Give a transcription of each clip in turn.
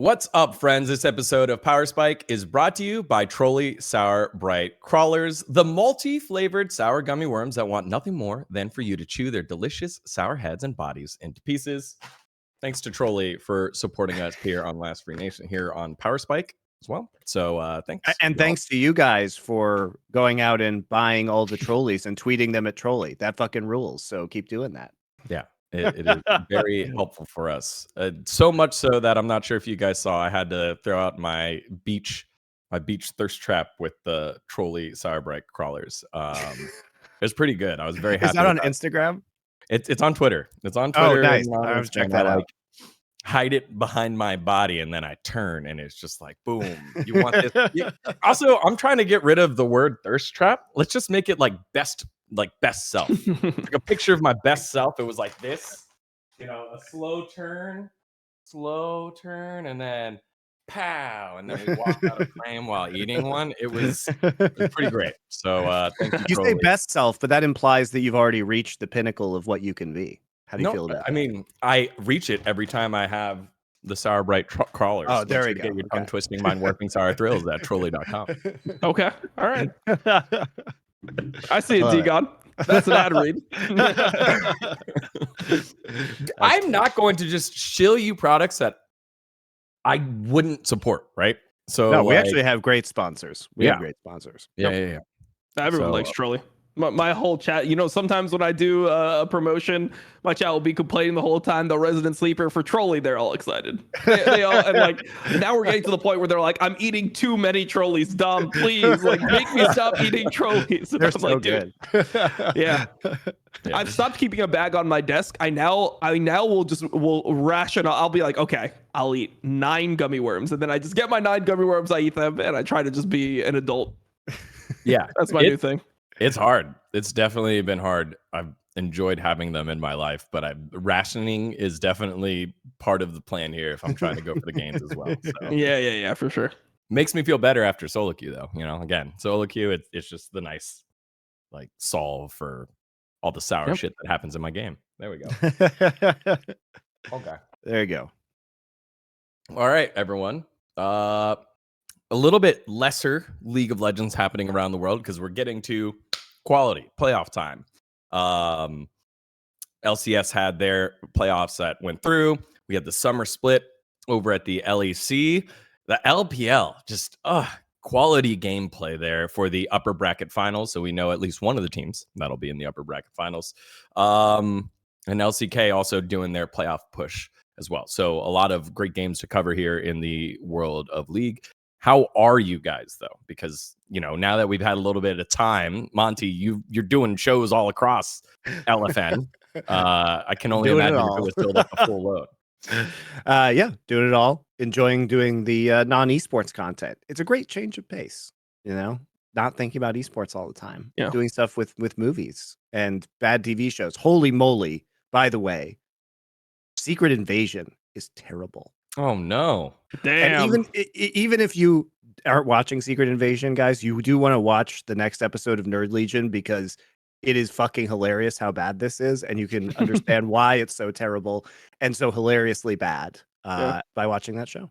What's up, friends? This episode of Power Spike is brought to you by Trolli Sour Bright Crawlers, the multi-flavored sour gummy worms that want nothing more than for you to chew their delicious sour heads and bodies into pieces. Thanks to Trolli for supporting us here on Last Free Nation, here on Power Spike as well. So thanks. And thanks to you guys for going out and buying all the Trollies and tweeting them at Trolli. That fucking rules. So keep doing that. Yeah. It is very helpful for us. So much so that I'm not sure if you guys saw, I had to throw out my beach thirst trap with the Trolli Sour Bright Crawlers. It was pretty good. I was very happy. Is that on Instagram? It's on Twitter. It's on Twitter. Oh, nice. I was check that out. Hide it behind my body, and then I turn, and it's just like, boom. You want this? Also, I'm trying to get rid of the word thirst trap. Let's just make it like best self. Like a picture of my best self. It was like this, a slow turn, and then pow, and then we walked out of frame while eating one. It was pretty great. So thank you. You say best self, but that implies that you've already reached the pinnacle of what you can be. How do you feel about that? I mean, I reach it every time I have the Sour Bright Crawlers. Oh, there we go. Get your tongue twisting, mind warping sour thrills at Trolli.com. Okay. All right. I see it, Dgon. That's an ad read. I'm not going to just shill you products that I wouldn't support, right? So no, we actually have great sponsors. We have great sponsors. Yeah. Everyone likes Trolli. My whole chat, sometimes when I do a promotion, my chat will be complaining the whole time. The resident sleeper for Trolli, they're all excited. They all, and like, now we're getting to the point where they're like, I'm eating too many Trollis. Dom, please, like, make me stop eating Trollis. They're so like, good. Yeah. I've stopped keeping a bag on my desk. I now will ration. I'll be like, okay, I'll eat 9 gummy worms, and then I just get my 9 gummy worms. I eat them, and I try to just be an adult. Yeah, that's my new thing. It's hard. It's definitely been hard. I've enjoyed having them in my life, but rationing is definitely part of the plan here if I'm trying to go for the gains as well. So. Yeah, for sure. Makes me feel better after solo queue though. Again, solo queue, it's just the nice like solve for all the sour shit that happens in my game. There we go. Okay. There you go. All right, everyone. A little bit lesser League of Legends happening around the world because we're getting to quality playoff time. LCS had their playoffs that went through. We had the summer split over at the LEC. The LPL, just quality gameplay there for the upper bracket finals. So we know at least one of the teams that'll be in the upper bracket finals. And LCK also doing their playoff push as well. So a lot of great games to cover here in the world of League. How are you guys, though? Because, now that we've had a little bit of time, Monte, you're doing shows all across LFN. I can only imagine if it was still like a full load. Yeah, doing it all. Enjoying doing the non-esports content. It's a great change of pace, not thinking about esports all the time. Yeah. Doing stuff with movies and bad TV shows. Holy moly, by the way, Secret Invasion is terrible. Oh no! Damn. And even if you aren't watching Secret Invasion, guys, you do want to watch the next episode of Nerd Legion because it is fucking hilarious how bad this is, and you can understand why it's so terrible and so hilariously bad by watching that show.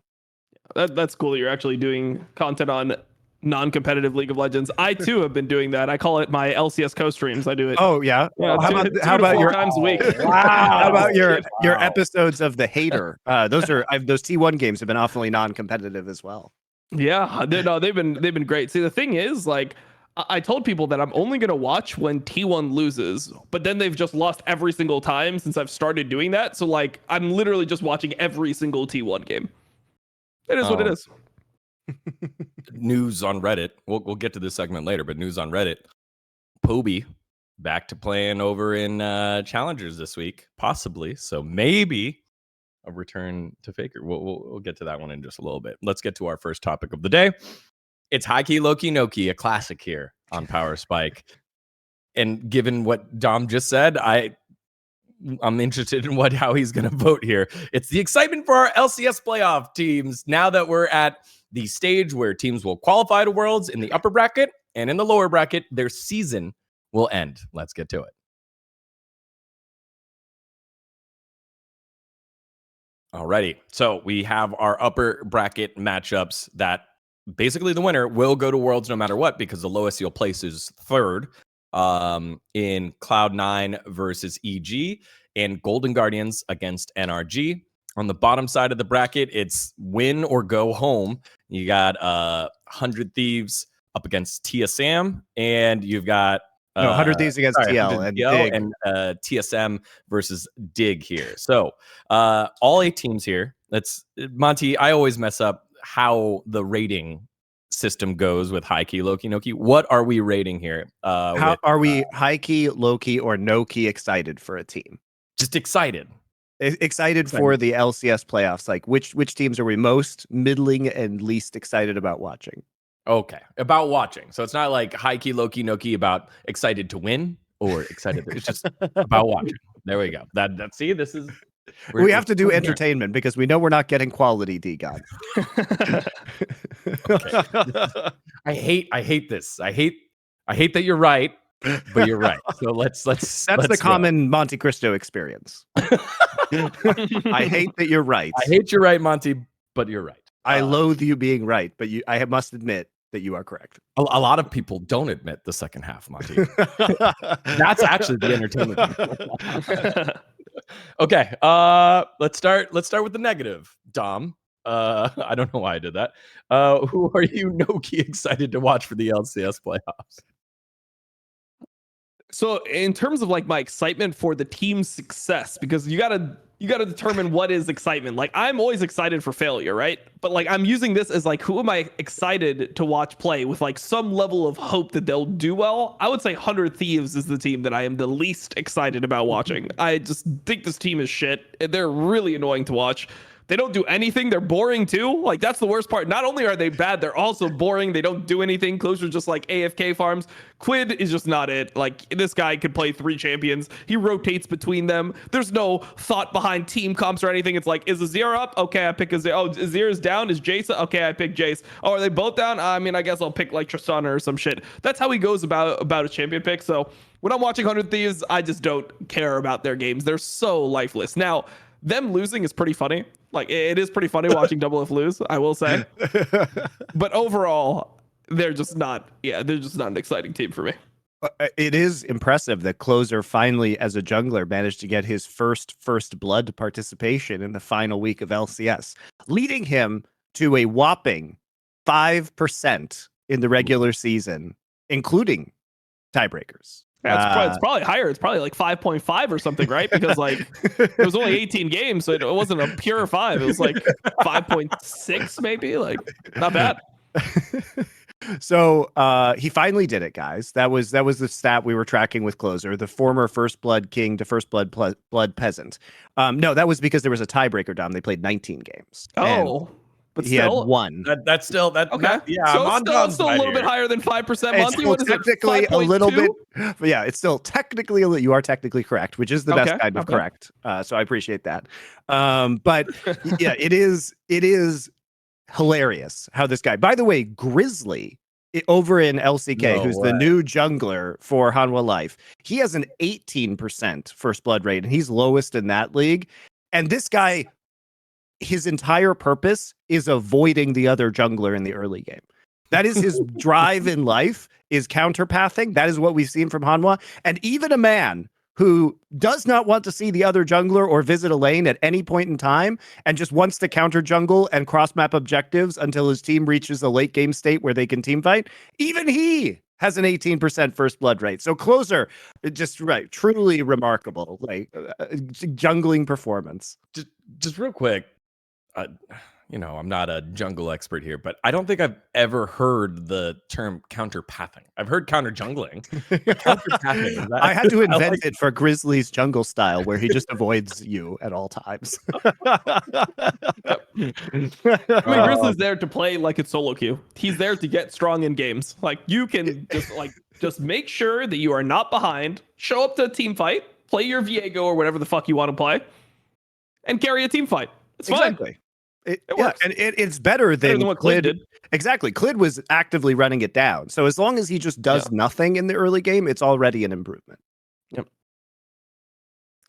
That's cool that you're actually doing content on non-competitive League of Legends. I too have been doing that. I call it my LCS co-streams. I do it. Oh yeah. How about your times a week? Wow. How about your episodes of The Hater? Those T1 games have been awfully non-competitive as well. Yeah, they've been great. See, the thing is, like, I told people that I'm only gonna watch when T1 loses, but then they've just lost every single time since I've started doing that. So like, I'm literally just watching every single T1 game. It is what it is. News on Reddit. We'll get to this segment later, but news on Reddit. Poby back to playing over in Challengers this week, possibly. So maybe a return to Faker. We'll get to that one in just a little bit. Let's get to our first topic of the day. It's High Key, Low Key, No Key, a classic here on Power Spike. And given what Dom just said, I'm interested in how he's going to vote here. It's the excitement for our LCS playoff teams now that we're at the stage where teams will qualify to Worlds in the upper bracket, and in the lower bracket, their season will end. Let's get to it. Alrighty. So we have our upper bracket matchups that basically the winner will go to Worlds no matter what, because the lowest you'll place is third in Cloud9 versus EG and Golden Guardians against NRG. On the bottom side of the bracket, it's win or go home. You got 100 Thieves up against TSM, and you've got 100 Thieves against TL and Dig. and TSM versus Dig here. So all 8 teams here. That's Monte. I always mess up how the rating system goes with high key, low key, no key. What are we rating here? How are we high key, low key, or no key excited for a team? Just excited. Excited for the LCS playoffs. Like which teams are we most, middling, and least excited about watching? Okay, about watching. So it's not like high key, low key, no key about excited to win or excited. It's just about watching. There we go. That see, this is. We have to do entertainment because we know we're not getting quality Dgon. Okay. I hate this. I hate that you're right, but you're right. So let's. That's the common MonteCristo experience. I hate that you're right. I hate you're right, Monte, but you're right. I loathe you being right, but I must admit that you are correct. A lot of people don't admit the second half, Monte. That's actually the entertainment. Okay, let's start with the negative. Dom, I don't know why I did that. Who are you no-key excited to watch for the LCS playoffs? So in terms of like my excitement for the team's success, because you gotta determine what is excitement. Like I'm always excited for failure, right? But like I'm using this as like, who am I excited to watch play with like some level of hope that they'll do well? I would say 100 Thieves is the team that I am the least excited about watching. I just think this team is shit. They're really annoying to watch. They don't do anything. They're boring too. Like that's the worst part. Not only are they bad, they're also boring. They don't do anything. Closer just like AFK farms. Quid is just not it. Like this guy could play 3 champions. He rotates between them. There's no thought behind team comps or anything. It's like, is Azir up? Okay, I pick Azir. Oh, Azir is down. Is Jace? Okay, I pick Jace. Oh, are they both down? I mean, I guess I'll pick like Tristana or some shit. That's how he goes about a champion pick. So when I'm watching 100 Thieves, I just don't care about their games. They're so lifeless. Now, them losing is pretty funny. Like it is pretty funny watching Dplus lose, I will say. But overall, they're just not an exciting team for me. It is impressive that Closer finally, as a jungler, managed to get his first blood participation in the final week of LCS, leading him to a whopping 5% in the regular season, including tiebreakers. Yeah, it's probably higher. It's probably like 5.5 or something, right? Because like it was only 18 games, so it wasn't a pure 5. It was like 5.6 maybe. Like not bad. So he finally did it, guys. That was the stat we were tracking with Closer, the former First Blood King to First Blood Peasant. No, that was because there was a tiebreaker, Dom. They played 19 games. Oh. But he had 1. That's still that. Okay. Yeah, so I'm still a little bit higher than 5%. Monte, what is technically it? A little bit. But yeah, it's still technically you are technically correct, which is the best kind of correct. So I appreciate that. But yeah, it is hilarious how this guy. By the way, Grizzly over in LCK, who's the new jungler for Hanwha Life, he has an 18% first blood rate, and he's lowest in that league. And this guy, his entire purpose is avoiding the other jungler in the early game. That is his drive in life, is counterpathing. That is what we've seen from Hanwha. And even a man who does not want to see the other jungler or visit a lane at any point in time and just wants to counter jungle and cross map objectives until his team reaches a late game state where they can team fight, even he has an 18% first blood rate. So Closer, just right, truly remarkable, like jungling performance. Just real quick. I'm not a jungle expert here, but I don't think I've ever heard the term counterpathing. I've heard counter jungling. Counterpathing. I had to invent it for Grizzly's jungle style, where he just avoids you at all times. I mean, Grizzly's there to play like it's solo queue. He's there to get strong in games. Like you can just make sure that you are not behind. Show up to a team fight, play your Viego or whatever the fuck you want to play, and carry a team fight. It's exactly. fine. It works. And it's better than what Clid did. Exactly. Clid was actively running it down. So as long as he just does nothing in the early game, it's already an improvement. Yep.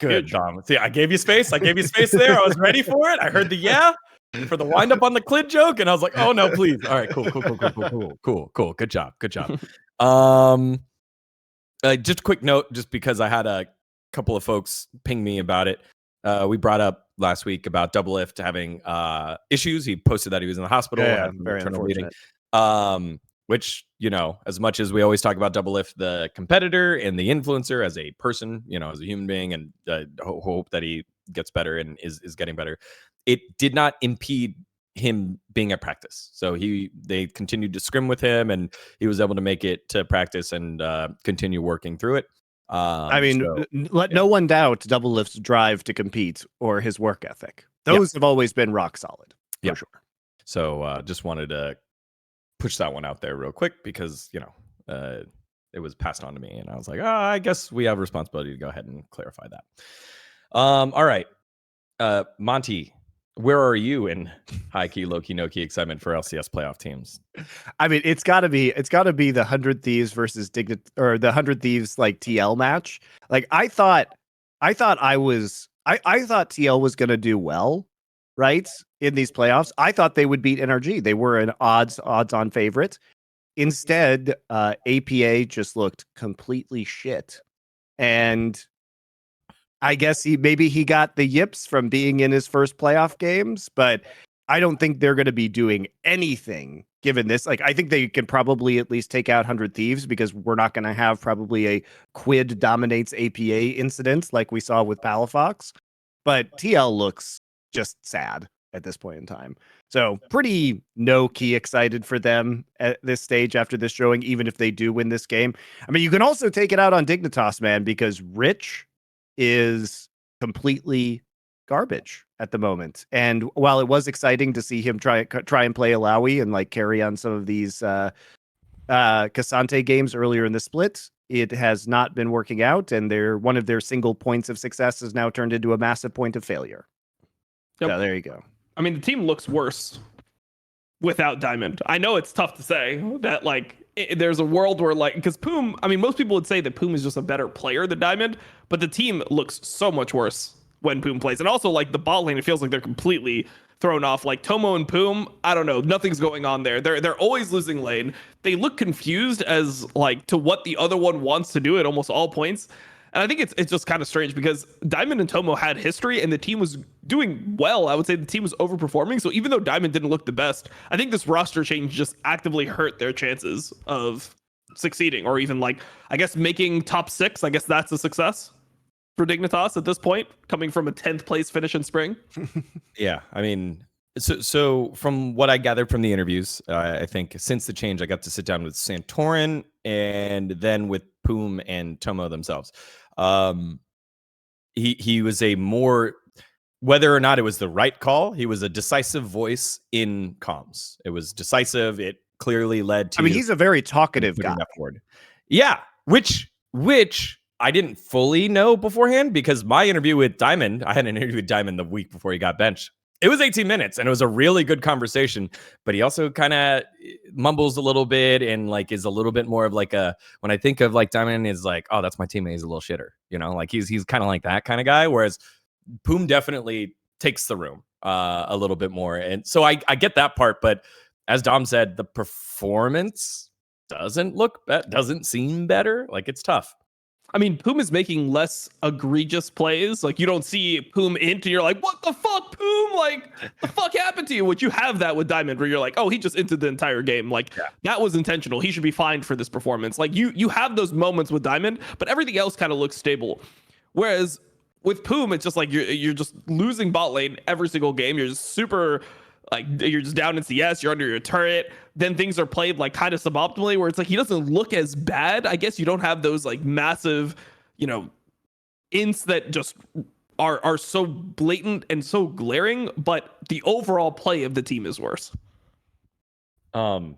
Good, Dom. See, I gave you space. I gave you space there. I was ready for it. I heard the yeah for the wind up on the Clid joke, and I was like, oh no, please. All right, cool. Good job. Just a quick note, just because I had a couple of folks ping me about it. We brought up last week about Doublelift having issues. He posted that he was in the hospital. Yeah, very unfortunate. Which, as much as we always talk about Doublelift, the competitor and the influencer as a person, as a human being, and hope that he gets better and is getting better, it did not impede him being at practice. So they continued to scrim with him, and he was able to make it to practice and continue working through it. Let no one doubt Doublelift's drive to compete or his work ethic. Those have always been rock solid, for sure. So just wanted to push that one out there real quick because, it was passed on to me, and I was like, I guess we have a responsibility to go ahead and clarify that. All right. Monte, where are you in high key, low key, no key excitement for LCS playoff teams? I mean, it's got to be the 100 Thieves versus the 100 Thieves like TL match. Like I thought TL was going to do well, right? In these playoffs. I thought they would beat NRG. They were an odds on favorite. Instead, APA just looked completely shit. And I guess he got the yips from being in his first playoff games, but I don't think they're going to be doing anything given this. Like, I think they can probably at least take out 100 Thieves because we're not going to have probably a Quid dominates APA incident like we saw with Palafox. But TL looks just sad at this point in time. So pretty no-key excited for them at this stage after this showing, even if they do win this game. I mean, you can also take it out on Dignitas, man, because Rich is completely garbage at the moment. And while it was exciting to see him try and play Alawi and like carry on some of these Cassante games earlier in the split, it has not been working out, and one of their single points of success has now turned into a massive point of failure. Yep. So there you go. I mean, the team looks worse without Diamond. I know it's tough to say that, like, there's a world where, like, because Poom, I mean, most people would say that Poom is just a better player than Diamond, but the team looks so much worse when Poom plays. And also, like, the bot lane, it feels like they're completely thrown off. Like, Tomo and Poom, I don't know, nothing's going on there. They're always losing lane. They look confused as, like, to what the other one wants to do at almost all points. And I think it's just kind of strange because Diamond and Tomo had history and the team was doing well. I would say the team was overperforming. So even though Diamond didn't look the best, I think this roster change just actively hurt their chances of succeeding, or even, like, I guess making top 6. I guess that's a success for Dignitas at this point, coming from a 10th place finish in spring. Yeah, I mean, so from what I gathered from the interviews, I think since the change, I got to sit down with Santorin and then with Poom and Tomo themselves. He was a more, whether or not it was the right call, he was a decisive voice in comms. It was decisive. It clearly led to. I mean, he's a very talkative guy. Yeah, which I didn't fully know beforehand, because my interview with Diamond, I had an interview with Diamond the week before he got benched. It was 18 minutes and it was a really good conversation, but he also kind of mumbles a little bit and, like, is a little bit more of like when I think of, like, Diamond is like, oh, that's my teammate, he's a little shitter, like he's kind of like that kind of guy. Whereas Poom definitely takes the room a little bit more. And so I get that part, but as Dom said, the performance doesn't seem better. Like, it's tough. I mean, Poom is making less egregious plays. Like, you don't see Poom int and you're like, what the fuck, Poom? Like, the fuck happened to you? Which you have that with Diamond, where you're like, oh, he just inted the entire game. Like, that was intentional. He should be fined for this performance. Like, you have those moments with Diamond, but everything else kind of looks stable. Whereas with Poom, it's just like you're just losing bot lane every single game. You're just super, like, you're just down in CS, you're under your turret, then things are played, like, kind of suboptimally, where it's like he doesn't look as bad. I guess you don't have those, like, massive, ints that just are so blatant and so glaring, but the overall play of the team is worse. Someone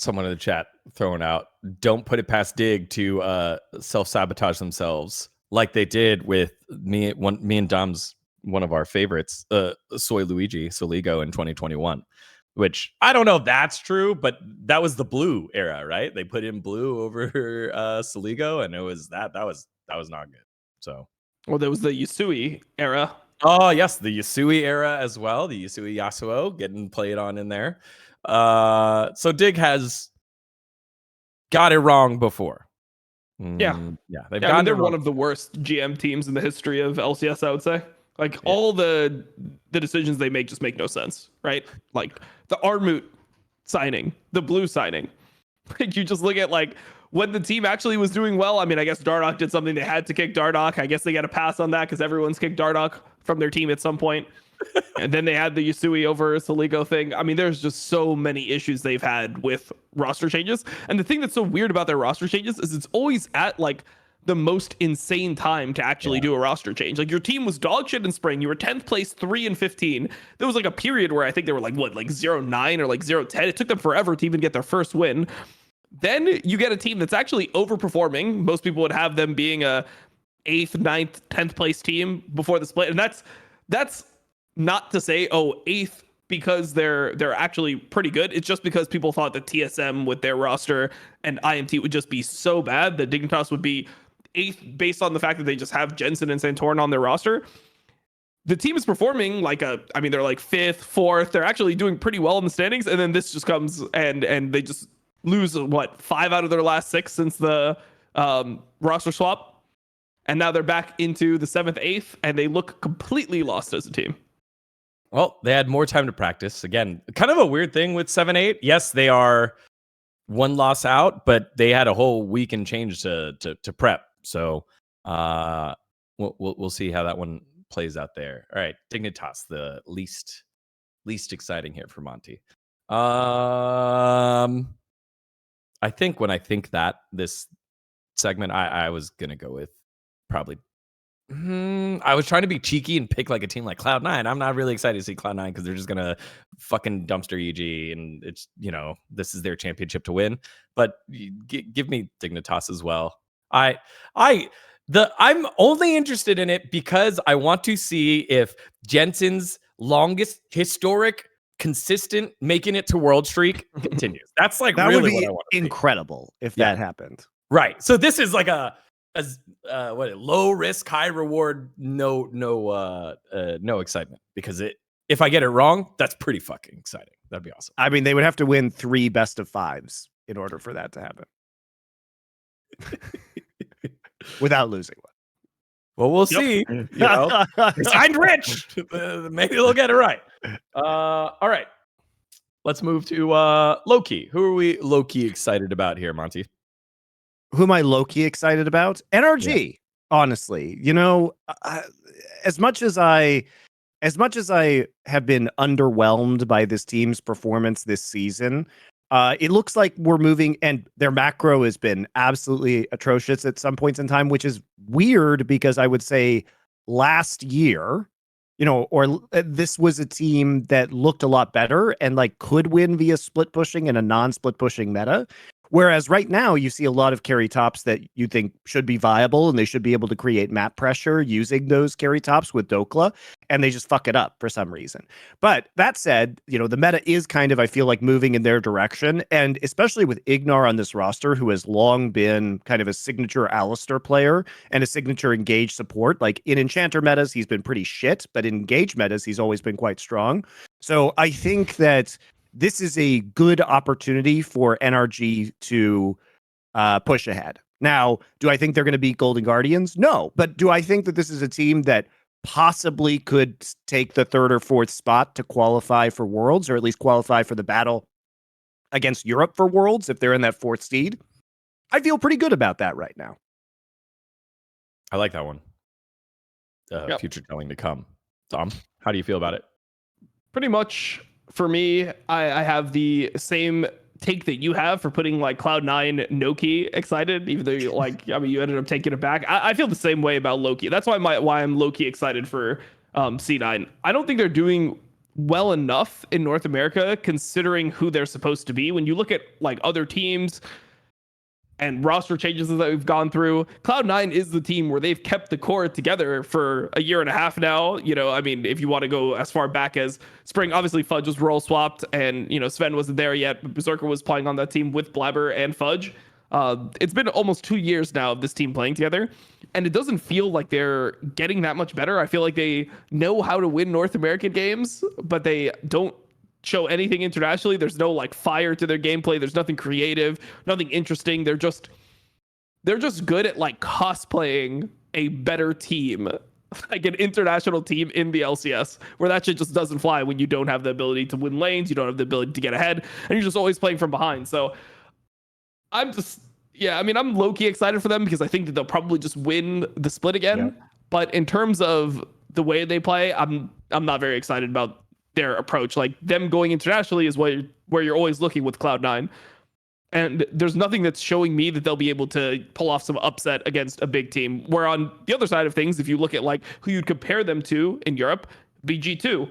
in the chat throwing out, don't put it past Dig to self-sabotage themselves like they did with me and Dom's one of our favorites, Soligo in 2021, which I don't know if that's true, but that was the blue era, right? They put in blue over Soligo, and it was that was not good. So Well, there was the Yusui era. Oh yes, the Yusui era as well. The Yusui Yasuo getting played on in there. So Dig has got it wrong before. Yeah, they've I mean, they're gotten one of the worst GM teams in the history of LCS. I would say, like all the decisions they make just make no sense, right? Like the Armut signing, the Blue signing. Like you just look at like when the team actually was doing well. I mean, I guess Dardoch did something. They had to kick Dardoch. I guess they got to pass on that because everyone's kicked Dardoch from their team at some point. And then they had the Yusui over Saligo thing. I mean, there's just so many issues they've had with roster changes. And the thing that's so weird about their roster changes is it's always at like the most insane time to actually do a roster change. Like your team was dog shit in spring. You were 10th place, 3-15. There was like a period where I think they were like 0-9 or like 0-10. It took them forever to even get their first win. Then you get a team that's actually overperforming. Most people would have them being a 8th, 9th, 10th place team before the split. And that's not to say, 8th because they're actually pretty good. It's just because people thought that TSM with their roster and IMT would just be so bad that Dignitas would be 8th based on the fact that they just have Jensen and Santorin on their roster. The team is performing like they're like 5th, 4th. They're actually doing pretty well in the standings. And then this just comes and they just lose 5 out of their last 6 since the roster swap. And now they're back into the 7th, 8th, and they look completely lost as a team. Well, they had more time to practice. Again, kind of a weird thing with 7-8. Yes, they are 1 loss out, but they had a whole week and change to prep. So we'll see how that one plays out there. All right, Dignitas, the least exciting here for Monte. I think when I think that this segment, I was gonna go with probably. I was trying to be cheeky and pick like a team like Cloud9. I'm not really excited to see Cloud9 because they're just gonna fucking dumpster EG, and it's this is their championship to win. But give me Dignitas as well. I'm only interested in it because I want to see if Jensen's longest historic consistent making it to world streak continues. That's like that really would be what I want to incredible if that happened. Right. So this is like a low risk, high reward, no excitement because if I get it wrong, that's pretty fucking exciting. That'd be awesome. I mean, they would have to win 3 best of 5s in order for that to happen. Without losing one. Well, we'll see. They signed Rich. Maybe they'll get it right. All right. Let's move to Loki. Who are we Loki excited about here, Monte? Who am I low-key excited about? NRG, honestly. As much as I have been underwhelmed by this team's performance this season, it looks like we're moving, and their macro has been absolutely atrocious at some points in time, which is weird because I would say last year, this was a team that looked a lot better and like could win via split pushing in a non-split pushing meta. Whereas right now you see a lot of carry tops that you think should be viable and they should be able to create map pressure using those carry tops with Dokla, and they just fuck it up for some reason. But that said, the meta is kind of, I feel like, moving in their direction, and especially with Ignar on this roster, who has long been kind of a signature Alistar player and a signature engage support. Like in Enchanter metas, he's been pretty shit, but in engage metas, he's always been quite strong. So I think that this is a good opportunity for NRG to push ahead. Now, do I think they're going to beat Golden Guardians? No. But do I think that this is a team that possibly could take the 3rd or 4th spot to qualify for Worlds, or at least qualify for the battle against Europe for Worlds if they're in that 4th seed? I feel pretty good about that right now. I like that one. Future telling to come. Tom, how do you feel about it? Pretty much. For me, I have the same take that you have for putting like Cloud9 Noki excited, even though you ended up taking it back. I feel the same way about Loki. That's why I'm Loki excited for C9. I don't think they're doing well enough in North America considering who they're supposed to be. When you look at like other teams and roster changes that we've gone through, Cloud9 is the team where they've kept the core together for a year and a half now. I mean, if you want to go as far back as spring, obviously Fudge was role swapped and, Sven wasn't there yet, but Berserker was playing on that team with Blabber and Fudge. It's been almost 2 years now of this team playing together, and it doesn't feel like they're getting that much better. I feel like they know how to win North American games, but they don't show anything internationally. There's no like fire to their gameplay. There's nothing creative, nothing interesting. They're just good at like cosplaying a better team, like an international team in the LCS, where that shit just doesn't fly when you don't have the ability to win lanes, you don't have the ability to get ahead, and you're just always playing from behind. So I'm low-key excited for them because I think that they'll probably just win the split again. Yeah. But in terms of the way they play, I'm not very excited about their approach. Like them going internationally is where you're always looking with Cloud9. And there's nothing that's showing me that they'll be able to pull off some upset against a big team. Where on the other side of things, if you look at like who you'd compare them to in Europe, be G2.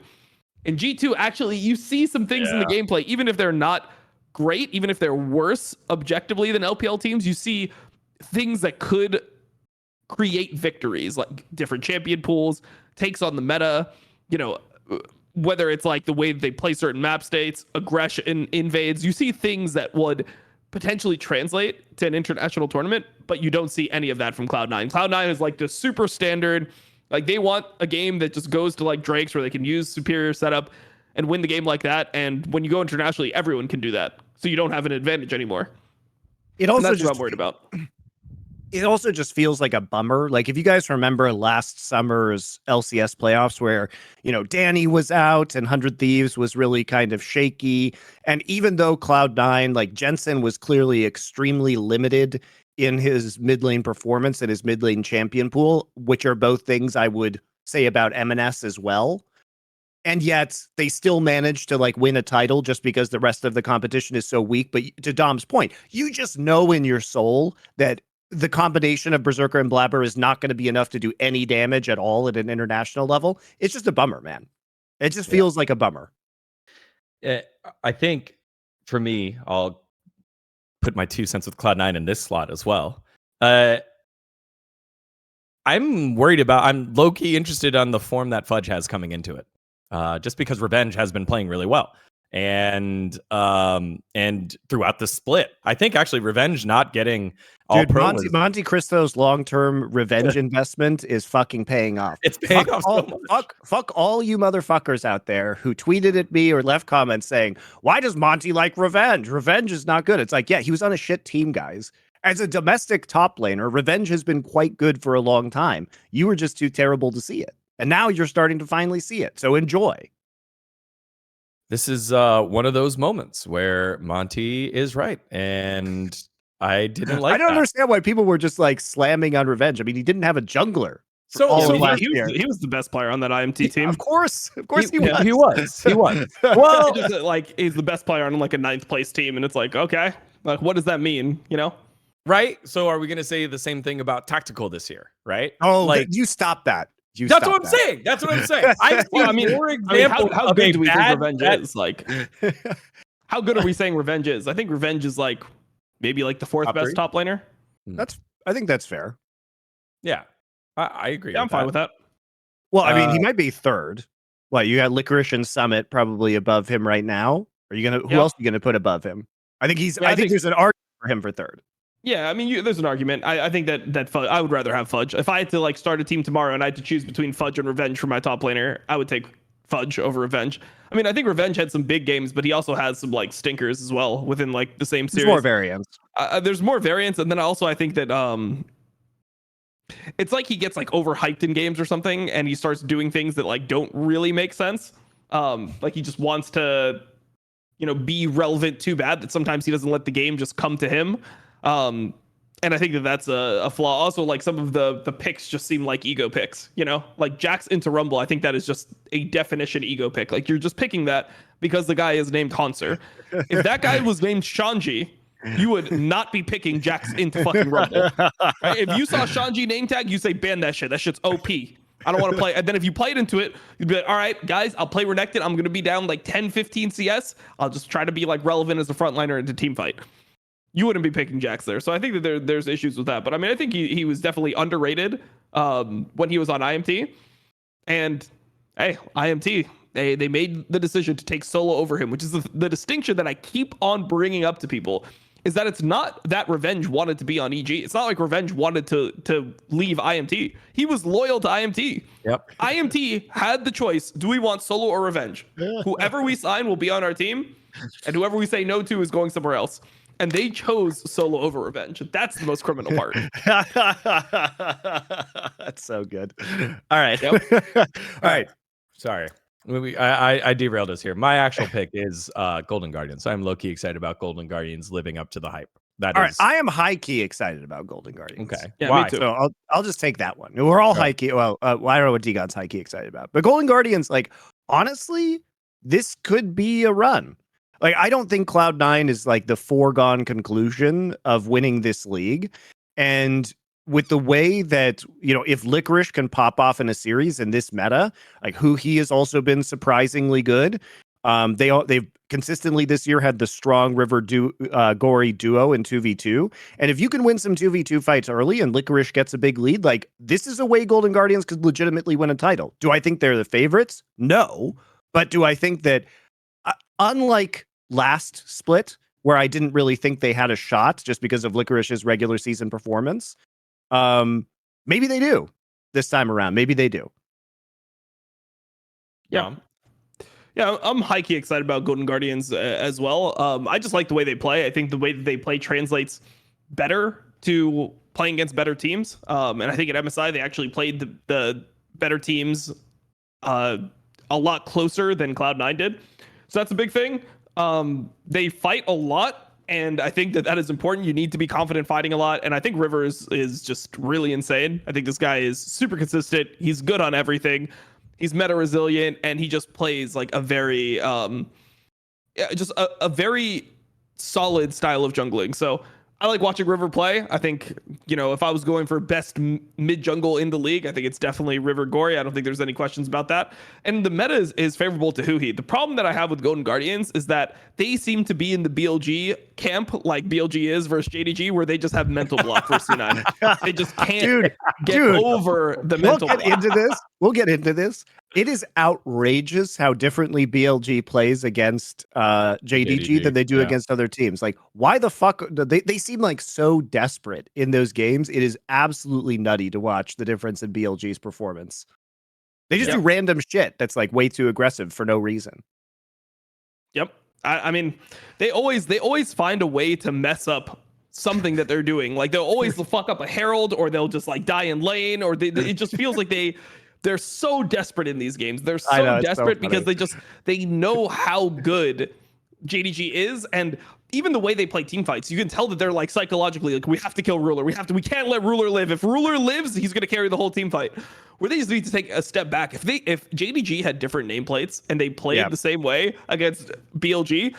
In G2, actually, you see some things in the gameplay, even if they're not great, even if they're worse objectively than LPL teams, you see things that could create victories, like different champion pools, takes on the meta, whether it's like the way they play certain map states, aggression, invades, you see things that would potentially translate to an international tournament, but you don't see any of that from Cloud9. Cloud9 is like the super standard, like they want a game that just goes to like Drake's where they can use superior setup and win the game like that. And when you go internationally, everyone can do that. So you don't have an advantage anymore. It also that's what I'm worried about. It also just feels like a bummer. Like if you guys remember last summer's LCS playoffs where, Danny was out and 100 Thieves was really kind of shaky. And even though Cloud9, like Jensen was clearly extremely limited in his mid lane performance and his mid lane champion pool, which are both things I would say about M&S as well. And yet they still managed to like win a title just because the rest of the competition is so weak. But to Dom's point, you just know in your soul that the combination of Berserker and Blabber is not going to be enough to do any damage at all at an international level. It's just a bummer, man. It just feels like a bummer. I think for me, I'll put my 2 cents with Cloud9 in this slot as well. I'm low-key interested on the form that Fudge has coming into it. Just because Revenge has been playing really well. And throughout the split, I think actually Revenge not getting all pro. MonteCristo's long-term Revenge investment is fucking paying off. It's paying off so much. Fuck all you motherfuckers out there who tweeted at me or left comments saying, why does Monte like Revenge? Revenge is not good. It's like, yeah, he was on a shit team, guys. As a domestic top laner, Revenge has been quite good for a long time. You were just too terrible to see it. And now you're starting to finally see it. So enjoy. This is one of those moments where Monte is right, and I didn't like. I don't understand why people were just like slamming on Revenge. I mean, he didn't have a jungler. He was the best player on that IMT team. Of course he was. He was. Well, just, like he's the best player on like a 9th place team, and it's like, okay, like what does that mean? Right? So are we going to say the same thing about Tactical this year? Right? Oh, like you stop that. That's what I'm saying. That's what I'm saying. I've seen more examples how of good do we think bad Revenge is? Like, how good are we saying Revenge is? I think Revenge is like maybe like the 4th best top laner. I think that's fair. Yeah, I agree. Yeah, I'm fine with that. Well, I mean, he might be 3rd. What, you got Licorice and Summit probably above him right now? Are you gonna? Who else are you gonna put above him? I think he's. I think there's an argument for him for 3rd. Yeah, I mean, there's an argument. I think that Fudge, I would rather have Fudge. If I had to like start a team tomorrow and I had to choose between Fudge and Revenge for my top laner, I would take Fudge over Revenge. I mean, I think Revenge had some big games, but he also has some like stinkers as well within like the same series. There's more variants. There's more variants, and then also I think that it's like he gets like overhyped in games or something, and he starts doing things that like don't really make sense. Like he just wants to, be relevant too bad that sometimes he doesn't let the game just come to him. And I think that's a flaw. Also, like some of the picks just seem like ego picks, like Jax into Rumble. I think that is just a definition ego pick. Like you're just picking that because the guy is named Conser. If that guy was named Shanji, you would not be picking Jax into fucking Rumble. Right? If you saw Shanji name tag, you say ban that shit. That shit's OP. I don't want to play. And then if you played into it, you'd be like, all right, guys, I'll play Renekton. I'm going to be down like 10, 15 CS. I'll just try to be like relevant as a frontliner into team fight. You wouldn't be picking Jax there. So I think that there's issues with that. But I mean, I think he was definitely underrated when he was on IMT. And hey, IMT, they made the decision to take solo over him, which is the distinction that I keep on bringing up to people. is that it's not that Revenge wanted to be on EG. It's not like Revenge wanted to leave IMT. He was loyal to IMT. Yep. IMT had the choice. Do we want Solo or Revenge? Whoever we sign will be on our team, and whoever we say no to is going somewhere else. And they chose Solo over Revenge. That's the most criminal part. That's so good. All right. Yep. All right. Sorry. I derailed us here. My actual pick is Golden Guardians. I'm low-key excited about Golden Guardians living up to the hype. All right. I am high-key excited about Golden Guardians. Okay. Yeah, Why? me too. So I'll just take that one. We're all high-key. Well, I don't know what Dgon's high-key excited about. But Golden Guardians, like, honestly, this could be a run. Like, I don't think Cloud9 is like the foregone conclusion of winning this league. And with the way that, you know, if Licorice can pop off in a series in this meta, like Huhi has also been surprisingly good. They've consistently this year had the strong River Gory duo in 2v2. And if you can win some 2v2 fights early and Licorice gets a big lead, like this is a way Golden Guardians could legitimately win a title. Do I think they're the favorites? No. But do I think that unlike last split, where I didn't really think they had a shot just because of Licorice's regular season performance, maybe they do this time around. Maybe they do. Yeah. Yeah, I'm high-key excited about Golden Guardians as well. I just like the way they play. I think the way that they play translates better to playing against better teams. And I think at MSI, they actually played the better teams a lot closer than Cloud9 did. So that's a big thing. They fight a lot, and I think that is important. You need to be confident fighting a lot, and I think River is just really insane. I think this guy is super consistent. He's good on everything. He's meta resilient, and he just plays like a very just a very solid style of jungling. So I like watching River play. I think, you know, if I was going for best mid jungle in the league, I think it's definitely River Gory. I don't think there's any questions about that. And the meta is favorable to Huhi. The problem that I have with Golden Guardians is that they seem to be in the BLG camp, like BLG is versus JDG, where they just have mental block for C9. They just can't get over the mental block. We'll get into this. It is outrageous how differently BLG plays against JDG than they do against other teams. Like, why the fuck? They seem like so desperate in those games. It is absolutely nutty to watch the difference in BLG's performance. They just do random shit that's like way too aggressive for no reason. Yep. I mean, they always find a way to mess up something that they're doing. Like they'll always fuck up a Herald, or they'll just like die in lane, or it just feels like they're so desperate in these games. They're so desperate because they know how good JDG is, and even the way they play team fights, you can tell that they're like psychologically like, we have to kill Ruler. We can't let Ruler live. If Ruler lives, he's gonna carry the whole team fight. Where they just need to take a step back. If JDG had different nameplates and they played the same way against BLG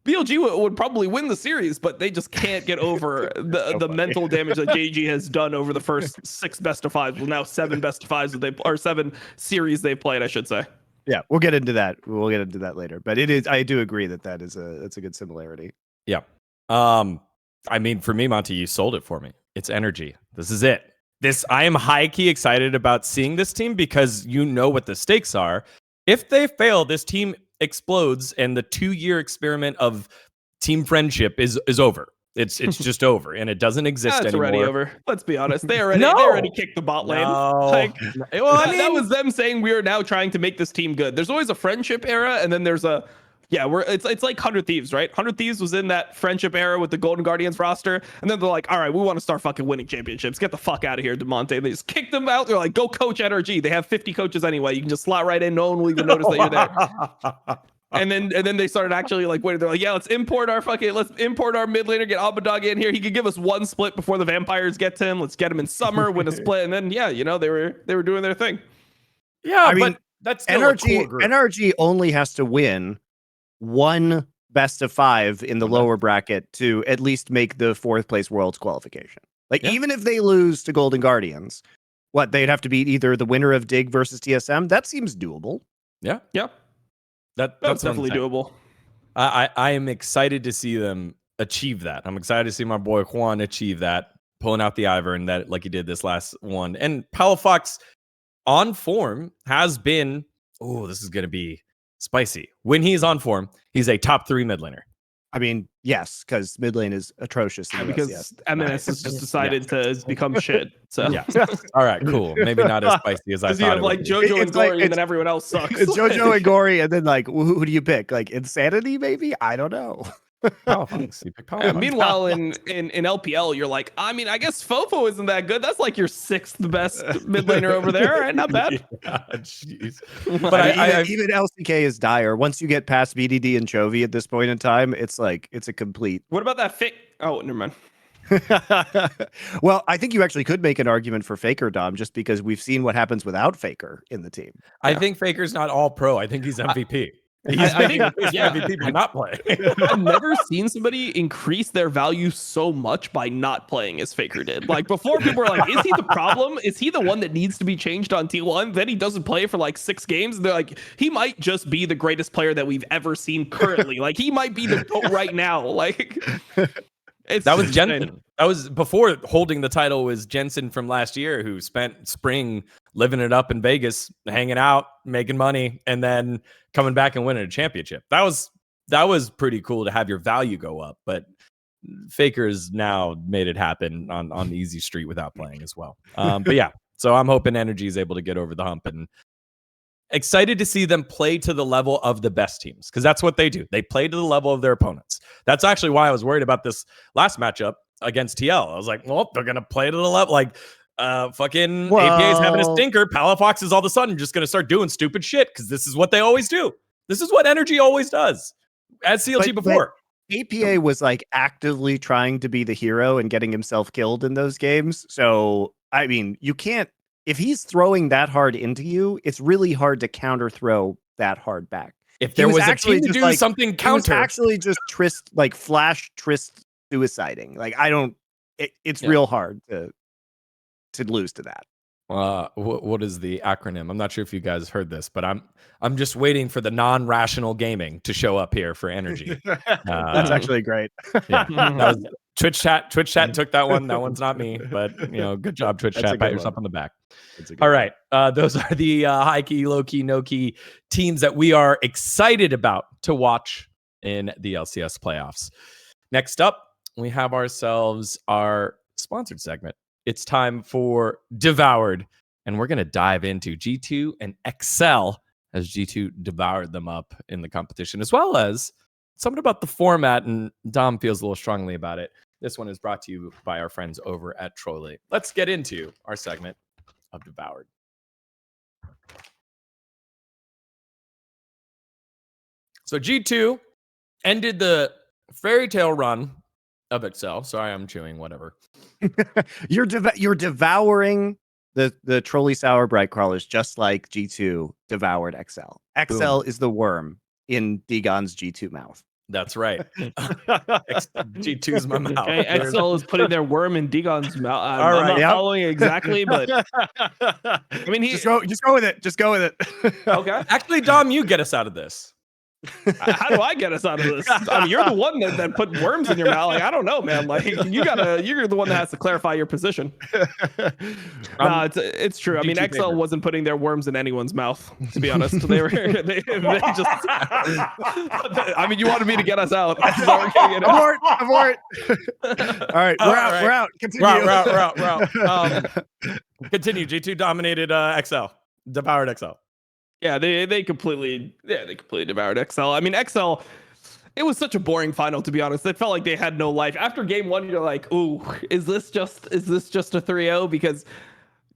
would probably win the series, but they just can't get over the mental damage that JDG has done over the first 6 best of 5s. Well, now 7 best of 5s or 7 series they've played, I should say. Yeah, we'll get into that. We'll get into that later. But it is. I do agree that's a good similarity. Yeah. I mean, for me, Monte, you sold it for me. It's energy. This is it. I am high-key excited about seeing this team because you know what the stakes are. If they fail, this team explodes and the 2-year experiment of team friendship is over. It's just over, and it doesn't exist anymore. It's already over. Let's be honest. They already kicked the bot lane. That was them saying we are now trying to make this team good. There's always a friendship era, and then there's it's like 100 Thieves, right? 100 Thieves was in that friendship era with the Golden Guardians roster, and then they're like, all right, we want to start fucking winning championships. Get the fuck out of here, Monte. They just kicked them out. They're like, go coach NRG. They have 50 coaches anyway. You can just slot right in. No one will even notice that you're there. And then they started actually like waiting. They're like, yeah, let's import our mid laner, get Abadog in here. He could give us 1 split before the vampires get to him. Let's get him in summer, win a split, and then they were doing their thing. Yeah, I mean, that's NRG only has to win 1 best of 5 in the lower bracket to at least make the 4th place Worlds qualification. Like even if they lose to Golden Guardians, they'd have to beat either the winner of Dig versus TSM. That seems doable. Yeah. That's definitely doable. I am excited to see them achieve that. I'm excited to see my boy Juan achieve that, pulling out the Ivor and that like he did this last one. And Palafox on form has been, this is going to be spicy. When he's on form, he's a top 3 mid laner. I mean, yes, because mid lane is atrocious. In the Because LCS. MNS has just decided to become shit. So Yeah. All right, cool. Maybe not as spicy as I because you thought have it like would be. JoJo and It's like- Gory, and then everyone else sucks. It's JoJo and Gory, and then like, who do you pick? Like Insanity, maybe? I don't know. Powerfox. You pick Yeah, Powerfox. meanwhile, in LPL, you're like, I mean, I guess Fofo isn't that good. That's like your 6th best mid laner over there, right? Not bad. Yeah, jeez. But But Even LCK is dire. Once you get past BDD and Chovy at this point in time, it's like it's a complete. what about that fake? Oh, never mind. Well, I think you actually could make an argument for Faker, Dom, just because we've seen what happens without Faker in the team. I think Faker's not all pro. I think he's MVP. I think, yeah. MVP by not playing. I've never seen somebody increase their value so much by not playing as Faker did. Like before, people were like, "Is he the problem? Is he the one that needs to be changed on T1?" Then he doesn't play for like 6 games. And they're like, he might just be the greatest player that we've ever seen currently. Like he might be the GOAT right now. Like That was Jensen. That was before holding the title was Jensen from last year, who spent spring living it up in Vegas, hanging out, making money, and then coming back and winning a championship. That was pretty cool to have your value go up. But Faker's now made it happen on the easy street without playing as well. But yeah, so I'm hoping Energy is able to get over the hump, and excited to see them play to the level of the best teams, because that's what they do. They play to the level of their opponents. That's actually why I was worried about this last matchup against TL. I was like, well, they're gonna play to the level. Like fucking APA is having a stinker. Palafox is all of a sudden just gonna start doing stupid shit because this is what they always do. This is what Energy always does. As CLG before. APA was like actively trying to be the hero and getting himself killed in those games. So I mean, you can't. If he's throwing that hard into you, it's really hard to counter throw that hard back. If there was a team to do something counter, actually just flash Trist suiciding. Like I don't. It's real hard to lose to that. What is the acronym? I'm not sure if you guys heard this, but I'm just waiting for the non-rational gaming to show up here for Energy. That's actually great. Yeah, that was Twitch chat took that one. That one's not me, but good job, Twitch chat. Pat yourself on the back. All right, those are the high key, low key, no key teams that we are excited about to watch in the LCS playoffs. Next up, we have ourselves our sponsored segment. It's time for Devoured, and we're going to dive into G2 and XL as G2 devoured them up in the competition, as well as something about the format, and Dom feels a little strongly about it. This one is brought to you by our friends over at Trolley. Let's get into our segment of Devoured. So G2 ended the fairy tale run of XL. Sorry, I'm chewing, whatever. You're devouring the Trolley Sour Bright Crawlers just like G2 devoured XL. XL Boom. is the worm in Dgon's G2 mouth. That's right. G2's my mouth. Okay, XL is putting their worm in Dgon's mouth. All I'm right, not following exactly, but I mean, just go with it. Just go with it. Okay. Actually, Dom, you get us out of this. How do I get us out of this? I mean, you're the one that put worms in your mouth. Like, I don't know, man. Like, you're the one that has to clarify your position. It's true. I mean, XL wasn't putting their worms in anyone's mouth, to be honest. They just. I mean, you wanted me to get us out. Abort. All right, we're out. Continue. We're out. Continue. G2 dominated XL. Devoured XL. Yeah, they completely devoured XL. I mean, XL, it was such a boring final, to be honest. It felt like they had no life. After game 1, you're like, ooh, is this just a 3-0? Because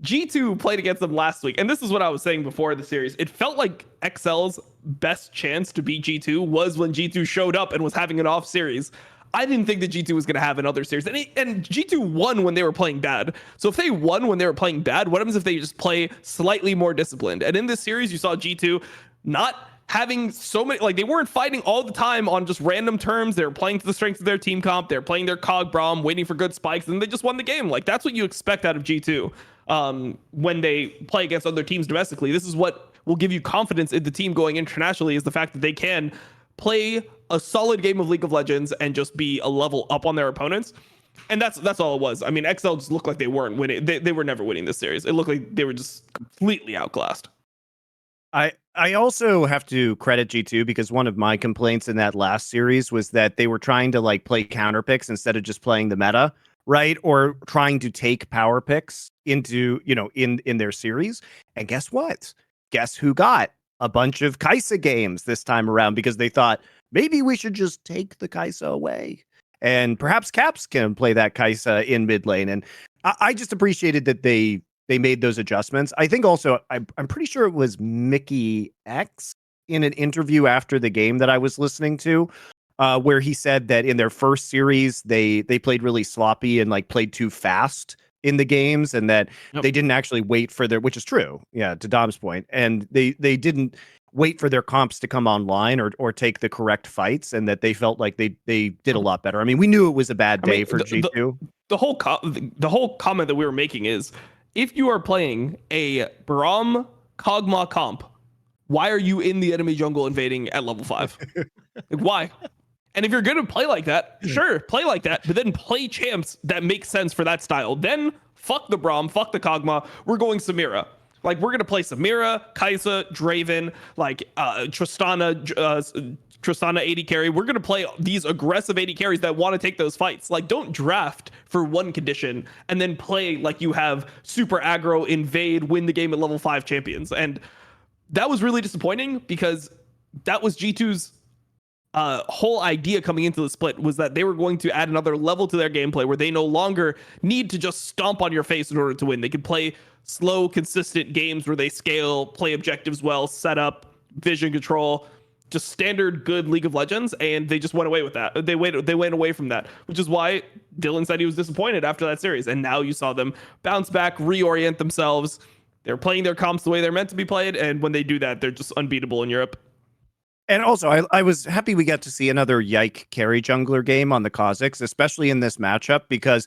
G2 played against them last week, and this is what I was saying before the series. It felt like XL's best chance to beat G2 was when G2 showed up and was having an off series. I didn't think that G2 was going to have another series. And G2 won when they were playing bad. So if they won when they were playing bad, what happens if they just play slightly more disciplined? And in this series, you saw G2 not having so many, like they weren't fighting all the time on just random terms. They were playing to the strength of their team comp. They're playing their cog Braum, waiting for good spikes, and they just won the game. Like that's what you expect out of G2 when they play against other teams domestically. This is what will give you confidence in the team going internationally, is the fact that they can play a solid game of League of Legends and just be a level up on their opponents. And that's all it was. I mean, XL just looked like they weren't winning. They were never winning this series. It looked like they were just completely outclassed. I also have to credit G2 because one of my complaints in that last series was that they were trying to like play counter picks instead of just playing the meta, right? Or trying to take power picks into, in their series. And guess what? Guess who got a bunch of Kai'Sa games this time around because they thought maybe we should just take the Kai'Sa away. And perhaps Caps can play that Kai'Sa in mid lane. And I just appreciated that they made those adjustments. I think also I'm pretty sure it was Mickey X in an interview after the game that I was listening to, where he said that in their first series they played really sloppy and like played too fast in the games, and that they didn't actually wait for their, which is true, yeah, to Dom's point, and they didn't wait for their comps to come online or take the correct fights, and that they felt like they did a lot better. I mean, we knew it was a bad day for G2. The whole comment that we were making is, if you are playing a Braum Kog'Maw comp, why are you in the enemy jungle invading at level 5? Like, why? And if you're going to play like that, sure, play like that, but then play champs that make sense for that style. Then fuck the Braum, fuck the Kog'Maw. We're going Samira. Like, we're going to play Samira, Kai'Sa, Draven, like Tristana 80 carry. We're going to play these aggressive 80 carries that want to take those fights. Like, don't draft for one condition and then play like you have super aggro, invade, win the game at level 5 champions. And that was really disappointing because that was G2's whole idea coming into the split, was that they were going to add another level to their gameplay where they no longer need to just stomp on your face in order to win. They could play slow, consistent games where they scale, play objectives well, set up, vision control, just standard good League of Legends, and they just went away with that. They went away from that, which is why Dylan said he was disappointed after that series. And now you saw them bounce back, reorient themselves. They're playing their comps the way they're meant to be played, and when they do that, they're just unbeatable in Europe. And also, I was happy we got to see another Yike carry jungler game on the Kazakhs, especially in this matchup, because,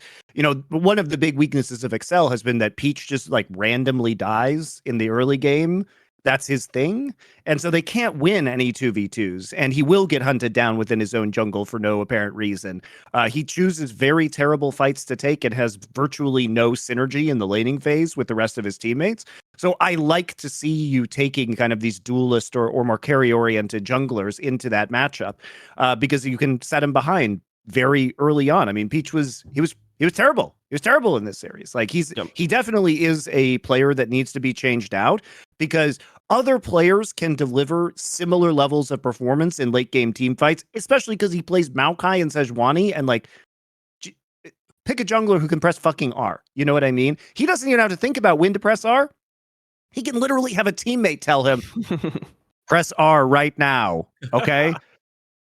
one of the big weaknesses of Excel has been that Peach just like randomly dies in the early game. That's his thing. And so they can't win any 2v2s, and he will get hunted down within his own jungle for no apparent reason. He chooses very terrible fights to take and has virtually no synergy in the laning phase with the rest of his teammates. So I like to see you taking kind of these duelist or more carry-oriented junglers into that matchup, because you can set him behind very early on. I mean, Peach was terrible. He was terrible in this series. Like he definitely is a player that needs to be changed out, because other players can deliver similar levels of performance in late game team fights, especially because he plays Maokai and Sejuani, and like pick a jungler who can press fucking R. You know what I mean? He doesn't even have to think about when to press R. He can literally have a teammate tell him, press R right now. Okay.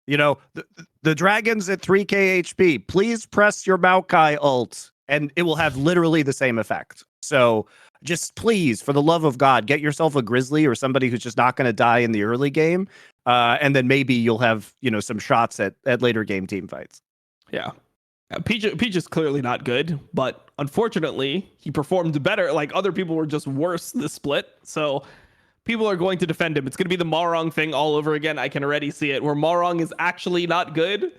The dragon's at 3k HP. Please press your Maokai ult, and it will have literally the same effect. So just please, for the love of God, get yourself a Grizzly or somebody who's just not going to die in the early game. And then maybe you'll have, some shots at later game team fights. Yeah. Peach is clearly not good, but unfortunately, he performed better. Like, other people were just worse this split. So people are going to defend him. It's going to be the Marong thing all over again. I can already see it, where Marong is actually not good,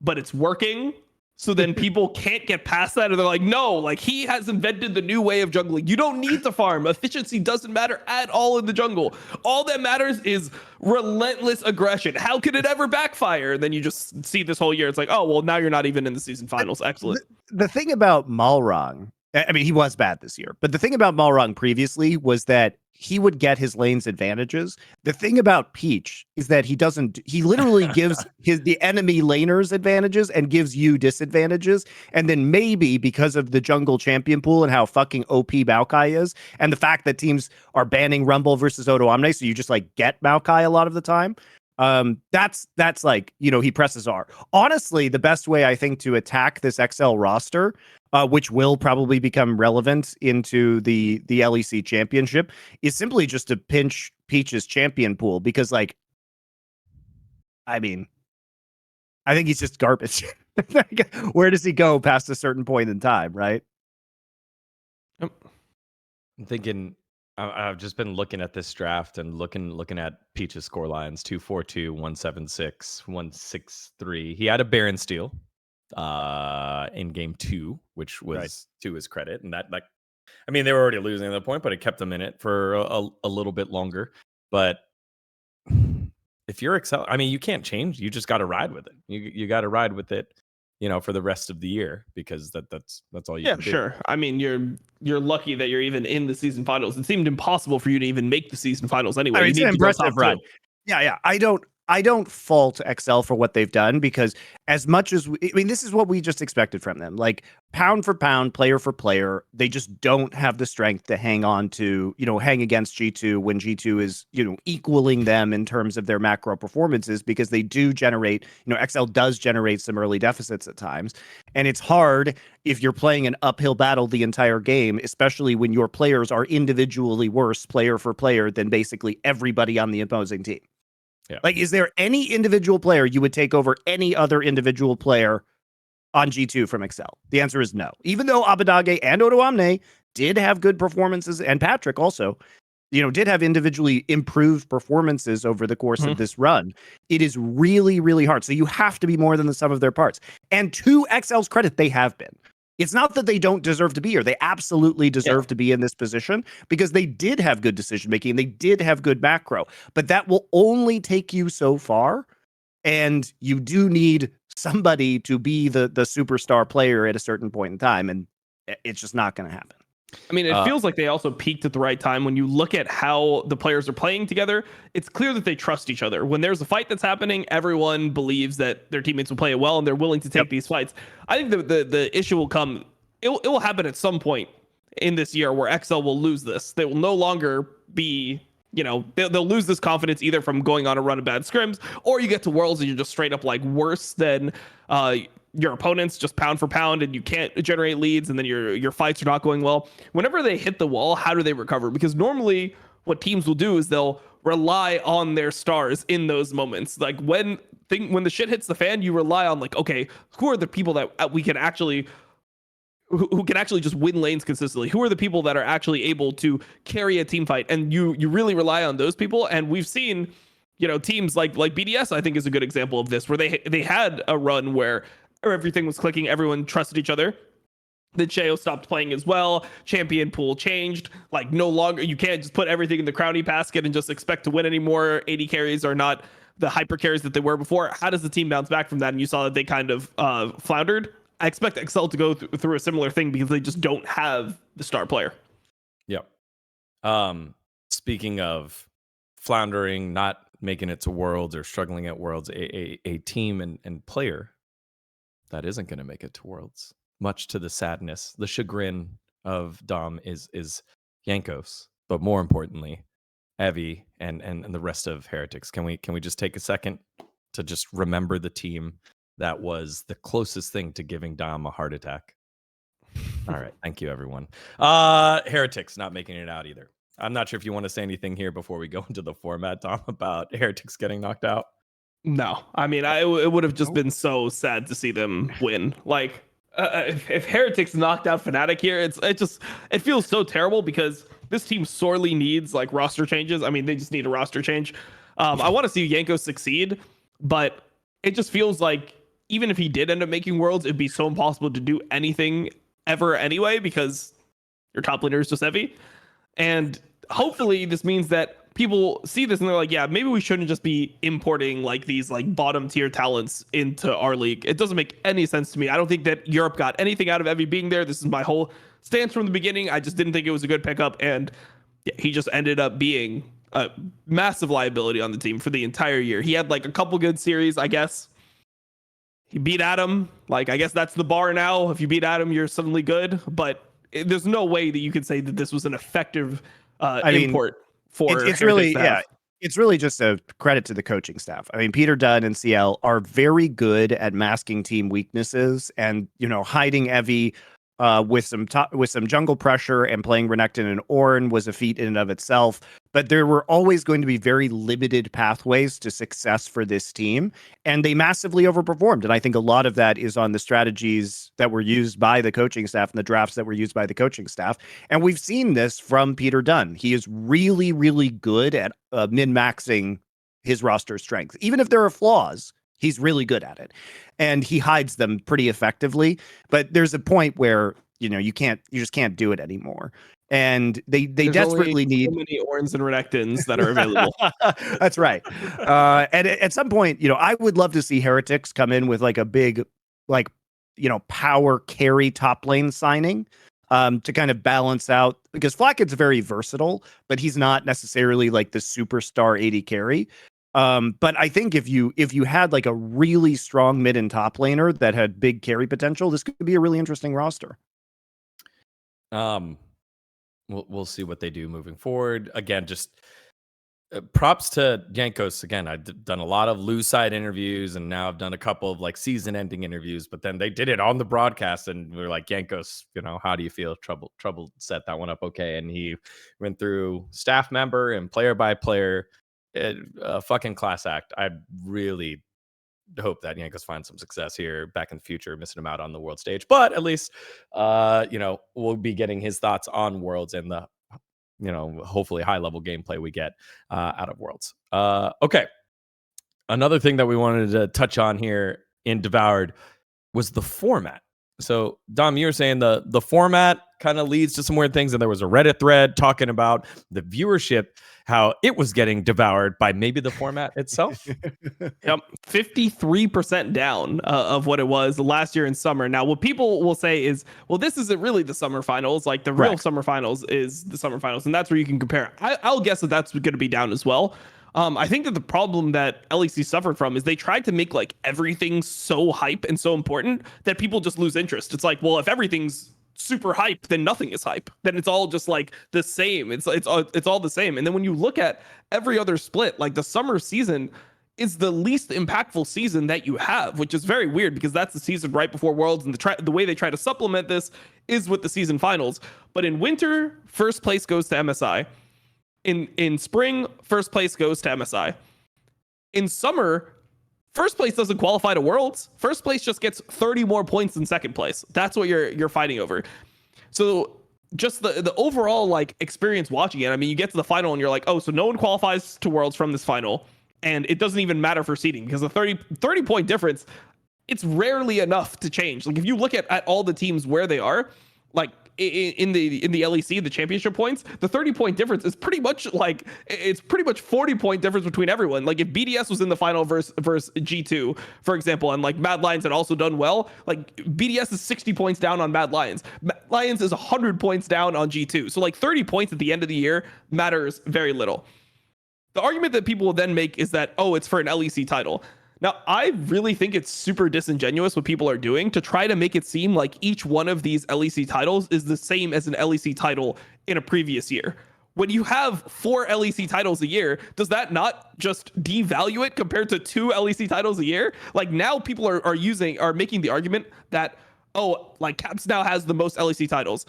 but it's working. So then people can't get past that, and they're like, no, like, he has invented the new way of jungling. You don't need to farm. Efficiency doesn't matter at all in the jungle. All that matters is relentless aggression. How could it ever backfire? And then you just see this whole year. It's like, oh, well, now you're not even in the season finals. Excellent. The thing about Malrong, I mean, he was bad this year, but the thing about Malrong previously was that he would get his lane's advantages. The thing about Peach is that he literally gives the enemy laners advantages and gives you disadvantages. And then maybe because of the jungle champion pool and how fucking OP Maokai is, and the fact that teams are banning Rumble versus LEC, so you just like get Maokai a lot of the time. That's like, he presses R. Honestly, the best way I think to attack this XL roster, which will probably become relevant into the LEC championship, is simply just to pinch Peach's champion pool, because I think he's just garbage. Where does he go past a certain point in time, right? I'm thinking, I've just been looking at this draft and looking at Peach's score lines: 242, 176, 163. He had a Baron steal in game 2, which was to his credit, and that, like, I mean, they were already losing at that point, but it kept them in it for a little bit longer. But if you're Excel, I mean, you can't change. You just got to ride with it. You got to ride with it, for the rest of the year, because that's all you can do. Sure. I mean, you're lucky that you're even in the season finals. It seemed impossible for you to even make the season finals anyway. I mean, it's an impressive run. Yeah. I don't fault Excel for what they've done, because as much as this is what we just expected from them. Like, pound for pound, player for player, they just don't have the strength to hang on to, hang against G2 when G2 is, equaling them in terms of their macro performances, because they do generate, Excel does generate some early deficits at times. And it's hard if you're playing an uphill battle the entire game, especially when your players are individually worse player for player than basically everybody on the opposing team. Yeah. Like, is there any individual player you would take over any other individual player on G2 from Excel? The answer is no. Even though Abadage and LEC did have good performances, and Patrick also, did have individually improved performances over the course of this run, it is really, really hard. So you have to be more than the sum of their parts. And to Excel's credit, they have been. It's not that they don't deserve to be here. They absolutely deserve to be in this position, because they did have good decision making. They did have good macro, but that will only take you so far. And you do need somebody to be the superstar player at a certain point in time. And it's just not going to happen. I mean, it feels like they also peaked at the right time. When you look at how the players are playing together, it's clear that they trust each other. When there's a fight that's happening, everyone believes that their teammates will play it well, and they're willing to take these fights. I think the issue will come. It will happen at some point in this year where XL will lose this. They will no longer be, they'll lose this confidence, either from going on a run of bad scrims, or you get to Worlds and you're just straight up like worse than your opponents, just pound for pound, and you can't generate leads, and then your fights are not going well. Whenever they hit the wall, how do they recover? Because normally what teams will do is they'll rely on their stars in those moments. Like, when the shit hits the fan, you rely on, like, okay, who are the people that we can actually who can actually just win lanes consistently? Who are the people that are actually able to carry a team fight? And you really rely on those people. And we've seen, teams like BDS, I think, is a good example of this, where they had a run where everything was clicking, everyone trusted each other. Then Sheo stopped playing as well. Champion pool changed. Like, no longer, you can't just put everything in the crowny basket and just expect to win anymore. AD carries are not the hyper carries that they were before. How does the team bounce back from that? And you saw that they kind of floundered. I expect Excel to go through a similar thing, because they just don't have the star player. Yep. Speaking of floundering, not making it to Worlds, or struggling at Worlds, a team and player that isn't going to make it to Worlds, much to the sadness, the chagrin of Dom, is Jankos. But more importantly, Evie and the rest of Heretics. Can we just take a second to just remember the team that was the closest thing to giving Dom a heart attack? All right. Thank you, everyone. Heretics not making it out either. I'm not sure if you want to say anything here before we go into the format, Dom, about Heretics getting knocked out. No, I mean, it would have just been so sad to see them win. Like, if Heretics knocked out Fnatic here, it feels so terrible, because this team sorely needs, like, roster changes. I mean, they just need a roster change. I want to see Jankos succeed, but it just feels like, even if he did end up making Worlds, it'd be so impossible to do anything ever anyway, because your top laner is just Evie. And hopefully this means that people see this and they're like, yeah, maybe we shouldn't just be importing, like, these, like, bottom tier talents into our league. It doesn't make any sense to me. I don't think that Europe got anything out of Evie being there. This is my whole stance from the beginning. I just didn't think it was a good pickup, and he just ended up being a massive liability on the team for the entire year. He had, like, a couple good series, I guess. He beat Adam. Like, I guess that's the bar now. If you beat Adam, you're suddenly good. But there's no way that you could say that this was an effective import for it's really, it's really just a credit to the coaching staff. I mean, Peter Dunn and CL are very good at masking team weaknesses, and, hiding Evie with some jungle pressure, and playing Renekton and Ornn was a feat in and of itself. But there were always going to be very limited pathways to success for this team, and they massively overperformed. And I think a lot of that is on the strategies that were used by the coaching staff and the drafts that were used by the coaching staff. And we've seen this from Peter Dunn. He is really, really good at min-maxing his roster strength. Even if there are flaws, he's really good at it, and he hides them pretty effectively. But there's a point where, you just can't do it anymore. And they There's desperately only need so many Orns and Renekton's that are available. That's right. And at some point, I would love to see Heretics come in with like a big, like, power carry top lane signing to kind of balance out, because Flackett's very versatile, but he's not necessarily like the superstar AD carry. But I think if you had like a really strong mid and top laner that had big carry potential, this could be a really interesting roster. We'll see what they do moving forward. Again, just props to Jankos. Again, I've done a lot of lose side interviews, and now I've done a couple of like season ending interviews, but then they did it on the broadcast, and we are like, Jankos, how do you feel? Trouble set that one up okay. And he went through staff member and player by player. A fucking class act. I really hope that Jankos finds some success here back in the future, missing him out on the world stage. But at least, we'll be getting his thoughts on Worlds and the, hopefully high level gameplay we get out of Worlds. Okay. Another thing that we wanted to touch on here in Devoured was the format. So, Dom, you were saying the format kind of leads to some weird things, and there was a Reddit thread talking about the viewership, how it was getting devoured by maybe the format itself. Yep, 53% down of what it was last year in summer. Now, what people will say is, well, this isn't really the summer finals. Like the real summer finals is the summer finals, and that's where you can compare. I'll guess that that's going to be down as well. I think that the problem that LEC suffered from is they tried to make like everything so hype and so important that people just lose interest. It's like, well, if everything's super hype, then nothing is hype. Then it's all just like the same. It's all the same. And then when you look at every other split, like the summer season is the least impactful season that you have, which is very weird because that's the season right before Worlds, and the way they try to supplement this is with the season finals. But in winter, first place goes to MSI. In spring, first place goes to MSI. In summer, first place doesn't qualify to Worlds. First place just gets 30 more points than second place. That's what you're fighting over. So just the overall like experience watching it. I mean, you get to the final and you're like, oh, so no one qualifies to Worlds from this final, and it doesn't even matter for seeding because the 30 point difference, it's rarely enough to change. Like if you look at all the teams where they are, like in the LEC, the championship points, the 30 point difference is pretty much like, it's pretty much 40 point difference between everyone. Like if BDS was in the final versus G2, for example, and like Mad Lions had also done well, like BDS is 60 points down on Mad Lions. Mad Lions is 100 points down on G2. So like 30 points at the end of the year matters very little. The argument that people will then make is that, oh, it's for an LEC title. Now, I really think it's super disingenuous what people are doing to try to make it seem like each one of these LEC titles is the same as an LEC title in a previous year. When you have 4 LEC titles a year, does that not just devalue it compared to 2 LEC titles a year? Like now people are making the argument that, oh, like Caps now has the most LEC titles.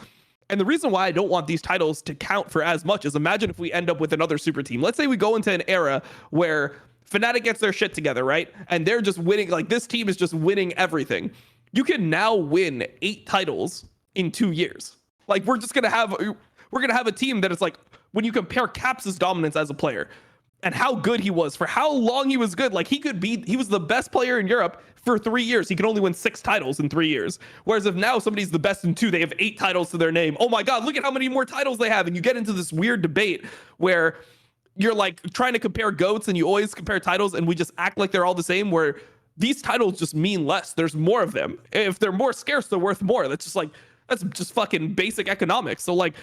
And the reason why I don't want these titles to count for as much is, imagine if we end up with another super team. Let's say we go into an era where Fnatic gets their shit together, right? And they're just winning, like this team is just winning everything. You can now win 8 titles in 2 years. Like we're going to have a team that is like, when you compare Caps' dominance as a player and how good he was, for how long he was good, like he was the best player in Europe for 3 years. He can only win 6 titles in 3 years. Whereas if now somebody's the best in 2, they have 8 titles to their name. Oh my God, look at how many more titles they have. And you get into this weird debate where you're like trying to compare GOATs and you always compare titles and we just act like they're all the same, where these titles just mean less. There's more of them. If they're more scarce, they're worth more. That's just fucking basic economics. So like,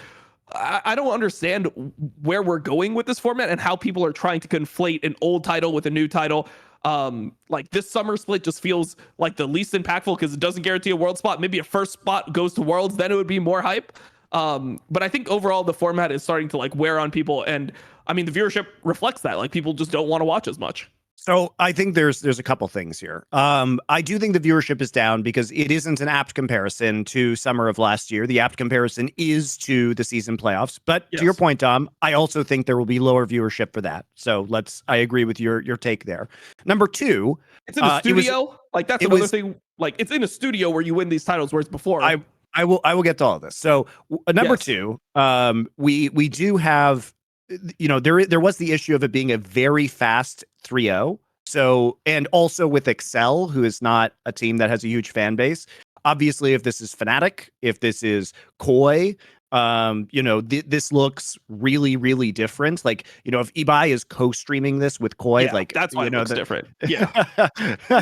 I don't understand where we're going with this format and how people are trying to conflate an old title with a new title. Like this summer split just feels like the least impactful because it doesn't guarantee a world spot. Maybe a first spot goes to Worlds, then it would be more hype. But I think overall the format is starting to like wear on people, and I mean the viewership reflects that. Like people just don't want to watch as much. So I think there's a couple things here. I do think the viewership is down because it isn't an apt comparison to summer of last year. The apt comparison is to the season playoffs. But yes, to your point, Dom, I also think there will be lower viewership for that. So I agree with your take there. Number 2, it's in a studio. That's another thing. Like it's in a studio where you win these titles, whereas before. I will get to all of this. So number 2, we do have, there was the issue of it being a very fast 3-0. So, and also with Excel, who is not a team that has a huge fan base. Obviously, if this is Fnatic, if this is Koi, This looks really, really different. Like, if Ibai is co-streaming this with Koi, Yeah, like, that's why it looks different. Yeah.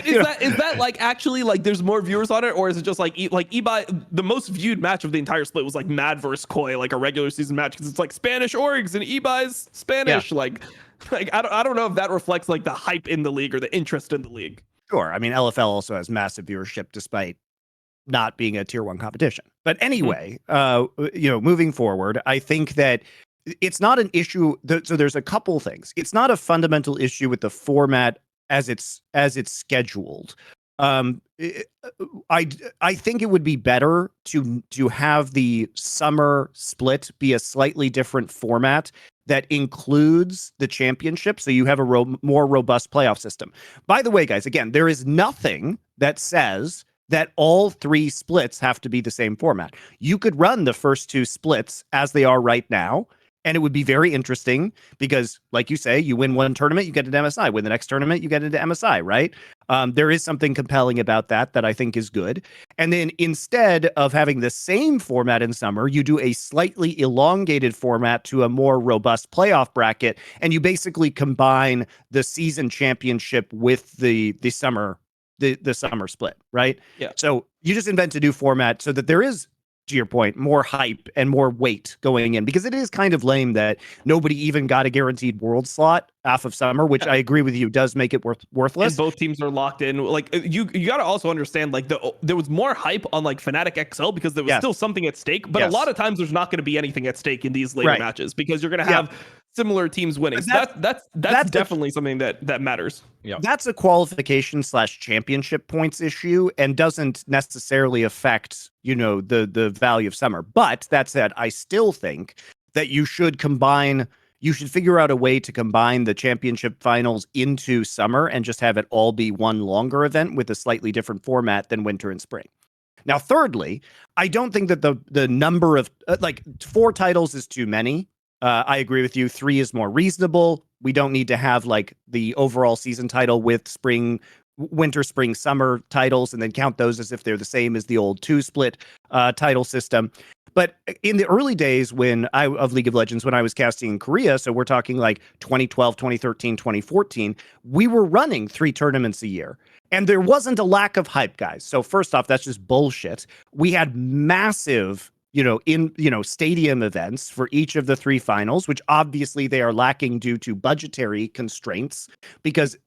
is Is that like actually like there's more viewers on it, or is it just like Ibai? The most viewed match of the entire split was like Mad versus Koi, like a regular season match, because it's like Spanish orgs and Ibai's Spanish. Yeah. Like I don't know if that reflects like the hype in the league or the interest in the league. Sure. I mean, LFL also has massive viewership despite not being a tier 1 competition. But anyway, moving forward, I think that it's not an issue. So there's a couple things. It's not a fundamental issue with the format as it's scheduled. I think it would be better to have the summer split be a slightly different format that includes the championship, so you have a more robust playoff system. By the way, guys, again, there is nothing that says that all 3 splits have to be the same format. You could run the first 2 splits as they are right now, and it would be very interesting because, like you say, you win one tournament, you get into MSI. Win the next tournament, you get into MSI, right? There is something compelling about that I think is good. And then instead of having the same format in summer, you do a slightly elongated format to a more robust playoff bracket, and you basically combine the season championship with the summer the summer split, right? Yeah. So you just invent a new format so that there is, to your point, more hype and more weight going in, because it is kind of lame that nobody even got a guaranteed world slot off of summer, which I agree with you does make it worthless. And both teams are locked in. Like you got to also understand, like there was more hype on like Fnatic XL because there was still something at stake, but a lot of times there's not going to be anything at stake in these later matches because you're going to have similar teams winning. So that's definitely something that matters. Yeah, that's a qualification / championship points issue and doesn't necessarily affect the value of summer. But that said, I still think that you should figure out a way to combine the championship finals into summer and just have it all be one longer event with a slightly different format than winter and spring. Now, thirdly, I don't think that the number of 4 titles is too many. I agree with you. 3 is more reasonable. We don't need to have like the overall season title with winter, spring, summer titles and then count those as if they're the same as the old 2-split title system. But in the early days of League of Legends, when I was casting in Korea, so we're talking like 2012, 2013, 2014, we were running 3 tournaments a year. And there wasn't a lack of hype, guys. So first off, that's just bullshit. We had massive stadium events for each of the 3 finals, which obviously they are lacking due to budgetary constraints because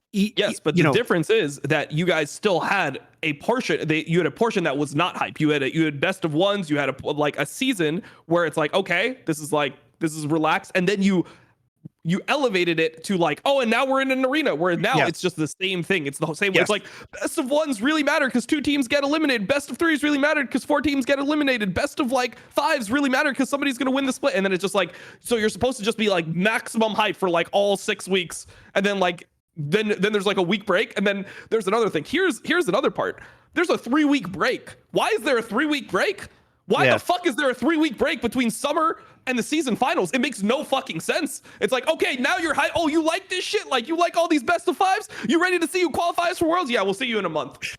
but the difference is that you guys still had a portion. You had a portion that was not hype. You had best of ones. You had a season where it's like, okay, this is relaxed, and then you elevated it to like, oh, and now we're in an arena where now it's just the same thing. It's the same way. It's like best of ones really matter because 2 teams get eliminated. Best of 3s really matter because 4 teams get eliminated. Best of 5s really matter because somebody's going to win the split. And then it's just like, so you're supposed to just be like maximum hype for like all 6 weeks. And then then there's like a week break. And then there's another thing. Here's another part. There's a 3-week break. Why is there a 3-week break? Why the fuck is there a 3-week break between summer and the season finals? It makes no fucking sense. It's like, okay, now you're high. Oh, you like this shit? Like, you like all these best of 5s? You ready to see who qualifies for Worlds? Yeah, we'll see you in a month.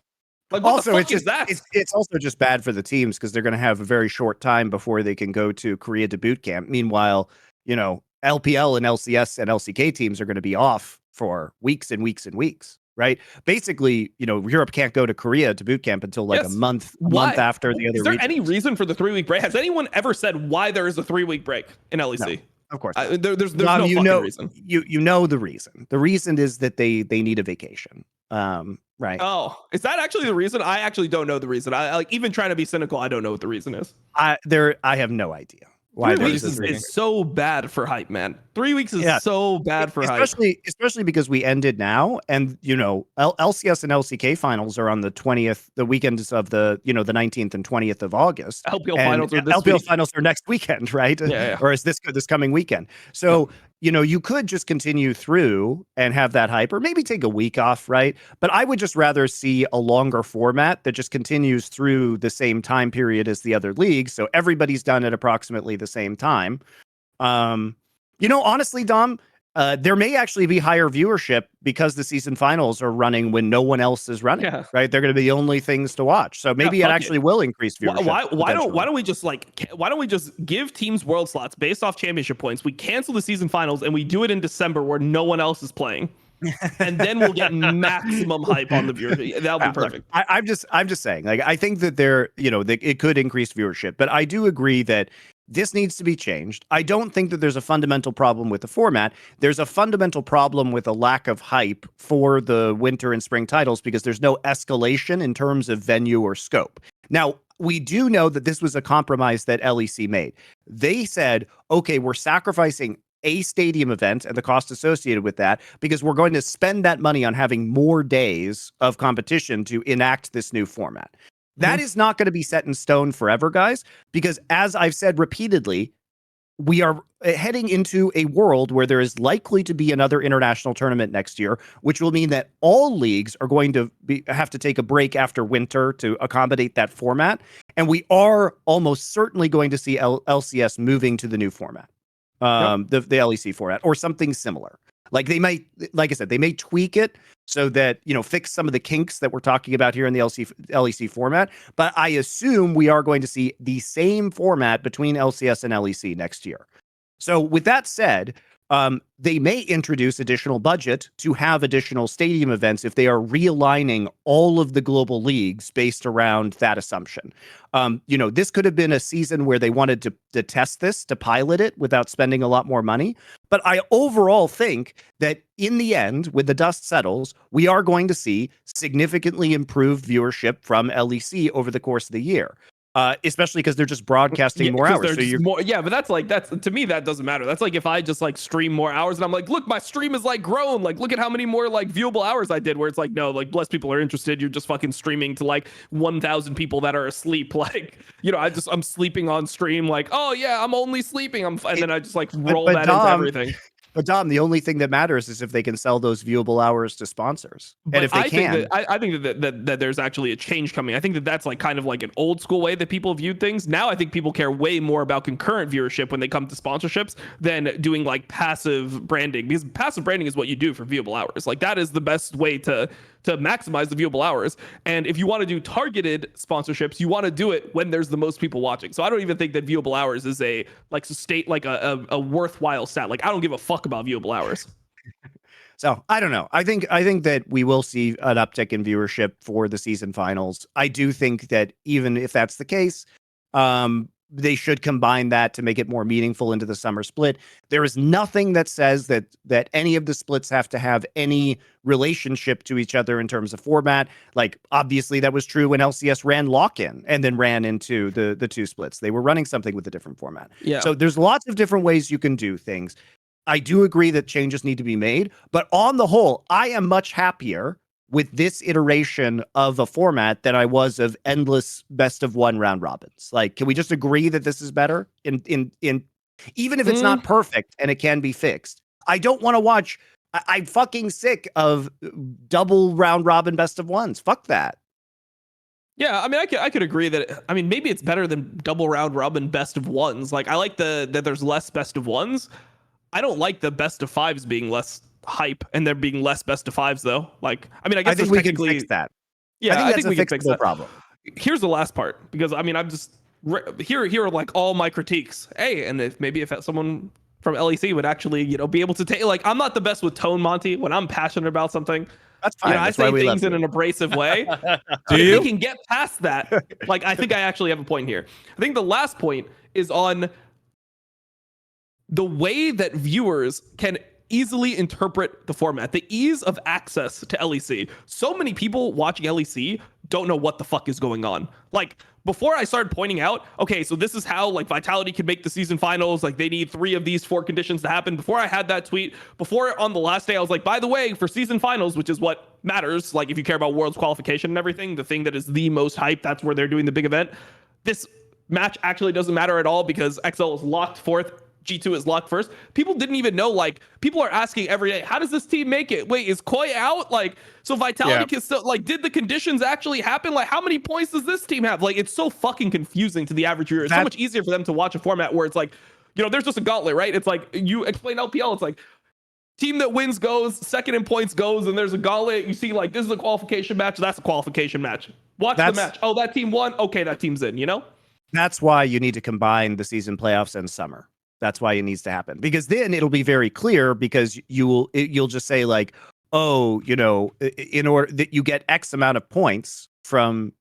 Like, what also, the fuck is that? It's also just bad for the teams because they're going to have a very short time before they can go to Korea to boot camp. Meanwhile, LPL and LCS and LCK teams are going to be off for weeks and weeks and weeks. Right. Basically, Europe can't go to Korea to boot camp until a month after the other. Is there regions. any reason for the 3-week break? Has anyone ever said why there is a 3-week break in LEC? No, of course. There's no fucking reason. You know the reason. The reason is that they need a vacation. Right. Oh, is that actually the reason? I actually don't know the reason. I even trying to be cynical, I don't know what the reason is. I have no idea. Why 3 weeks is so bad for hype, man. 3 weeks is so bad for hype. Especially because we ended now, and LCS and LCK finals are on the 20th, the weekends of the the 19th and 20th of August. LPL finals are next weekend, right? Yeah. Or is this coming weekend? So you could just continue through and have that hype, or maybe take a week off, right? But I would just rather see a longer format that just continues through the same time period as the other leagues, so everybody's done at approximately the same time. Honestly, Dom, there may actually be higher viewership because the season finals are running when no one else is running. Yeah. Right? They're going to be the only things to watch. So maybe it actually will increase viewership. Why don't we just give teams world slots based off championship points? We cancel the season finals and we do it in December where no one else is playing. And then we'll get maximum hype on the viewership. That'll be perfect. Look, I'm just saying, like, I think that it could increase viewership, but I do agree that this needs to be changed. I don't think that there's a fundamental problem with the format. There's a fundamental problem with a lack of hype for the winter and spring titles because there's no escalation in terms of venue or scope. Now, we do know that this was a compromise that LEC made. They said, okay, we're sacrificing a stadium event and the cost associated with that because we're going to spend that money on having more days of competition to enact this new format. That is not going to be set in stone forever, guys, because as I've said repeatedly, we are heading into a world where there is likely to be another international tournament next year, which will mean that all leagues are going to have to take a break after winter to accommodate that format. And we are almost certainly going to see LCS moving to the new format, the LEC format or something similar. Like they might, like I said, they may tweak it so that, fix some of the kinks that we're talking about here in the LEC format. But I assume we are going to see the same format between LCS and LEC next year. So with that said, they may introduce additional budget to have additional stadium events if they are realigning all of the global leagues based around that assumption. This could have been a season where they wanted to test this, to pilot it without spending a lot more money. But I overall think that in the end, when the dust settles, we are going to see significantly improved viewership from LEC over the course of the year. Especially because they're just broadcasting more hours. So but that's to me, that doesn't matter. That's like if I just like stream more hours and I'm like, look, my stream is like grown. Like, look at how many more like viewable hours I did. Where it's like, no, like less people are interested. You're just fucking streaming to like 1,000 people that are asleep. Like, I'm sleeping on stream. Like, oh yeah, I'm only sleeping. And then I just like roll that into everything. But Dom, the only thing that matters is if they can sell those viewable hours to sponsors. And if they can, I think that there's actually a change coming. I think that that's like kind of like an old school way that people viewed things. Now I think people care way more about concurrent viewership when they come to sponsorships than doing like passive branding, because passive branding is what you do for viewable hours. Like that is the best way to maximize the viewable hours. And if you want to do targeted sponsorships, you want to do it when there's the most people watching. So I don't even think that viewable hours is a worthwhile stat. Like I don't give a fuck about viewable hours. So I don't know. I think that we will see an uptick in viewership for the season finals. I do think that even if that's the case, they should combine that to make it more meaningful into the summer split. There is nothing that says that any of the splits have to have any relationship to each other in terms of format. Like obviously that was true when LCS ran lock-in and then ran into the two splits. They were running something with a different format. Yeah. So there's lots of different ways you can do things. I do agree that changes need to be made, but on the whole, I am much happier with this iteration of a format than I was of endless best of one round robins. Like, can we just agree that this is better in even if it's not perfect and it can be fixed? I don't want to watch. I'm fucking sick of double round robin best of ones. Fuck that. Yeah, I mean, I could agree that. I mean, maybe it's better than double round robin best of ones. Like, I like that there's less best of ones. I don't like the best of fives being less hype and there being less best of fives though. Like, I mean, I think we can fix that. Yeah, I think we can fix that problem. Here's the last part, because I mean, I'm just here are like all my critiques. Hey, and if someone from LEC would actually, be able to take, like, I'm not the best with tone, Monte. When I'm passionate about something, that's fine. I say things in an abrasive way. Do you? If we can get past that, like, I think I actually have a point here. I think the last point is on the way that viewers can easily interpret the format, the ease of access to LEC. So many people watching LEC don't know what the fuck is going on. Like, before I started pointing out, okay, so this is how like Vitality can make the season finals. Like, they need 3 of these 4 conditions to happen. Before I had that tweet, before on the last day, I was like, by the way, for season finals, which is what matters, like if you care about Worlds qualification and everything, the thing that is the most hype, that's where they're doing the big event. This match actually doesn't matter at all because XL is locked 4th. G2 is locked first. People didn't even know, like, people are asking every day, how does this team make it? Wait, is Koi out? Like, so Vitality can still, like, did the conditions actually happen? Like, how many points does this team have? Like, it's so fucking confusing to the average viewer. It's so much easier for them to watch a format where it's like, there's just a gauntlet, right? It's like, you explain LPL, it's like, team that wins goes, second in points goes, and there's a gauntlet. You see, like, this is a qualification match. That's a qualification match. Watch the match. Oh, that team won. Okay, that team's in, you know? That's why you need to combine the season playoffs and summer. That's why it needs to happen, because then it'll be very clear, because you'll just say like, oh, you know, in order that you get X amount of points from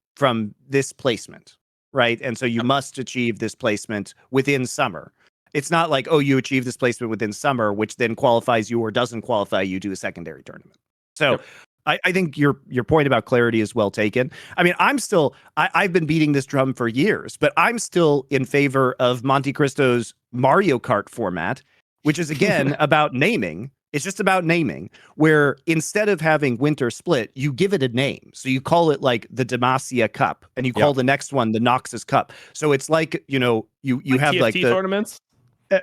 this placement, right? And so you must achieve this placement within summer. It's not like, oh, you achieve this placement within summer, which then qualifies you or doesn't qualify you to a secondary tournament. So yep. I think your point about clarity is well taken. I mean, I've been beating this drum for years, but I'm still in favor of MonteCristo's Mario Kart format, which is, again, about naming. It's just about naming, where instead of having Winter Split, you give it a name. So you call it like the Demacia Cup, and you call the next one the Noxus Cup. So it's like, you know, you like have TFT like the tournaments.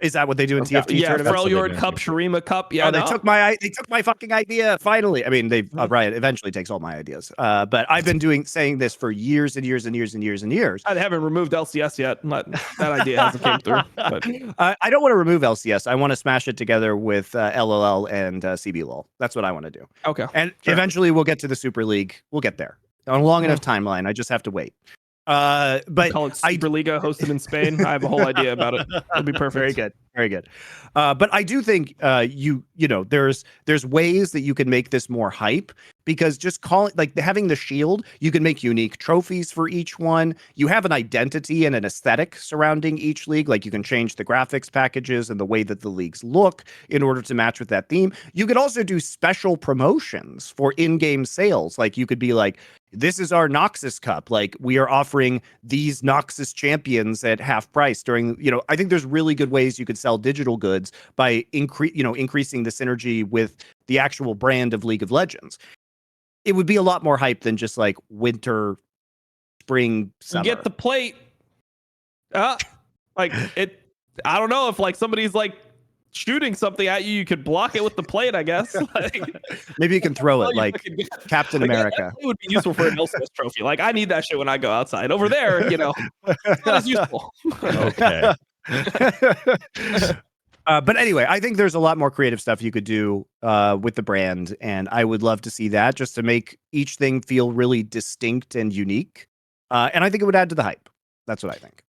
Is that what they do in TFT tournaments? Yeah, Freljord Cup, Shurima Cup. Yeah, they took my fucking idea. Finally, I mean, Riot eventually takes all my ideas. But I've been saying this for years and years and years and years and years. I haven't removed LCS yet. That idea hasn't came through. But I don't want to remove LCS. I want to smash it together with LLL and CBLOL. That's what I want to do. Okay, and eventually we'll get to the Super League. We'll get there on a long enough timeline. I just have to wait. But call it Superliga, hosted in Spain. I have a whole idea about it. It'll be perfect. Very good, very good. But I do think you know, there's ways that you can make this more hype, because just having the shield, you can make unique trophies for each one. You have an identity and an aesthetic surrounding each league. Like, you can change the graphics packages and the way that the leagues look in order to match with that theme. You could also do special promotions for in-game sales. Like, you could be like, this is our Noxus Cup. Like, we are offering these Noxus champions at half price during, you know, I think there's really good ways you could sell digital goods by increasing the synergy with the actual brand of League of Legends. It would be a lot more hype than just like winter, spring, summer. You get the plate. Like it, I don't know if like somebody's like shooting something at you, you could block it with the plate, I guess. Like, maybe you can throw it like Captain America. It would be useful for an LCS trophy. Like, I need that shit when I go outside. Over there, you know, it's not as useful. Okay. But anyway, I think there's a lot more creative stuff you could do with the brand, and I would love to see that, just to make each thing feel really distinct and unique. And I think it would add to the hype. That's what I think.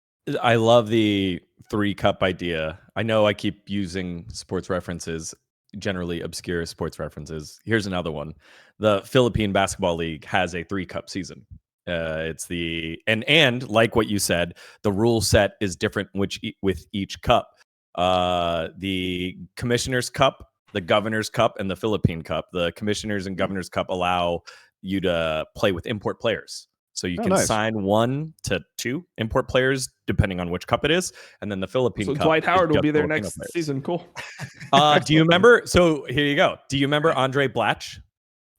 I love the 3-cup idea. I know I keep using sports references, generally obscure sports references. Here's another one. The Philippine Basketball League has a 3-cup season. It's the and like what you said, the rule set is different with each cup. The Commissioner's Cup, the Governor's Cup, and the Philippine Cup. The Commissioner's and Governor's Cup allow you to play with import players. So you can sign 1 to 2 import players, depending on which cup it is. And then the Philippine Cup. Dwight Howard will be there next season. Cool. Do you remember? So here you go. Do you remember Andre Blatch?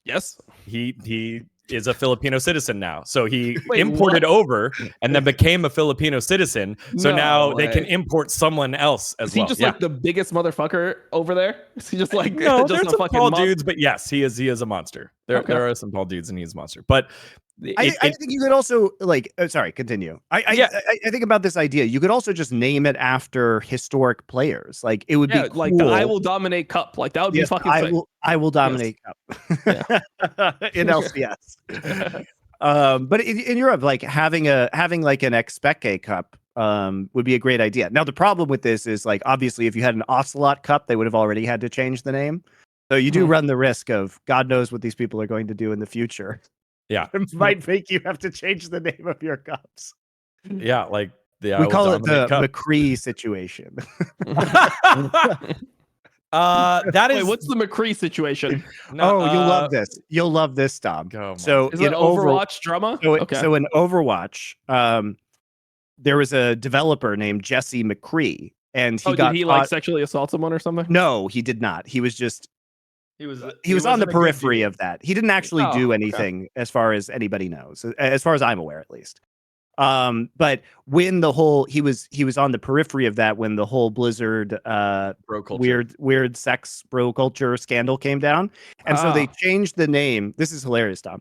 Yes. He is a Filipino citizen now. So he imported over and then became a Filipino citizen. So now they can import someone else as well. Is he just like the biggest motherfucker over there? Is he just like no? Just there's some tall dudes, but yes, he is a monster. There are some tall dudes, and he's a monster. But I think you could also like. Sorry, continue. I think about this idea. You could also just name it after historic players. Like, it would be cool. Like the IWillDominate Cup. Like, that would be fucking sick. IWillDominate Cup in LCS. But in Europe, like having like an Expeke Cup would be a great idea. Now, the problem with this is, like, obviously if you had an Ocelot Cup, they would have already had to change the name. So you do run the risk of God knows what these people are going to do in the future. Yeah. It might make you have to change the name of your cups. Yeah, like we call it the McCree situation. That is. Wait, what's the McCree situation? No, you'll love this. You'll love this, Dom. So is it Overwatch drama? So in Overwatch, there was a developer named Jesse McCree, and did he like sexually assault someone or something? No, he did not. He was just. He was on the periphery of that. He didn't actually do anything, as far as anybody knows, as far as I'm aware, at least. But when he was on the periphery of that when the whole Blizzard weird sex bro culture scandal came down, and so they changed the name. This is hilarious, Tom.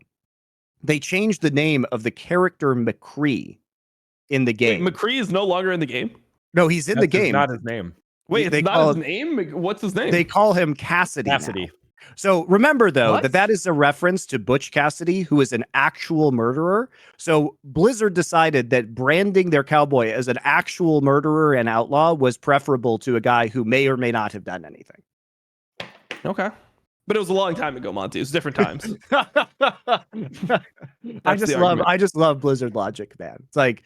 They changed the name of the character McCree in the game. Wait, McCree is no longer in the game? No, he's in the game. Not his name. Wait, They it's not call his him- name? What's his name? They call him Cassidy. Cassidy. Now. So remember, though, What? that is a reference to Butch Cassidy, who is an actual murderer. So Blizzard decided that branding their cowboy as an actual murderer and outlaw was preferable to a guy who may or may not have done anything. Okay. But it was a long time ago, Monte. It was different times. I just love Blizzard logic, man. It's like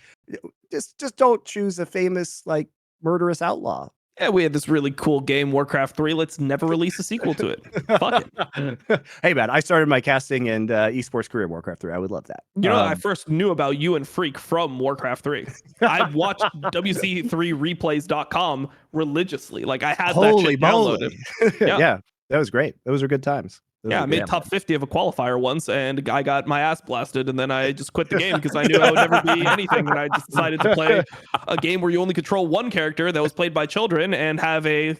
just don't choose a famous like murderous outlaw. Yeah, we had this really cool game, Warcraft 3. Let's never release a sequel to it. Fuck it. Hey, man, I started my casting and esports career in Warcraft 3. I would love that. You know, I first knew about you and Freak from Warcraft 3. I've watched WC3replays.com religiously. Like, I had that shit downloaded. Yeah, that was great. Those were good times. I made top 50 of a qualifier once, and I got my ass blasted, and then I just quit the game because I knew I would never be anything, and I just decided to play a game where you only control one character that was played by children and have a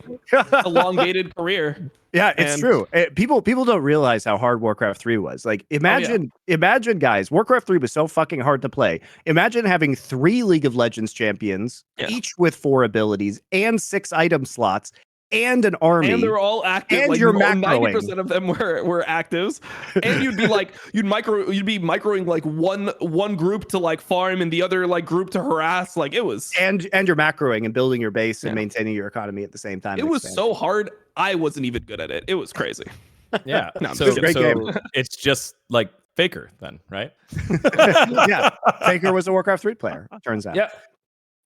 elongated career. Yeah, it's true. People don't realize how hard Warcraft 3 was. Like, imagine, guys, Warcraft 3 was so fucking hard to play. Imagine having 3 League of Legends champions, each with 4 abilities and 6 item slots, and an army, and they're all active. And like you're 90% of them were actives, and you'd be like you'd be microing like one group to like farm and the other like group to harass. Like it was, and you're macroing and building your base and maintaining your economy at the same time. It was so hard. I wasn't even good at it. It was crazy. Yeah, no, so great game. It's just like Faker then, right? Yeah, Faker was a Warcraft 3 player. Turns out. Yeah,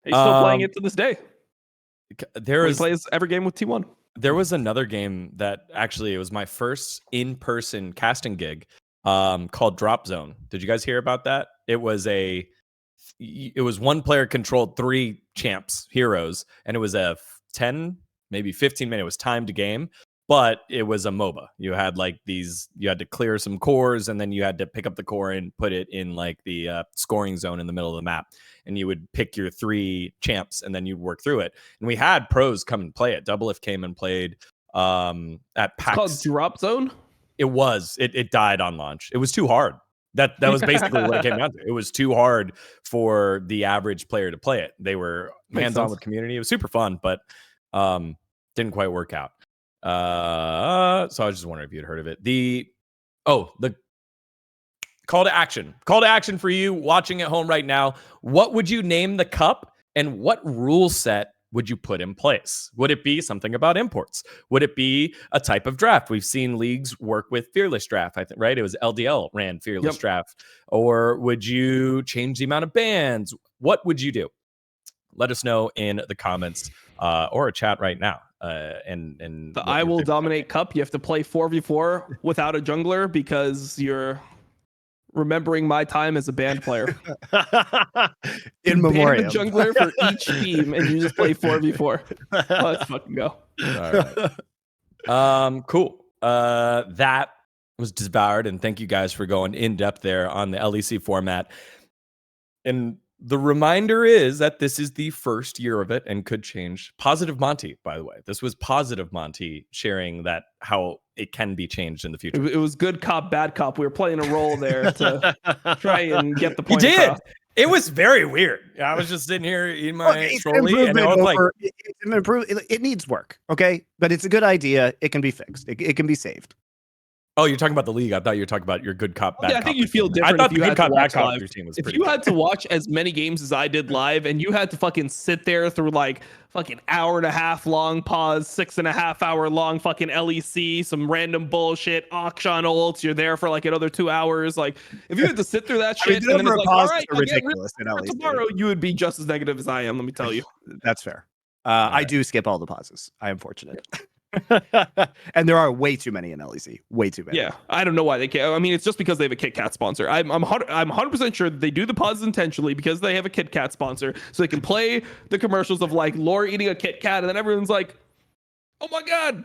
he's still playing it to this day. He plays every game with T1. There was another game that actually it was my first in-person casting gig called Drop Zone. Did you guys hear about that? It was one player controlled 3 champs, heroes, and it was a 10, maybe 15 minute. It was timed game, but it was a MOBA. You had you had to clear some cores, and then you had to pick up the core and put it in like the scoring zone in the middle of the map. And you would pick your 3 champs, and then you'd work through it. And we had pros come and play it. Doublelift came and played at PAX. It's called Drop Zone? It was. It died on launch. It was too hard. That was basically what it came down to. It was too hard for the average player to play it. They were hands-on with community. It was super fun, but didn't quite work out. So I was just wondering if you'd heard of it. The call to action. Call to action for you watching at home right now. What would you name the cup, and what rule set would you put in place? Would it be something about imports? Would it be a type of draft? We've seen leagues work with Fearless Draft, I think, right? It was LDL ran Fearless Draft. Or would you change the amount of bans? What would you do? Let us know in the comments or a chat right now. And the IWillDominate Cup, you have to play 4v4 without a jungler because you're remembering my time as a band player. In memoriam. Ban a jungler for each team, and you just play 4v4. Let's fucking go. All right. Cool. That was Devoured, and thank you guys for going in depth there on the LEC format. And the reminder is that this is the first year of it and could change. Positive Monte, by the way. This was Positive Monte sharing that how it can be changed in the future. It was good cop, bad cop. We were playing a role there to try and get the point. You did. Across. It was very weird. I was just sitting here in my trolley, and I was like, it needs work, okay? But it's a good idea. It can be fixed. It can be saved. Oh, you're talking about the league. I thought you were talking about your good cop, bad cop. I think you'd feel different. I thought if you the had good cop, to bad watch cop live. routine was if pretty you good. had to watch as many games as I did live, and you had to fucking sit there through like fucking 1.5 hour long pause, 6.5 hour long fucking LEC, some random bullshit, auction ults, you're there for like another 2 hours. Like if you had to sit through that shit, and then it's like, all right, ridiculous in LEC. Tomorrow, you would be just as negative as I am. Let me tell you. That's fair. I do skip all the pauses. I am fortunate. And there are way too many in LEC. Way too many. Yeah, I don't know why they can't. I mean, it's just because they have a Kit Kat sponsor. I'm 100% sure that they do the pauses intentionally because they have a Kit Kat sponsor, so they can play the commercials of like Laura eating a Kit Kat, and then everyone's like, "Oh my god,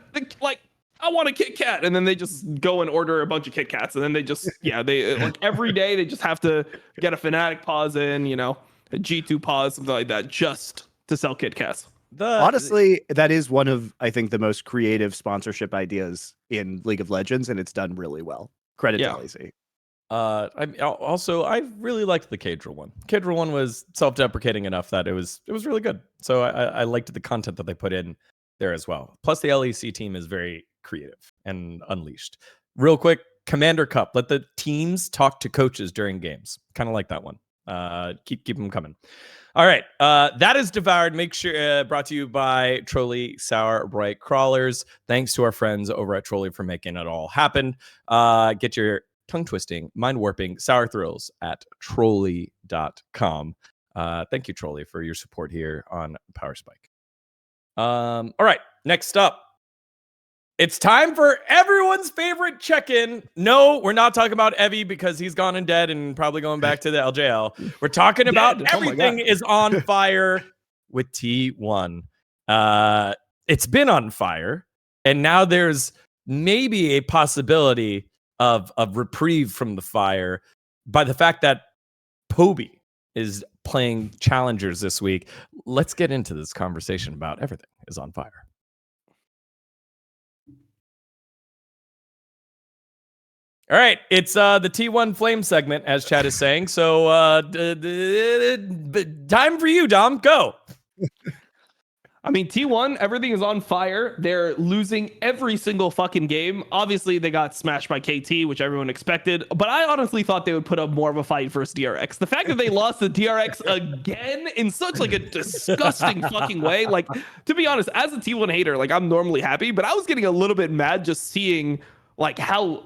I want a Kit Kat," and then they just go and order a bunch of Kit Kats, and then they just they like every day they just have to get a Fnatic pause in, a G2 pause, something like that, just to sell Kit Kats. Honestly, that is one of, I think, the most creative sponsorship ideas in League of Legends, and it's done really well. Credit to LEC. I really liked the Cadril one. Cadril one was self-deprecating enough that it was really good. So I liked the content that they put in there as well. Plus, the LEC team is very creative and unleashed. Real quick, Commander Cup. Let the teams talk to coaches during games. Kind of like that one. Keep them coming. All right. That is Devoured. Make sure brought to you by Trolley Sour Bright Crawlers. Thanks to our friends over at Trolley for making it all happen. Get your tongue twisting, mind warping, sour thrills at trolley.com. Thank you, Trolley, for your support here on Power Spike. All right. Next up. It's time for everyone's favorite check-in. No, we're not talking about Evie because he's gone and dead and probably going back to the LJL. We're talking about everything is on fire with T1. It's been on fire, and now there's maybe a possibility of reprieve from the fire by the fact that Poby is playing challengers this week. Let's get into this conversation about everything is on fire. All right, it's the T1 Flame segment, as Chad is saying. So, time for you, Dom. Go. I mean, T1, everything is on fire. They're losing every single fucking game. Obviously, they got smashed by KT, which everyone expected. But I honestly thought they would put up more of a fight versus DRX. The fact that they lost to DRX again in such like a disgusting fucking way. Like, to be honest, as a T1 hater, like I'm normally happy, but I was getting a little bit mad just seeing like how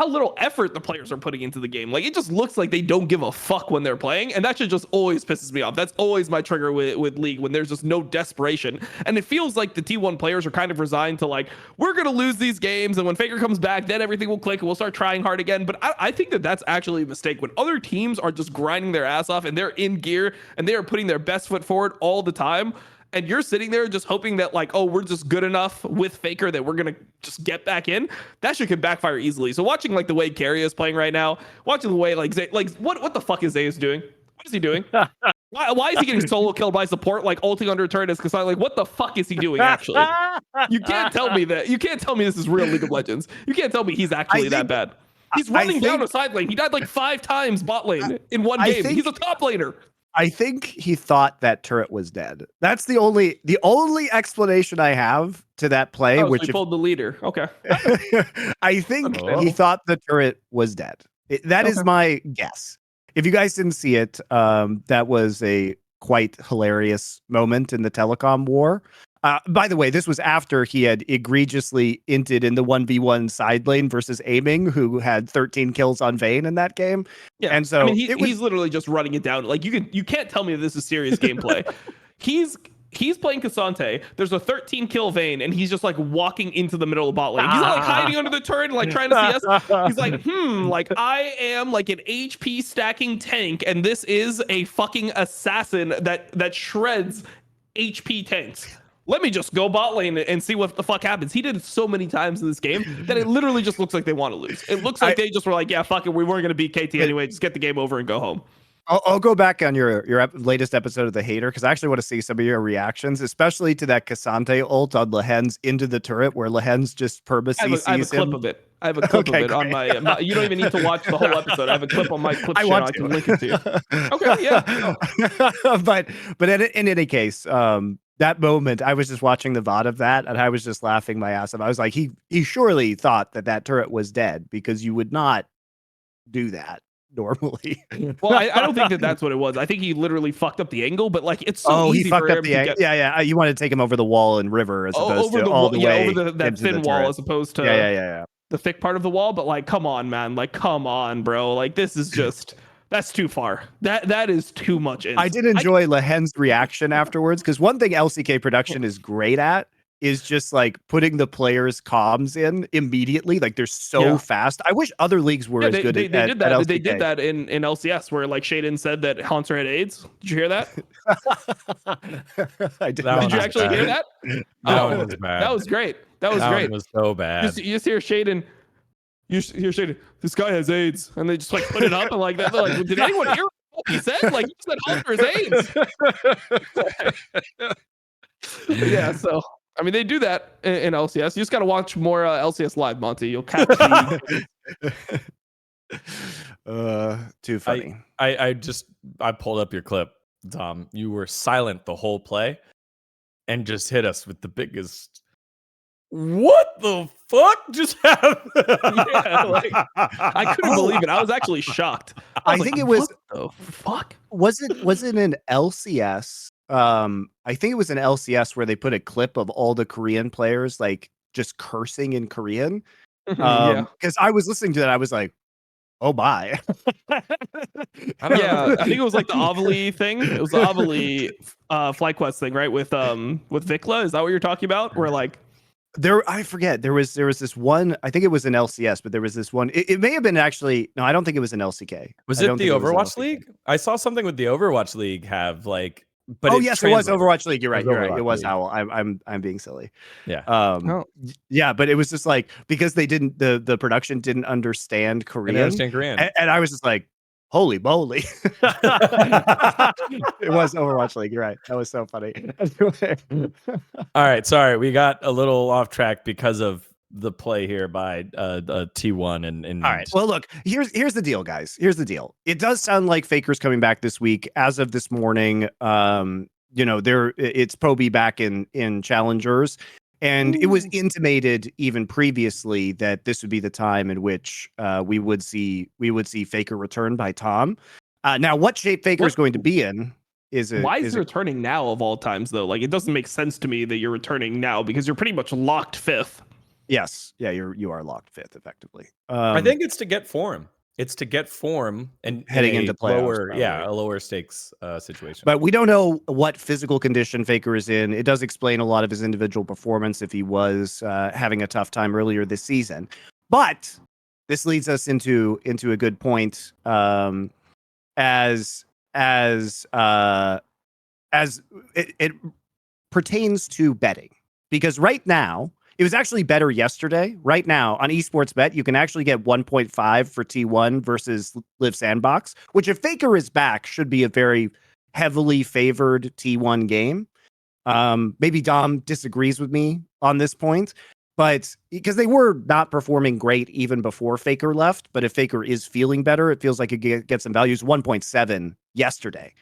little effort the players are putting into the game. Like, it just looks like they don't give a fuck when they're playing, and that shit just always pisses me off. That's always my trigger with League, when there's just no desperation. And it feels like the T1 players are kind of resigned to like, we're gonna lose these games, and when Faker comes back, then everything will click and we'll start trying hard again. But I think that that's actually a mistake. When other teams are just grinding their ass off and they're in gear and they are putting their best foot forward all the time, and you're sitting there just hoping that like, oh, we're just good enough with Faker that we're going to just get back in, that shit could backfire easily. So watching like the way Carry is playing right now, watching the way like Zay, like what the fuck is Zayas doing? What is he doing? Why is he getting solo killed by support, like ulting under turret as Kasai? Like, what the fuck is he doing actually? You can't tell me that. You can't tell me this is real League of Legends. You can't tell me he's actually that bad. He's running down a side lane. He died like 5 times bot lane in one game. He's a top laner. I think he thought that turret was dead. That's the only explanation I have to that play. Oh, which so he pulled the leader. Okay. I think he thought the turret was dead. That is my guess. If you guys didn't see it, that was a quite hilarious moment in the telecom war. By the way, this was after he had egregiously inted in the 1v1 side lane versus Aiming, who had 13 kills on Vayne in that game. Yeah, and so I mean, he's literally just running it down. Like you can't tell me that this is serious gameplay. He's playing Cassante. There's a 13 kill Vayne, and he's just like walking into the middle of the bot lane. He's not like hiding under the turret and like trying to CS. He's like, like I am like an HP stacking tank, and this is a fucking assassin that shreds HP tanks. Let me just go bot lane and see what the fuck happens. He did it so many times in this game that it literally just looks like they want to lose. It looks like they just were like, yeah, fuck it. We weren't going to beat KT anyway. Just get the game over and go home. I'll go back on your latest episode of The Hater, because I actually want to see some of your reactions, especially to that Cassante ult on Lehens into the turret, where Lehens just perma-CCs I have a clip of it. I have a clip of it on my you don't even need to watch the whole episode. I have a clip on my clip channel. I can link it to you. Okay, yeah. But in any case, that moment, I was just watching the VOD of that, and I was just laughing my ass off. I was like, he surely thought that turret was dead, because you would not do that normally. Well, I don't think that's what it was. I think he literally fucked up the angle, but like it's so easy for him to get... Yeah. You want to take him over the wall in River as opposed to all the way over that thin wall as opposed to the thick part of the wall. But like, come on, man. Like, come on, bro. Like, this is just... That's too far. That is too much. I did enjoy Lehen's reaction afterwards, because one thing LCK production is great at is just like putting the players' comms in immediately. Like, they're so fast. I wish other leagues were as good at that. LCK. They did that in LCS, where like Shaden said that Haunter had AIDS. Did you hear that? I did. Did you actually hear that? That one was bad. That was great. That was great. One was so bad. You just hear Shaden. You hear Shaden, this guy has AIDS, and they just like put it up and like that. They're like, did anyone hear what he said? Like, he said Hunter has AIDS. Yeah, so I mean, they do that in LCS. You just got to watch more LCS live, Monte. You'll catch the... Too funny. I pulled up your clip, Tom. You were silent the whole play. and just hit us with the biggest. What the fuck just happened? Yeah, like, I couldn't believe it. I was actually shocked. I think it was. What the fuck? Was it an LCS? I think it was an LCS where they put a clip of all the Korean players like just cursing in Korean. Yeah. Because I was listening to that, I was like, oh my. Yeah, I think it was like the Avali thing. It was the Avali FlyQuest thing, right? With Vikla. Is that what you're talking about? Where like I forget. There was this one, I think it was an LCS, but there was this one. It may have been actually, no, I don't think it was an LCK. Was I it don't the think was an Overwatch LCK. League? I saw something with the Overwatch League have like, but oh yes, it was translated. Overwatch League. You're right. It was You're right. Overwatch It was League. Howl. I'm being silly. Yeah. Oh. Yeah, but it was just like because they didn't the production didn't understand Korean. And I was just like, holy moly. It was Overwatch League. You're right. That was so funny. All right, sorry, we got a little off track because of the play here by T1 and all right. Well, look, here's the deal, guys. Here's the deal. It does sound like Faker's coming back this week. As of this morning, it's Pro B back in Challengers. And it was intimated even previously that this would be the time in which we would see Faker return by Tom. Now, what shape Faker is going to be in is why is he returning now of all times though? Like it doesn't make sense to me that you're returning now because you're pretty much locked 5th. Yes, yeah, you are locked 5th effectively. I think it's to get form. It's to get form and heading into playoffs, a lower stakes situation. But we don't know what physical condition Faker is in. It does explain a lot of his individual performance if he was having a tough time earlier this season. But this leads us into a good point as it pertains to betting, because right now. It was actually better yesterday. Right now on Esports Bet, you can actually get 1.5 for T1 versus Live Sandbox, which if Faker is back, should be a very heavily favored T1 game. Maybe Dom disagrees with me on this point, but because they were not performing great even before Faker left. But if Faker is feeling better, it feels like it gets some values. 1.7 yesterday.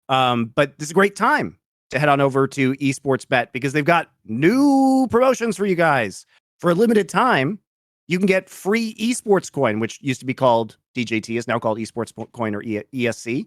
But this is a great time to head on over to Esports Bet because they've got new promotions for you guys. For a limited time, you can get free esports coin, which used to be called DJT, is now called esports coin or ESC.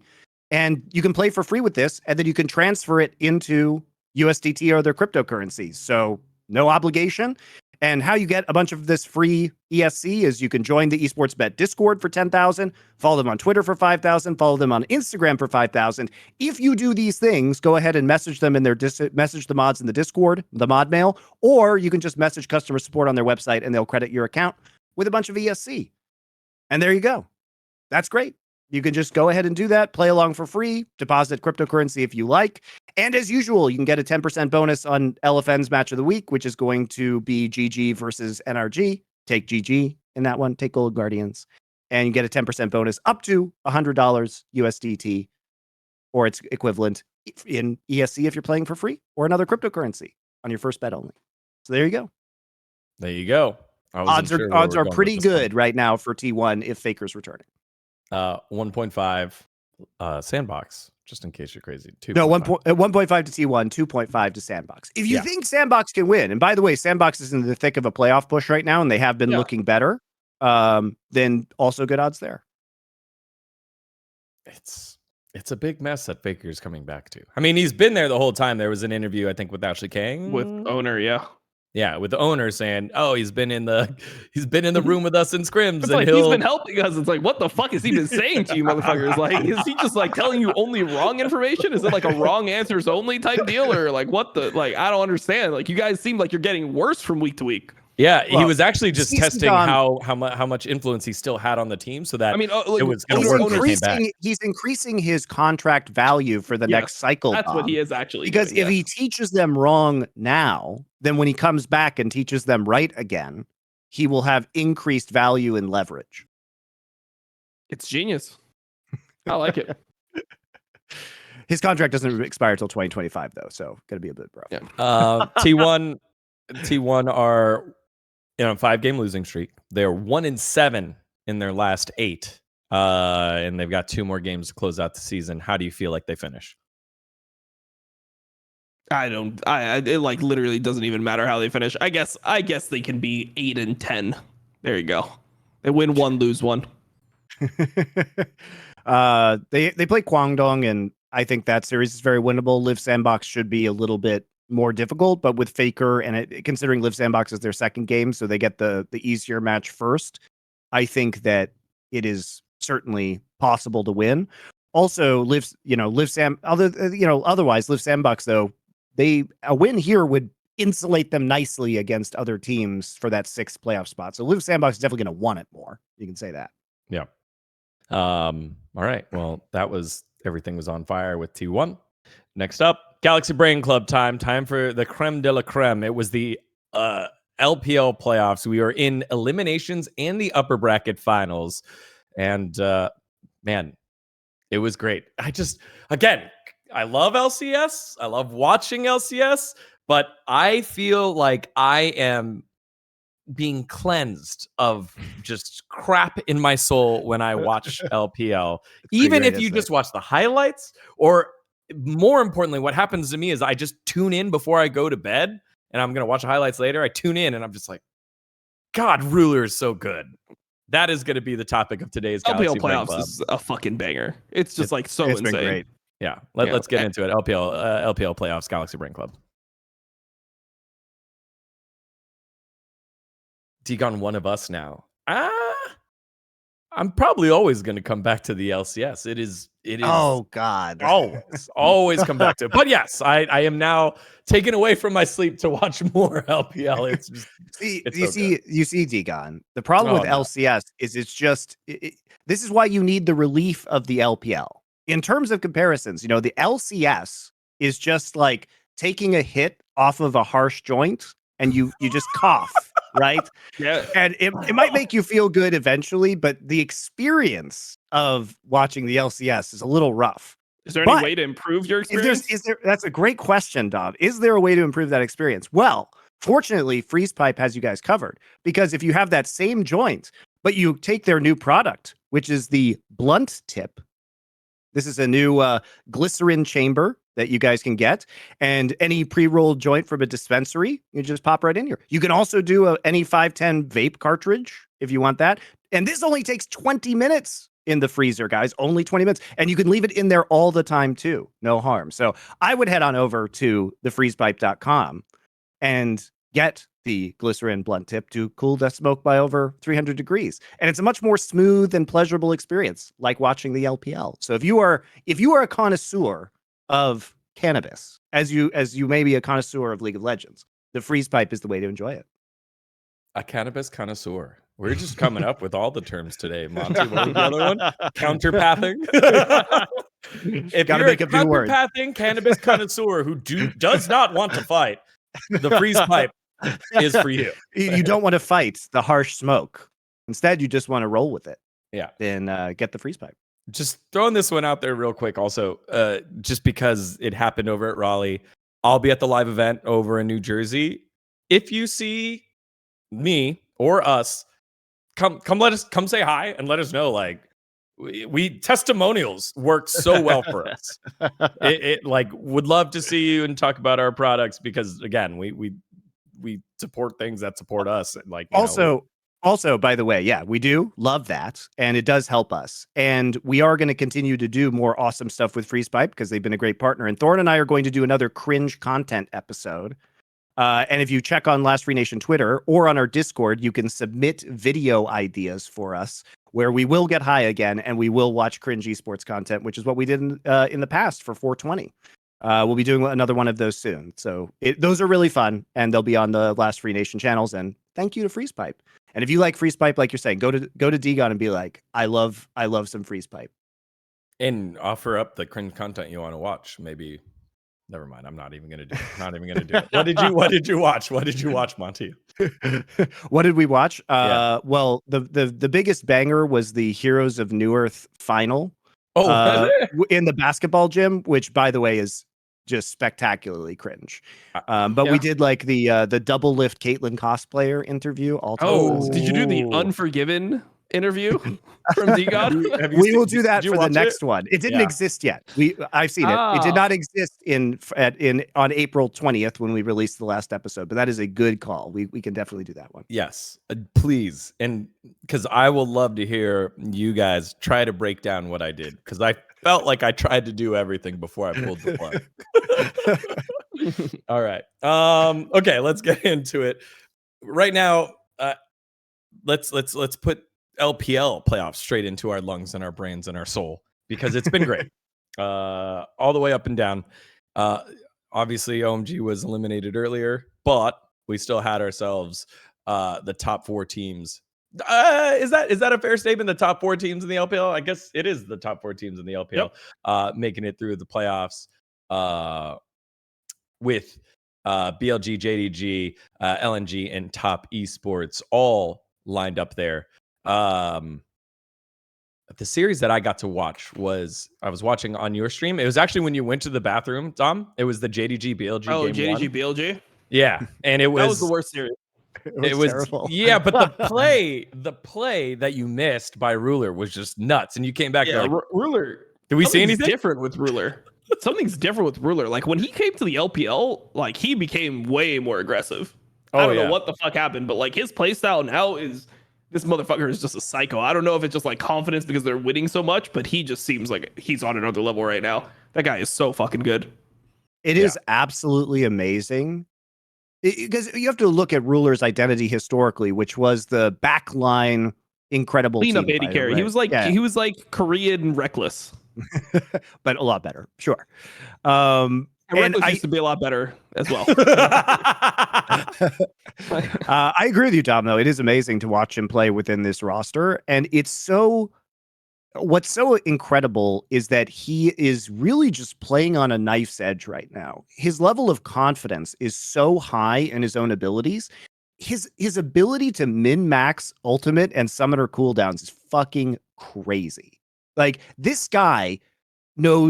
And you can play for free with this, and then you can transfer it into USDT or other cryptocurrencies. So no obligation. And how you get a bunch of this free ESC is you can join the Esports Bet Discord for 10,000, follow them on Twitter for 5,000, follow them on Instagram for 5,000. If you do these things, go ahead and message them in their message the mods in the Discord, the mod mail, or you can just message customer support on their website and they'll credit your account with a bunch of ESC. And there you go. That's great. You can just go ahead and do that, play along for free, deposit cryptocurrency if you like. And as usual, you can get a 10% bonus on LFN's match of the week, which is going to be GG versus NRG. Take GG in that one, take Gold Guardians, and you get a 10% bonus up to $100 USDT or its equivalent in ESC if you're playing for free, or another cryptocurrency on your first bet only. So there you go. There you go. Odds are pretty good right now for T1 if Faker's returning. 1.5 Sandbox, just in case you're crazy. 2. No, 1.5 to T1, 2.5 to Sandbox. If you think Sandbox can win, and by the way, Sandbox is in the thick of a playoff push right now, and they have been looking better, then also good odds there. It's a big mess that Faker's coming back to. I mean, he's been there the whole time. There was an interview, I think, with Ashley Kang. With owner, yeah. Yeah, with the owner saying, "Oh, he's been in the room with us in scrims, it's and like he's been helping us." It's like, what the fuck is he been saying to you, motherfuckers? Like, is he just like telling you only wrong information? Is it like a wrong answers only type deal, or like what the like? I don't understand. Like, you guys seem like you're getting worse from week to week. Yeah, he was actually just testing how much influence he still had on the team, so that it was going to work. He's increasing his contract value for the next cycle. That's what he is actually because doing, if he teaches them wrong now, then when he comes back and teaches them right again, he will have increased value and leverage. It's genius. I like it. His contract doesn't expire until 2025, though, so gonna be a bit rough. Yeah. T1 are in a 5-game losing streak. They're 1-7 in their last 8, and they've got 2 more games to close out the season. How do you feel like they finish? It like literally doesn't even matter how they finish. I guess they can be 8-10. There you go. They win one, lose one. They play Guangdong, and I think that series is very winnable. Live Sandbox should be a little bit more difficult, but with Faker and considering Live Sandbox is their second game, so they get the easier match first. I think that it is certainly possible to win. Also, otherwise Live Sandbox though, a win here would insulate them nicely against other teams for that 6th playoff spot. So Live Sandbox is definitely going to want it more. You can say that. Yeah. All right. Well, everything was on fire with T1. Next up, Galaxy Brain Club time for the creme de la creme. It was the LPL playoffs. We were in eliminations and the upper bracket finals. And man, it was great. I love LCS. I love watching LCS, but I feel like I am being cleansed of just crap in my soul when I watch LPL. Even if you just watch the highlights, or more importantly, what happens to me is I just tune in before I go to bed and I'm going to watch the highlights later. I tune in and I'm just like, God, Ruler is so good. That is going to be the topic of today's LPL playoffs is a fucking banger. It's just so insane. Been great. Yeah. Let's get into it. LPL playoffs, Galaxy Brain Club. Dgon, one of us now. I'm probably always going to come back to the LCS. It is. Oh God, always come back to it. But yes, I am now taken away from my sleep to watch more LPL. It's just you see, Dgon. The problem with LCS is this is why you need the relief of the LPL. In terms of comparisons, the LCS is just like taking a hit off of a harsh joint and you just cough. Right? Yeah. And it might make you feel good eventually, but the experience of watching the LCS is a little rough. Is there any way to improve your experience? That's a great question, Dom. Is there a way to improve that experience? Well, fortunately, Freeze Pipe has you guys covered, because if you have that same joint, but you take their new product, which is the blunt tip. This is a new glycerin chamber that you guys can get, and any pre-rolled joint from a dispensary, you just pop right in here. You can also do any 510 vape cartridge if you want that. And this only takes 20 minutes in the freezer, guys, only 20 minutes. And you can leave it in there all the time too. No harm. So I would head on over to thefreezepipe.com and get the glycerin blunt tip to cool the smoke by over 300 degrees. And it's a much more smooth and pleasurable experience, like watching the LPL. So if you are a connoisseur of cannabis, as you may be a connoisseur of League of Legends, the Freeze Pipe is the way to enjoy it. A cannabis connoisseur. We're just coming up with all the terms today, Monte. What was the other one? Counterpathing. If you're a counterpathing cannabis connoisseur who does not want to fight, the Freeze Pipe is for you. You don't want to fight the harsh smoke. Instead, you just want to roll with it. Yeah. Then get the Freeze Pipe. Just throwing this one out there real quick. Also, just because it happened over at Raleigh, I'll be at the live event over in New Jersey. If you see me or us, come say hi and let us know. Like, we testimonials worked so well for us. It would love to see you and talk about our products, because again, we support things that support us. Like, Also, by the way, yeah, we do love that, and it does help us. And we are going to continue to do more awesome stuff with Freeze Pipe because they've been a great partner. And Thorne and I are going to do another cringe content episode. And if you check on Last Free Nation Twitter or on our Discord, you can submit video ideas for us, where we will get high again and we will watch cringe esports content, which is what we did in the past for 420. We'll be doing another one of those soon. So those are really fun, and they'll be on the Last Free Nation channels. And thank you to Freeze Pipe. And if you like Freeze Pipe, like you're saying, go to Dgon and be like, I love some Freeze Pipe, and offer up the cringe content you want to watch. Maybe, never mind. I'm not even gonna do it. What did you watch? What did you watch, Monte? What did we watch? Well, the biggest banger was the Heroes of New Earth final. In the basketball gym, which, by the way, is just spectacularly cringe. We did like the double lift Caitlyn cosplayer interview. Did you do the Unforgiven interview from Dgon? We will do that for the next one. It didn't Yeah. exist yet. I've seen it. It did not exist on April 20th when we released the last episode, but that is a good call. We can definitely do that one. Yes, please. And because I will love to hear you guys try to break down what I did, because I felt like I tried to do everything before I pulled the plug. All right. Okay, let's get into it. Right now, let's put LPL playoffs straight into our lungs and our brains and our soul, because it's been great. All the way up and down. Obviously OMG was eliminated earlier, but we still had ourselves the top 4 teams. Is that a fair statement? The top 4 teams in the LPL? I guess it is the top 4 teams in the LPL. Yep. Making it through the playoffs with BLG, JDG, LNG, and Top Esports all lined up there. The series that I got to watch was, I was watching on your stream. It was actually when you went to the bathroom, Dom. It was the JDG BLG game JDG 1. BLG? Yeah, and it was, that was the worst series. It was terrible. Yeah, but the play that you missed by Ruler was just nuts, and you came back. Yeah, like, Ruler. Did we see anything different with Ruler? Something's different with Ruler. Like when he came to the LPL, like he became way more aggressive. I don't know what the fuck happened, but like his playstyle now is, this motherfucker is just a psycho. I don't know if it's just like confidence because they're winning so much, but he just seems like he's on another level right now. That guy is so fucking good. It is absolutely amazing. Because you have to look at Ruler's identity historically, which was the backline incredible clean up team 80 fighter, carry. Right? He was like Korean Reckless. But a lot better, sure. And Reckless used to be a lot better as well. I agree with you, Dom, though. It is amazing to watch him play within this roster. And what's so incredible is that he is really just playing on a knife's edge right now. His level of confidence is so high in his own abilities. His ability to min-max ultimate and summoner cooldowns is fucking crazy. Like, this guy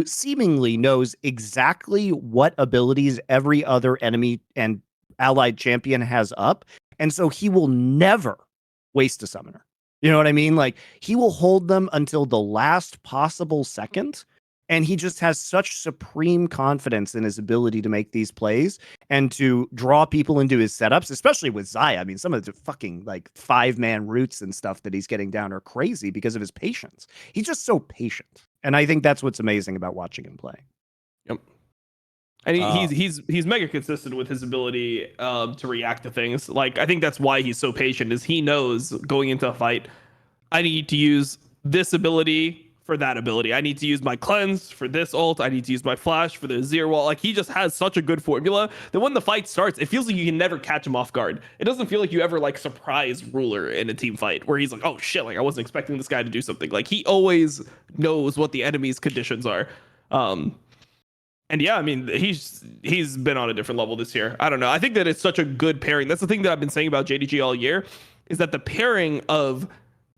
seemingly knows exactly what abilities every other enemy and allied champion has up. And so he will never waste a summoner. You know what I mean? Like, he will hold them until the last possible second. And he just has such supreme confidence in his ability to make these plays and to draw people into his setups, especially with Xayah. I mean, some of the fucking like 5-man roots and stuff that he's getting down are crazy because of his patience. He's just so patient. And I think that's what's amazing about watching him play. Yep. And he's mega consistent with his ability to react to things. Like, I think that's why he's so patient, is he knows going into a fight, I need to use this ability for that ability. I need to use my cleanse for this ult. I need to use my flash for the zero wall. Like, he just has such a good formula that when the fight starts, it feels like you can never catch him off guard. It doesn't feel like you ever like surprise Ruler in a team fight where he's like, oh shit, like I wasn't expecting this guy to do something. Like, he always knows what the enemy's conditions are. And yeah, I mean, he's been on a different level this year. I don't know. I think that it's such a good pairing. That's the thing that I've been saying about JDG all year, is that the pairing of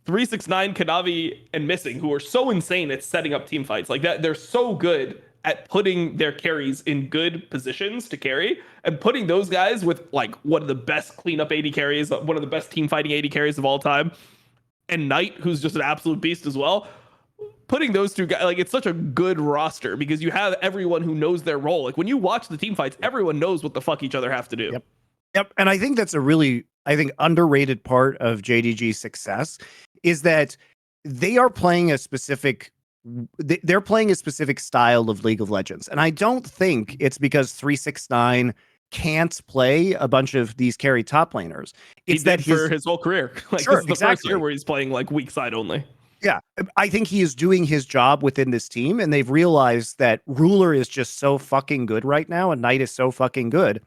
369, Kanavi, and Missing, who are so insane at setting up team fights like that. They're so good at putting their carries in good positions to carry, and putting those guys with like one of the best cleanup 80 carries, one of the best team fighting 80 carries of all time, and Knight, who's just an absolute beast as well. Putting those two guys, like, it's such a good roster because you have everyone who knows their role. Like, when you watch the team fights, everyone knows what the fuck each other have to do. Yep. And I think that's a really, underrated part of JDG's success is that they're playing a specific style of League of Legends. And I don't think it's because 369 can't play a bunch of these carry top laners. It's that for his whole career. Like, sure, this is the first year where he's playing like weak side only. Yeah, I think he is doing his job within this team, and they've realized that Ruler is just so fucking good right now, and Knight is so fucking good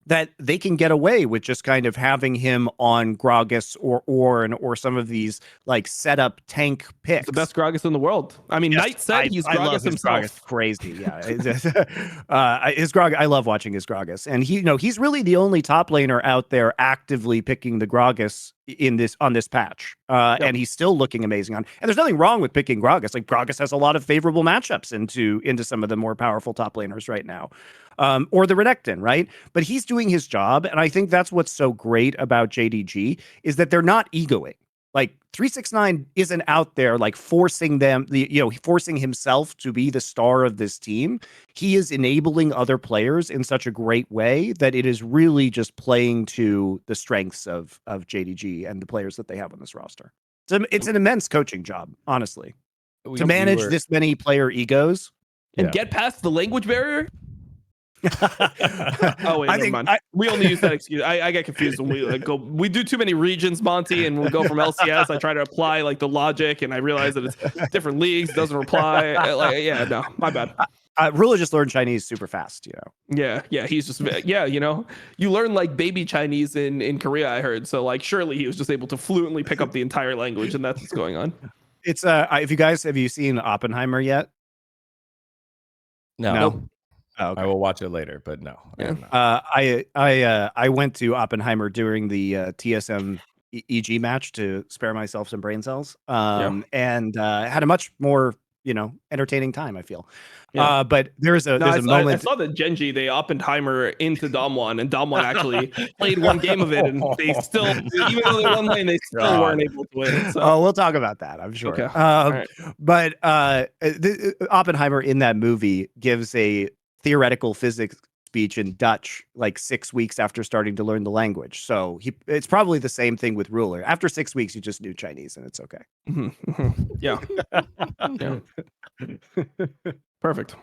that they can get away with just kind of having him on Gragas or Ornn or some of these like setup tank picks. The best Gragas in the world. I mean, Knight said he's Gragas himself. Gragas crazy, yeah. His Gragas, I love watching his Gragas, and he's really the only top laner out there actively picking the Gragas on this patch, and he's still looking amazing on. And there's nothing wrong with picking Gragas. Like, Gragas has a lot of favorable matchups into some of the more powerful top laners right now. Or the Renekton, right? But he's doing his job, and I think that's what's so great about JDG is that they're not egoing. Like 369 isn't out there like forcing forcing himself to be the star of this team. He is enabling other players in such a great way that it is really just playing to the strengths of JDG and the players that they have on this roster. It's an immense coaching job, honestly, to manage this many player egos and get past the language barrier. Oh wait, never mind. We only use that excuse. I get confused when we go. We do too many regions, Monte, and we go from LCS. I try to apply like the logic, and I realize that it's different leagues. Doesn't reply. No, my bad. Ruler just learned Chinese super fast, Yeah, he's just you learn like baby Chinese in Korea, I heard. So like surely he was just able to fluently pick up the entire language, and that's what's going on. It's have you seen Oppenheimer yet? No. Nope. Oh, okay. I will watch it later, but no. I went to Oppenheimer during the TSM EG match to spare myself some brain cells, and had a much more entertaining time, I feel. But there's a moment. I saw that Gen.G, they Oppenheimer into Dom1, and Dom1 actually played one game of it, and they still, even though they won lane, they still weren't able to win. So. Oh, we'll talk about that, I'm sure. Okay. Right. But Oppenheimer in that movie gives a theoretical physics speech in Dutch like 6 weeks after starting to learn the language. So it's probably the same thing with Ruler. After 6 weeks, you just knew Chinese and it's okay. Yeah. Perfect.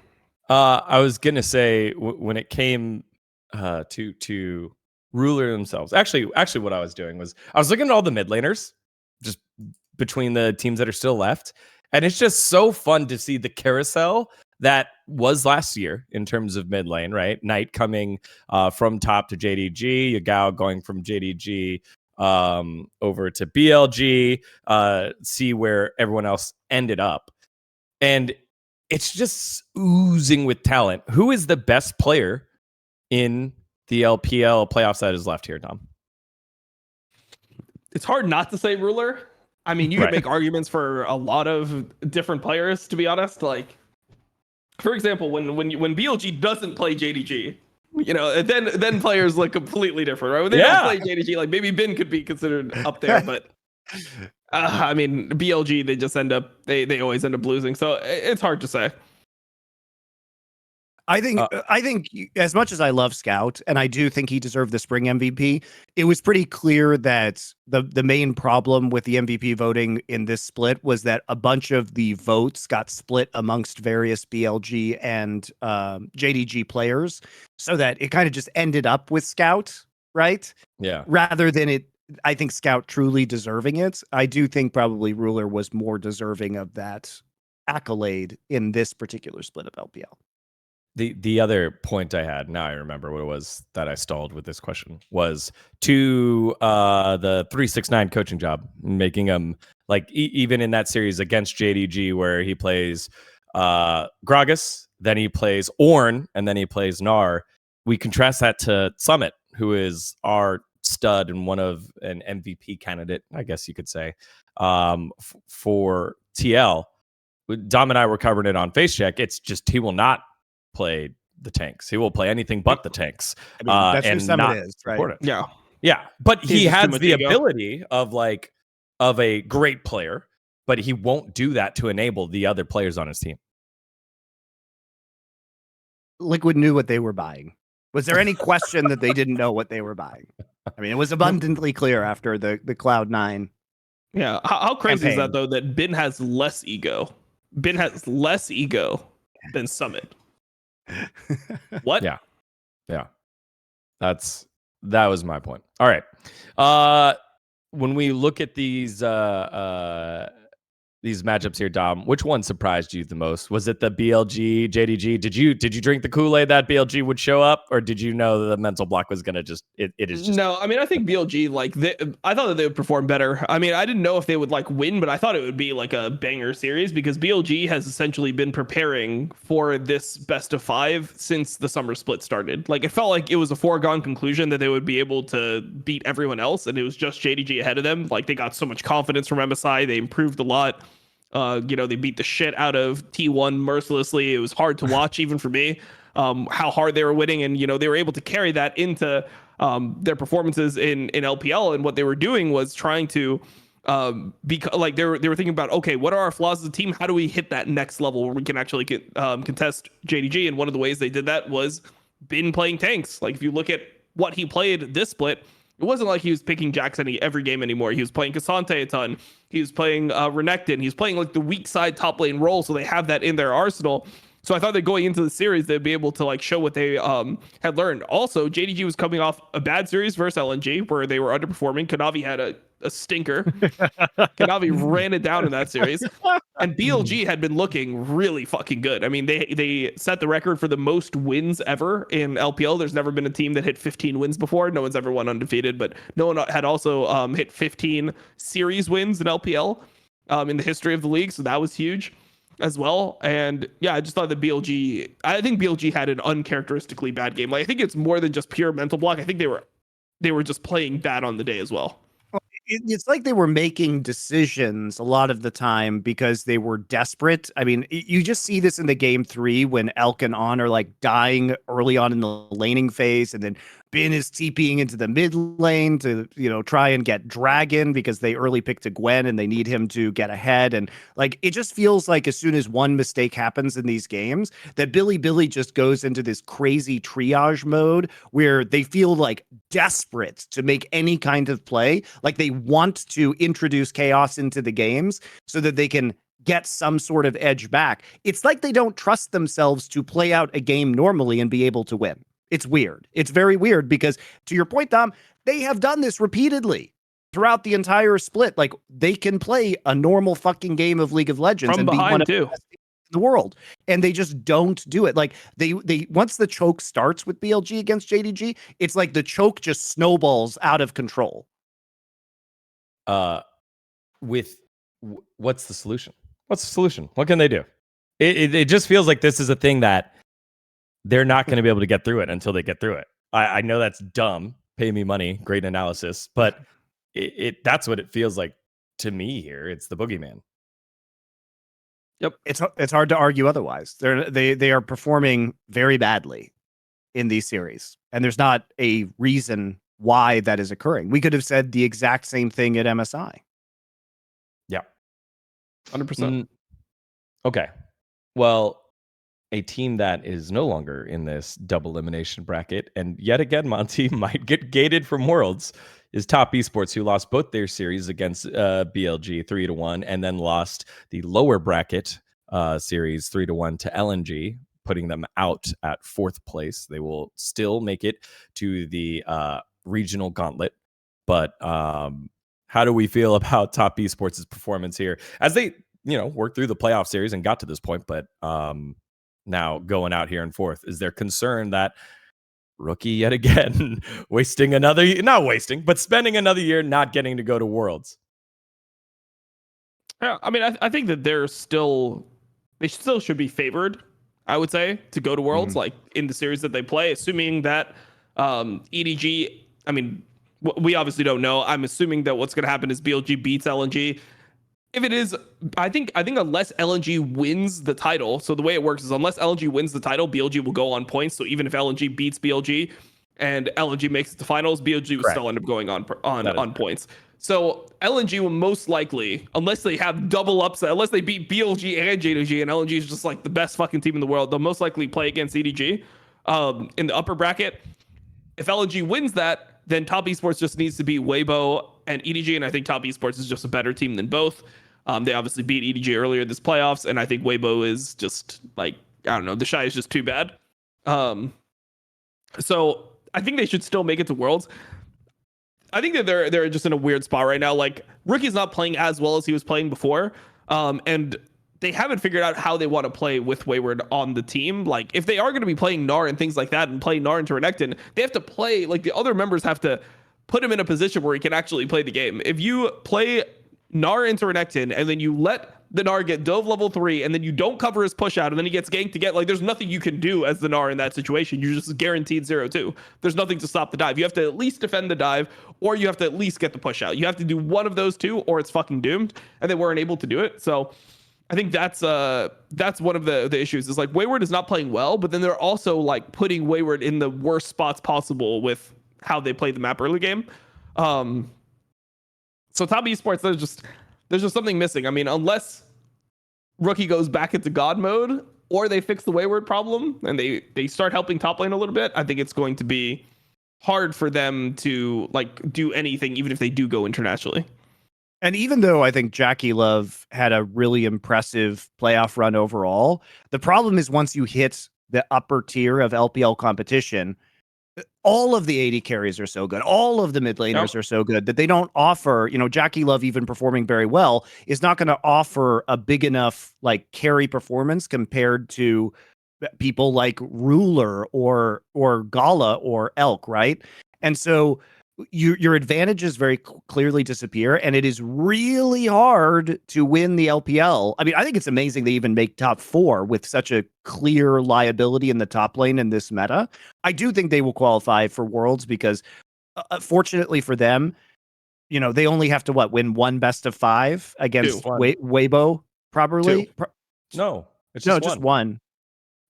I was gonna say when it came to Ruler themselves. Actually, what I was doing was I was looking at all the mid laners just between the teams that are still left, and it's just so fun to see the carousel that was last year in terms of mid lane, right? Knight coming from top to JDG, Yagao going from JDG over to BLG, see where everyone else ended up. And it's just oozing with talent. Who is the best player in the LPL playoffs that is left here, Dom? It's hard not to say Ruler. I mean, you can make arguments for a lot of different players, to be honest. Like, for example, when BLG doesn't play JDG, then players look completely different, right? When they don't play JDG, like maybe Bin could be considered up there, but I mean, BLG, they just they always end up losing. So it's hard to say. I think as much as I love Scout, and I do think he deserved the spring MVP, it was pretty clear that the main problem with the MVP voting in this split was that a bunch of the votes got split amongst various BLG and JDG players, so that it kind of just ended up with Scout, right? Yeah. Rather than I think Scout truly deserving it. I do think probably Ruler was more deserving of that accolade in this particular split of LPL. The other point I had, now I remember what it was that I stalled with this question, was to the 369 coaching job, making him like even in that series against JDG where he plays Gragas, then he plays Ornn, and then he plays Gnar. We contrast that to Summit, who is our stud and one of an MVP candidate, I guess you could say, for TL. Dom and I were covering it on Face Check. It's just he will not play the tanks. He will play anything but the tanks. I mean, that's and who Summit not is, right? support it. Yeah. But he has the ego. ability of a great player, but he won't do that to enable the other players on his team. Liquid knew what they were buying. Was there any question that they didn't know what they were buying? I mean, it was abundantly clear after the Cloud9. Yeah. How crazy is that, though, that Bin has less ego? Bin has less ego than Summit. What? Yeah. That was my point. All right. When we look at these matchups here, Dom, which one surprised you the most? Was it the BLG, JDG? Did you drink the Kool-Aid that BLG would show up, or did you know the mental block was gonna just it is just No, I mean, I think BLG, I thought that they would perform better. I mean, I didn't know if they would win, but I thought it would be a banger series because BLG has essentially been preparing for this best of 5 since the summer split started. It felt like it was a foregone conclusion that they would be able to beat everyone else, and it was just JDG ahead of them. They got so much confidence from MSI, they improved a lot. They beat the shit out of T1 mercilessly. It was hard to watch even for me, how hard they were winning. And, they were able to carry that into their performances in LPL. And what they were doing was trying to Because like they were thinking about, okay, what are our flaws as a team? How do we hit that next level where we can actually contest JDG? And one of the ways they did that was Bin playing tanks. Like if you look at what he played this split, it wasn't like he was picking Jax every game anymore. He was playing Cassante a ton. He was playing Renekton. He's playing like the weak side top lane role, so they have that in their arsenal. So I thought that going into the series, they'd be able to like show what they had learned. Also, JDG was coming off a bad series versus LNG where they were underperforming. Kanavi had a stinker. Kanavi ran it down in that series. And BLG had been looking really fucking good. I mean, they set the record for the most wins ever in LPL. There's never been a team that hit 15 wins before. No one's ever won undefeated, but no one had also hit 15 series wins in LPL in the history of the league. So that was huge as well. And yeah, I just thought that I think BLG had an uncharacteristically bad game. Like I think it's more than just pure mental block. I think they were just playing bad on the day as well. It's like they were making decisions a lot of the time because they were desperate. I mean, you just see this in the game 3 when Elk and On are like dying early on in the laning phase, and then Bin is TPing into the mid lane to, try and get Dragon because they early picked a Gwen and they need him to get ahead. And like, it just feels like as soon as one mistake happens in these games, that Billy just goes into this crazy triage mode where they feel like desperate to make any kind of play. Like they want to introduce chaos into the games so that they can get some sort of edge back. It's like they don't trust themselves to play out a game normally and be able to win. It's weird. It's very weird because, to your point, Dom, they have done this repeatedly throughout the entire split. Like, they can play a normal fucking game of League of Legends and be one of the best teams in the world, and they just don't do it. Like, they once the choke starts with BLG against JDG, it's like the choke just snowballs out of control. What's the solution? What's the solution? What can they do? It just feels like this is a thing that they're not going to be able to get through it until they get through it. I know that's dumb. Pay me money. Great analysis. But that's what it feels like to me here. It's the boogeyman. Yep. It's hard to argue otherwise. They are performing very badly in these series. And there's not a reason why that is occurring. We could have said the exact same thing at MSI. Yeah. 100%. Okay. Well, a team that is no longer in this double elimination bracket, and yet again, Monte might get gated from Worlds, is Top Esports, who lost both their series against BLG 3-1, and then lost the lower bracket series 3-1 to LNG, putting them out at 4th place. They will still make it to the regional gauntlet. But how do we feel about Top Esports' performance here as they, worked through the playoff series and got to this point? But now going out here in 4th, is there concern that rookie yet again spending another year not getting to go to Worlds? Yeah, I mean, I think that they still should be favored, I would say, to go to Worlds, like in the series that they play, assuming that EDG, I mean, we obviously don't know. I'm assuming that what's going to happen is BLG beats LNG. If it is, I think unless LNG wins the title, so the way it works is unless LNG wins the title, BLG will go on points. So even if LNG beats BLG and LNG makes it to finals, BLG will still end up going on points. So LNG will most likely, unless they have double upset, unless they beat BLG and JDG, and LNG is just like the best fucking team in the world, they'll most likely play against EDG in the upper bracket. If LNG wins that, then Top Esports just needs to beat Weibo and EDG, and I think Top Esports is just a better team than both. They obviously beat EDG earlier this playoffs, and I think Weibo is just like, I don't know, the Shy is just too bad. So I think they should still make it to Worlds. I think that they're just in a weird spot right now. Like, Rookie's not playing as well as he was playing before, and they haven't figured out how they want to play with Wayward on the team. Like, if they are going to be playing Gnar and things like that and play Gnar into Renekton, they have to play, like, the other members have to put him in a position where he can actually play the game. If you play Gnar into Renekton and then you let the Gnar get dove level 3 and then you don't cover his push out and then he gets ganked again, like, there's nothing you can do as the Gnar in that situation. You're just guaranteed 0-2. There's nothing to stop the dive. You have to at least defend the dive, or you have to at least get the push out. You have to do one of those two, or it's fucking doomed, and they weren't able to do it. So I think that's one of the issues, is like Wayward is not playing well, but then they're also like putting Wayward in the worst spots possible with how they play the map early game. So top esports, there's just something missing. I mean, unless Rookie goes back into God mode, or they fix the Wayward problem and they start helping top lane a little bit, I think it's going to be hard for them to like do anything, even if they do go internationally. And even though I think Jackie Love had a really impressive playoff run overall, the problem is once you hit the upper tier of LPL competition, all of the AD carries are so good. All of the mid laners are so good that they don't offer, Jackie Love even performing very well is not going to offer a big enough like carry performance compared to people like Ruler or Gala or Elk, right? And so your advantages very clearly disappear, and it is really hard to win the LPL. I mean, I think it's amazing they even make top 4 with such a clear liability in the top lane in this meta. I do think they will qualify for Worlds because, fortunately for them, they only have to win one best of 5 against Weibo, probably. No, it's just one.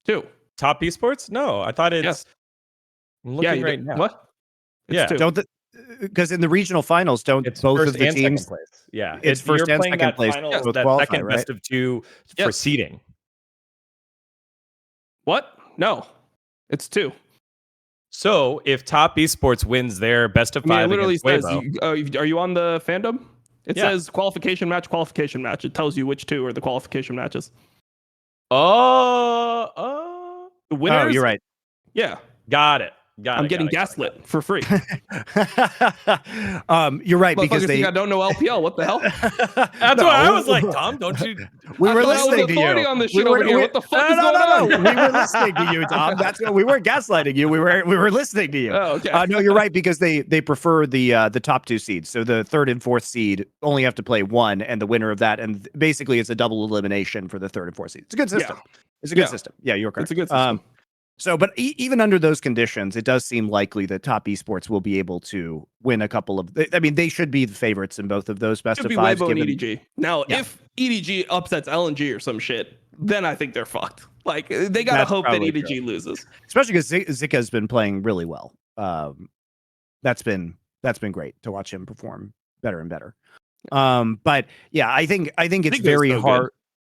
2. Top esports? No, I thought it's. I'm looking right now. What? It's 2. Don't because in the regional finals, it's both first of the and teams? Second place. Yeah, it's first and second place. Final, both that qualify, second right? best of 2 for seeding. What? No, it's 2. So if top esports wins their best of 5 it literally against says, Weibo, are you on the fandom? It says qualification match. It tells you which 2 are the qualification matches. The winners? Oh, you're right. Yeah. Got it. I'm getting gaslit for free. You're right, because I don't know LPL. What the hell? That's what I was like, Tom. Don't you? We were listening to you. On this shit over here. What the fuck is going on? We were listening to you, Tom. That's what we weren't gaslighting you. We were listening to you. Oh, okay. No, you're right, because they prefer the top 2 seeds. So the 3rd and 4th seed only have to play one, and the winner of that, and basically it's a double elimination for the 3rd and 4th seed. It's a good system. Yeah. It's a good system. Yeah, you're correct. It's a good system. So, but even under those conditions, it does seem likely that top esports will be able to win a couple of. I mean, they should be the favorites in both of those best of 5s. Weibo and EDG. Now, if EDG upsets LNG or some shit, then I think they're fucked. Like they gotta hope that EDG loses, especially because Zika has been playing really well. That's been great to watch him perform better and better. But yeah, I think it's very hard.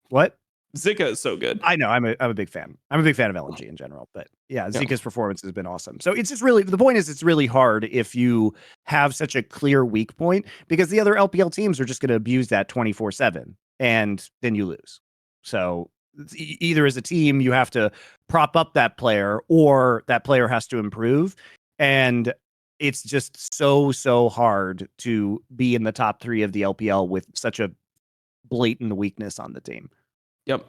What? Zika is so good. I know. I'm a big fan. I'm a big fan of LNG in general, but yeah, Zika's performance has been awesome. So it's just really, the point is, it's really hard if you have such a clear weak point, because the other LPL teams are just going to abuse that 24/7, and then you lose. So either as a team you have to prop up that player, or that player has to improve, and it's just so hard to be in the top 3 of the LPL with such a blatant weakness on the team. Yep.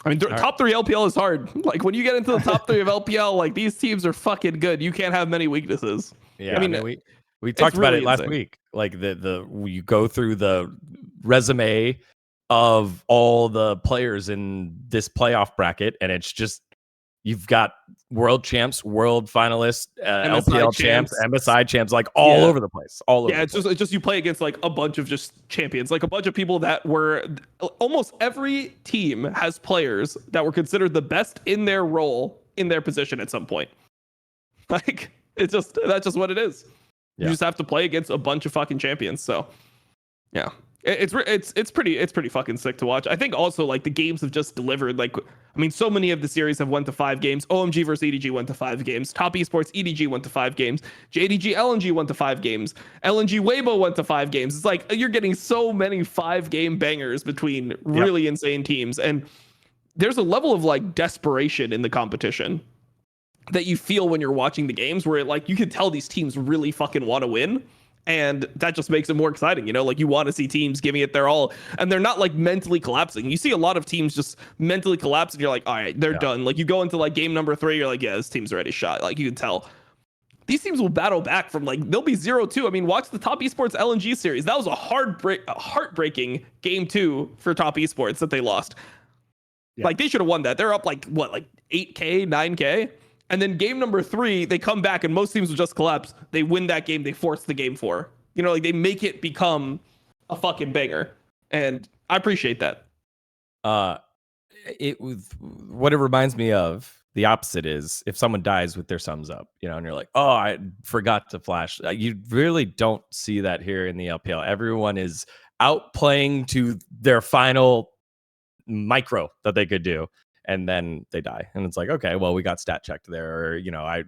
I mean, top 3 LPL is hard. Like when you get into the top 3 of LPL, like these teams are fucking good. You can't have many weaknesses. Yeah, I mean we talked about it last week. Like you go through the resume of all the players in this playoff bracket, and it's just you've got world champs, world finalists, LPL champs, MSI champs, like all over the place. It's just you play against like a bunch of just champions, like a bunch of people that were almost every team has players that were considered the best in their role in their position at some point. Like that's just what it is. You just have to play against a bunch of fucking champions. So yeah. It's pretty fucking sick to watch. I think also like the games have just delivered. Like, I mean, so many of the series have went to 5 games. OMG versus EDG went to 5 games. Top Esports EDG went to 5 games. JDG LNG went to 5 games. LNG Weibo went to 5 games. It's like you're getting so many 5-game bangers between really insane teams, and there's a level of like desperation in the competition that you feel when you're watching the games, where like you can tell these teams really fucking want to win. And that just makes it more exciting, like you want to see teams giving it their all, and they're not like mentally collapsing. You see a lot of teams just mentally collapse, and you're like, all right, they're done. Like you go into like game number 3, you're like, yeah, this team's already shot. Like you can tell these teams will battle back from like they'll be 0-2. I mean, watch the Top Esports LNG series. That was a heartbreaking game 2 for Top Esports that they lost. Yeah. Like they should have won that. They're up like 8K, 9K. And then game number 3, they come back, and most teams will just collapse. They win that game. They force the game 4. Like they make it become a fucking banger. And I appreciate that. It was what it reminds me of The opposite is if someone dies with their thumbs up, and you're like, oh, I forgot to flash. You really don't see that here in the LPL. Everyone is outplaying to their final micro that they could do, and then they die. And it's like, okay, well, we got stat checked there, or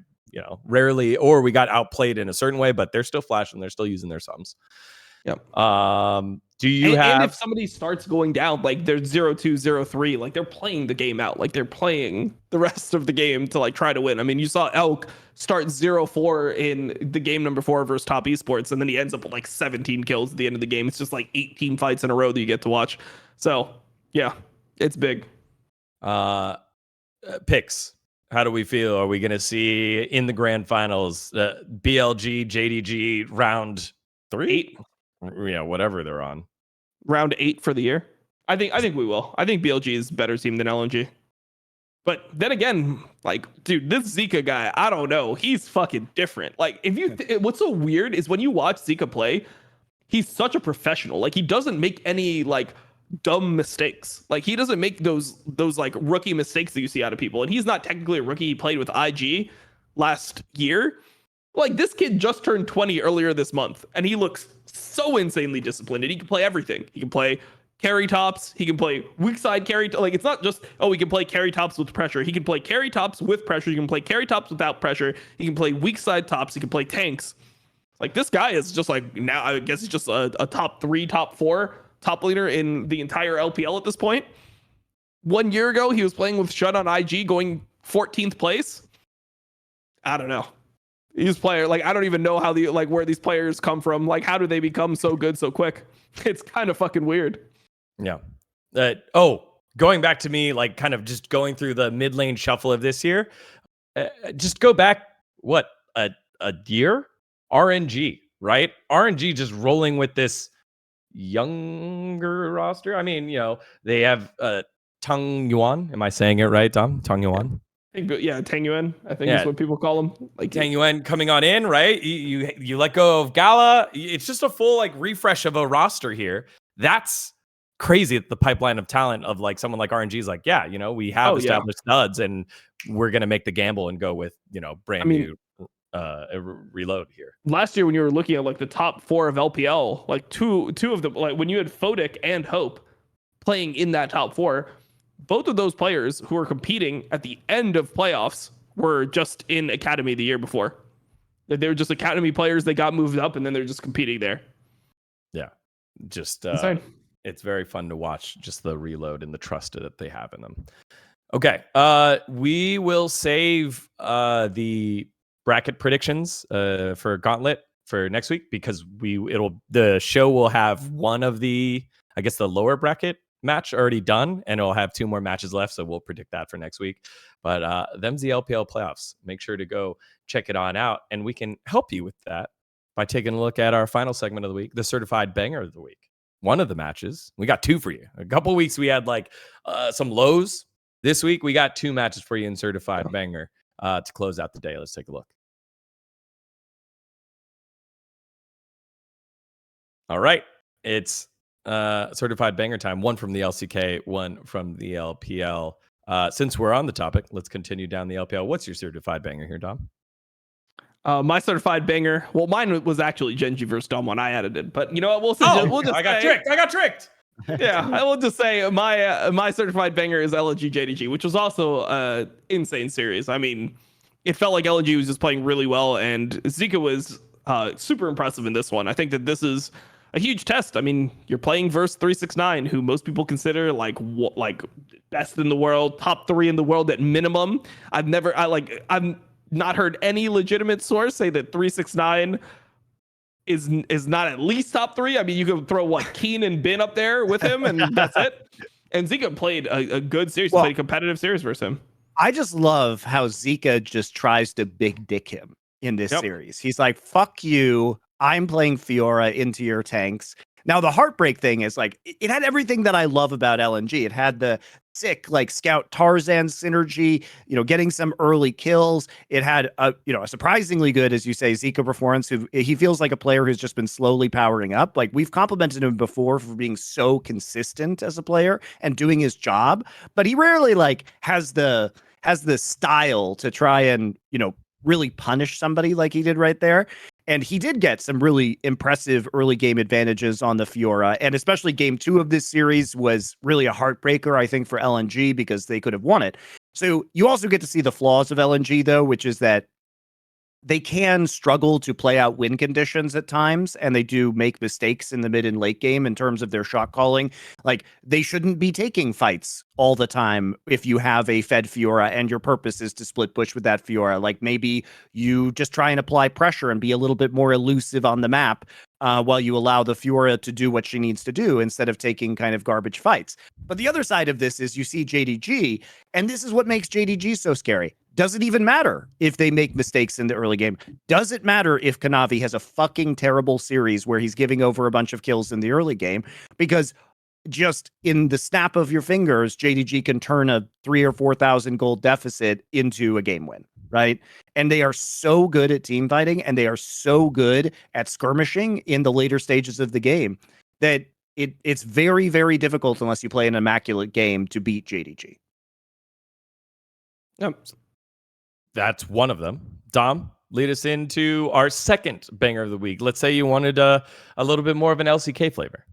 rarely, or we got outplayed in a certain way, but they're still flashing, they're still using their thumbs. Yep. Do you have? And if somebody starts going down, like they're 0-2, 0-3, like they're playing the game out, like they're playing the rest of the game to like try to win. I mean, you saw Elk start 0-4 in the game number 4 versus Top Esports, and then he ends up with like 17 kills at the end of the game. It's just like 18 fights in a row that you get to watch. So yeah, it's big. Picks. How do we feel? Are we going to see in the grand finals BLG, JDG round 3? 8. Whatever they're on. Round 8 for the year. I think we will. I think BLG is a better team than LNG. But then again, like, dude, this Zika guy, I don't know. He's fucking different. Like, if you, what's so weird is when you watch Zika play, he's such a professional. Like, he doesn't make any like dumb mistakes. Like, he doesn't make those like rookie mistakes that you see out of people. And he's not technically a rookie. He played with IG last year. Like, this kid just turned 20 earlier this month, and he looks so insanely disciplined. And he can play everything. He can play carry tops. He can play weak side carry. Like, it's not just, oh, he can play carry tops with pressure. He can play carry tops with pressure. He can play carry tops without pressure. He can play weak side tops. He can play tanks. Like, this guy is just like, now I guess he's just a top 3, top 4 top laner in the entire LPL at this point. 1 year ago, he was playing with Shut on IG, going 14th place. I don't know. These players, like, I don't even know how where these players come from. Like, how do they become so good so quick? It's kind of fucking weird. Yeah. Going back to me, like, kind of just going through the mid lane shuffle of this year. Just go back, what, a year? RNG, right? RNG just rolling with this younger roster. I mean, they have Tung Yuan. Am I saying it right, Dom? Tung Yuan? Yeah, Tang Yuan, I think is what people call him. Like Tang Yuan coming on in, right? You let go of Gala. It's just a full like refresh of a roster here. That's crazy. The pipeline of talent of like someone like RNG is like, yeah, we have established studs, and we're gonna make the gamble and go with brand new reload here. Last year when you were looking at like the top 4 of LPL, like two of them, like when you had Fodic and Hope playing in that top 4. Both of those players who were competing at the end of playoffs were just in Academy the year before. They were just Academy players. They got moved up, and then they're just competing there. Yeah. Just it's very fun to watch just the reload and the trust that they have in them. Okay. We will save the bracket predictions for Gauntlet for next week, because the show will have one of the, I guess, the lower bracket match already done, and it'll have 2 more matches left, so we'll predict that for next week. But them's the LPL playoffs. Make sure to go check it on out, and we can help you with that by taking a look at our final segment of the week, the certified banger of the week. One of the matches, we got 2 for you. A couple weeks we had like some lows. This week we got 2 matches for you in certified banger to close out the day. Let's take a look. All right, it's certified banger time. 1 from the LCK, 1 from the LPL. Since we're on the topic, let's continue down the LPL. What's your certified banger here, Dom? My certified banger. Well, mine was actually Gen.G versus Dom when I added it, but you know what? We'll just I got tricked. Yeah, I will just say my certified banger is LNG JDG, which was also insane series. I mean, it felt like LNG was just playing really well, and Zika was super impressive in this one. I think that this is a huge test. I mean, you're playing versus 369, who most people consider like best in the world, top 3 in the world at minimum. I've not heard any legitimate source say that 369 is not at least top 3. I mean, you could throw Keen and Bin up there with him, and that's it. And Zika played a good series, played a competitive series versus him. I just love how Zika just tries to big dick him in this series. He's like, fuck you. I'm playing Fiora into your tanks. Now, the heartbreak thing is like, it had everything that I love about LNG. It had the sick, like, Scout Tarzan synergy, getting some early kills. It had a surprisingly good, as you say, Zika performance. He feels like a player who's just been slowly powering up. Like, we've complimented him before for being so consistent as a player and doing his job, but he rarely has the has the style to try and, really punish somebody like he did right there. And he did get some really impressive early game advantages on the Fiora. And especially game 2 of this series was really a heartbreaker, I think, for LNG because they could have won it. So you also get to see the flaws of LNG, though, which is that they can struggle to play out win conditions at times, and they do make mistakes in the mid and late game in terms of their shot calling. Like, they shouldn't be taking fights all the time if you have a fed Fiora and your purpose is to split push with that Fiora. Like, maybe you just try and apply pressure and be a little bit more elusive on the map while you allow the Fiora to do what she needs to do instead of taking kind of garbage fights. But the other side of this is you see JDG, and this is what makes JDG so scary. Does it even matter if they make mistakes in the early game? Does it matter if Kanavi has a fucking terrible series where he's giving over a bunch of kills in the early game? Because just in the snap of your fingers, JDG can turn a 3,000 or 4,000 gold deficit into a game win, right? And they are so good at team fighting, and they are so good at skirmishing in the later stages of the game that it's very, very difficult unless you play an immaculate game to beat JDG. Yep. That's one of them. Dom, lead us into our second banger of the week. Let's say you wanted a little bit more of an LCK flavor.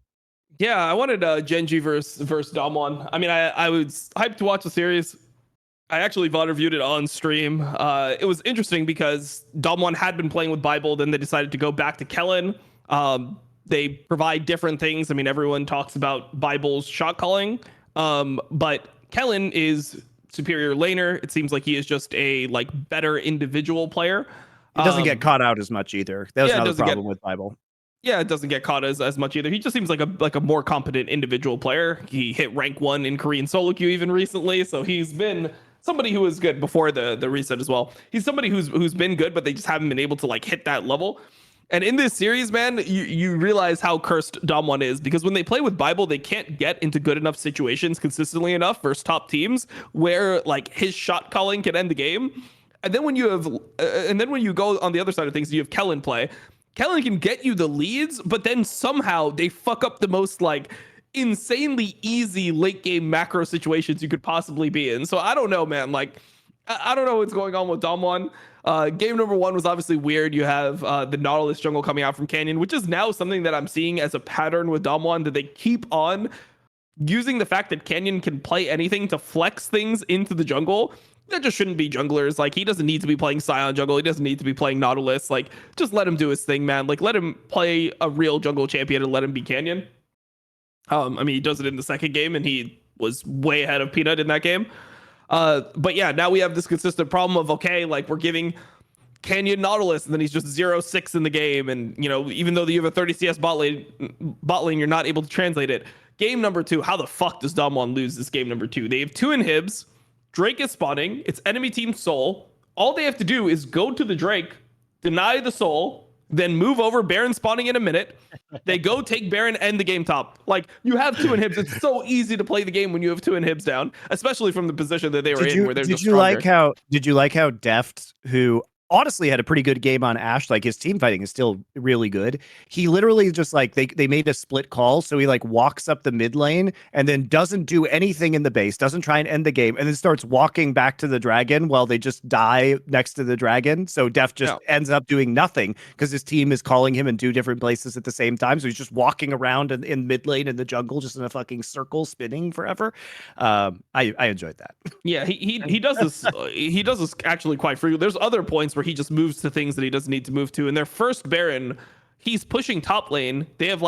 Yeah, I wanted Gen.G versus Dgon. I mean, I was hyped to watch the series. I actually VOD reviewed it on stream. It was interesting because Dgon had been playing with Bible, then they decided to go back to Kellen. They provide different things. I mean, everyone talks about Bible's shot calling, but Kellen is superior laner. It seems like he is just a better individual player. He doesn't get caught out as much either. That was another problem with Bible. Yeah, it doesn't get caught as much either. He just seems like a more competent individual player. He hit rank 1 in Korean solo queue even recently, so he's been somebody who was good before the reset as well. He's somebody who's been good, but they just haven't been able to hit that level. And in this series, man, you realize how cursed Dgon is, because when they play with Bible, they can't get into good enough situations consistently enough versus top teams where his shot calling can end the game. And then when you go on the other side of things, you have Kellen play. Kellen can get you the leads, but then somehow they fuck up the most insanely easy late game macro situations you could possibly be in. So I don't know, man. I don't know what's going on with Dgon. Game number 1 was obviously weird. You have the Nautilus jungle coming out from Canyon, which is now something that I'm seeing as a pattern with Dgon, that they keep on using the fact that Canyon can play anything to flex things into the jungle. That just shouldn't be junglers. He doesn't need to be playing Scion jungle. He doesn't need to be playing Nautilus. Just let him do his thing, man. Let him play a real jungle champion and let him be Canyon. I mean, he does it in the second game, and he was way ahead of Peanut in that game. But yeah, now we have this consistent problem of, okay, we're giving Canyon Nautilus, and then he's just 0-6 in the game. And, even though you have a 30 CS bot lane, you're not able to translate it. Game number 2, how the fuck does Dgon lose this game number 2? They have 2 inhibs. Drake is spawning. It's enemy team soul. All they have to do is go to the Drake, deny the soul, then move over. Baron spawning in a minute. They go take Baron, end the game top. You have 2 inhibs. It's so easy to play the game when you have 2 inhibs down, especially from the position that they were in, where they're just stronger. Did you like how Deft, who honestly had a pretty good game on Ashe, his team fighting is still really good. He literally just they made a split call, so he walks up the mid lane and then doesn't do anything in the base, doesn't try and end the game, and then starts walking back to the dragon while they just die next to the dragon. So Def just ends up doing nothing because his team is calling him in 2 different places at the same time. So he's just walking around in mid lane in the jungle, just in a fucking circle, spinning forever. I enjoyed that. Yeah, he does this. He does this actually quite frequently. There's other points where he just moves to things that he doesn't need to move to. In their first Baron, he's pushing top lane. They have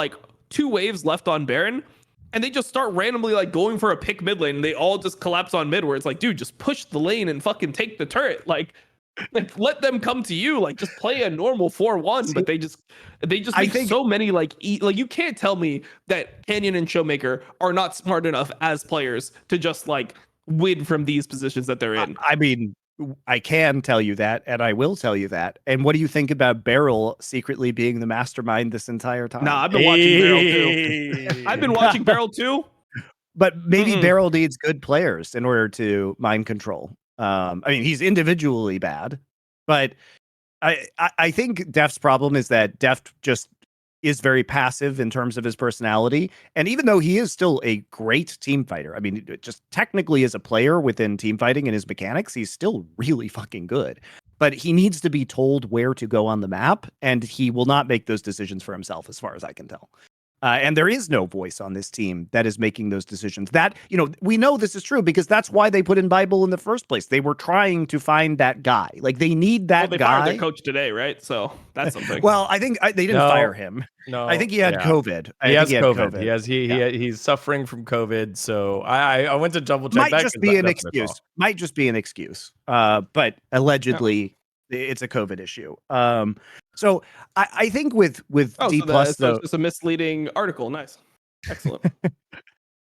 2 waves left on Baron, and they just start randomly going for a pick mid lane, and they all just collapse on mid, where it's dude, just push the lane and fucking take the turret. Let them come to you. Just play a normal 4-1. But they just make so many you can't tell me that Canyon and Showmaker are not smart enough as players to just win from these positions that they're in. I mean, I can tell you that, and I will tell you that. And what do you think about Beryl secretly being the mastermind this entire time? Nah, I've been watching Beryl too. I've been watching Beryl too. But maybe Beryl needs good players in order to mind control. I mean, he's individually bad, but I think Deft's problem is that Deft just is very passive in terms of his personality. And even though he is still a great team fighter, I mean, just technically as a player within team fighting and his mechanics, he's still really fucking good. But he needs to be told where to go on the map, and he will not make those decisions for himself, as far as I can tell. And there is no voice on this team that is making those decisions. That, we know this is true because that's why they put in Bible in the first place. They were trying to find that guy. Like, they need that they guy. fired their coach today, right? So that's something. Well, I think they didn't fire him. No, I think he had COVID. He has COVID. He's suffering from COVID. So I went to double check. Might just be an excuse. Might just be an excuse. But allegedly, it's a COVID issue. So I think with Dplus, though, it's a misleading article. Nice, excellent,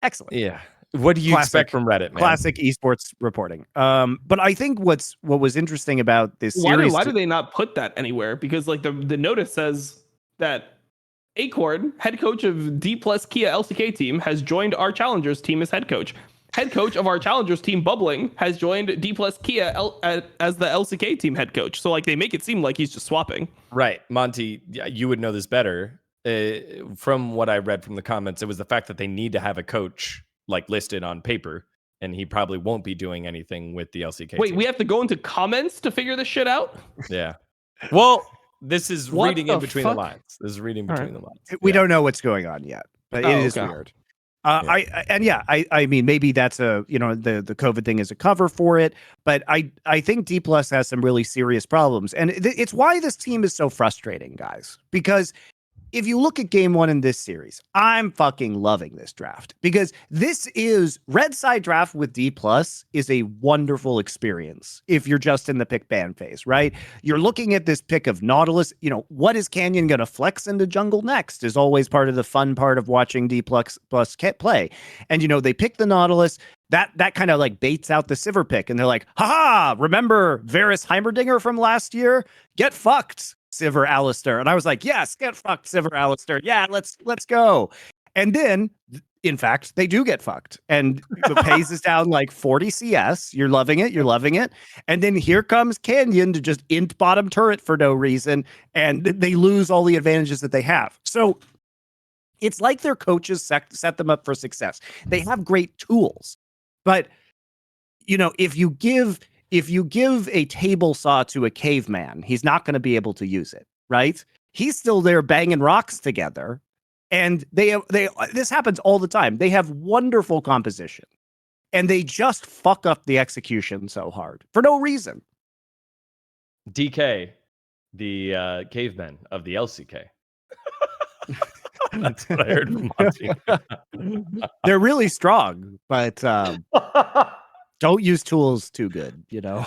excellent. Yeah. What do you expect from Reddit, man? Classic esports reporting. But I think what was interesting about this series. Why do they not put that anywhere? Because like the notice says that Acorn, head coach of Dplus Kia LCK team, has joined our challengers team as head coach. Head coach of our challengers team, Bubbling, has joined Dplus Kia as the LCK team head coach. So like they make it seem like he's just swapping. Right, Monte, you would know this better. From what I read from the comments, it was the fact that they need to have a coach like listed on paper, and he probably won't be doing anything with the LCK. Wait, team. We have to go into comments to figure this shit out? Yeah. Well, this is reading in between the lines. The lines. We don't know what's going on yet, but it is weird. I mean, maybe that's the COVID thing is a cover for it, but I think Dplus has some really serious problems, and it's why this team is so frustrating, guys, because if you look at game one in this series, I'm fucking loving this draft because this is red side draft with Dplus is a wonderful experience. If you're just in the pick ban phase, right? You're looking at this pick of Nautilus. What is Canyon going to flex into jungle next is always part of the fun part of watching Dplus play. And, they pick the Nautilus. That kind of like baits out the Sivir pick. And they're like, haha, remember Varus Heimerdinger from last year? Get fucked, Sivir Alistair. And I was like, yes, get fucked, Sivir Alistair. Yeah, let's go. And then, in fact, they do get fucked. And the pace is down like 40 CS. You're loving it. And then here comes Canyon to just int bottom turret for no reason. And they lose all the advantages that they have. So it's like their coaches set them up for success. They have great tools. But, if you give a table saw to a caveman, he's not going to be able to use it, right? He's still there banging rocks together. And this happens all the time. They have wonderful composition. And they just fuck up the execution so hard for no reason. DK, the cavemen of the LCK. That's what I heard from Monte. They're really strong, but don't use tools too good, Yeah.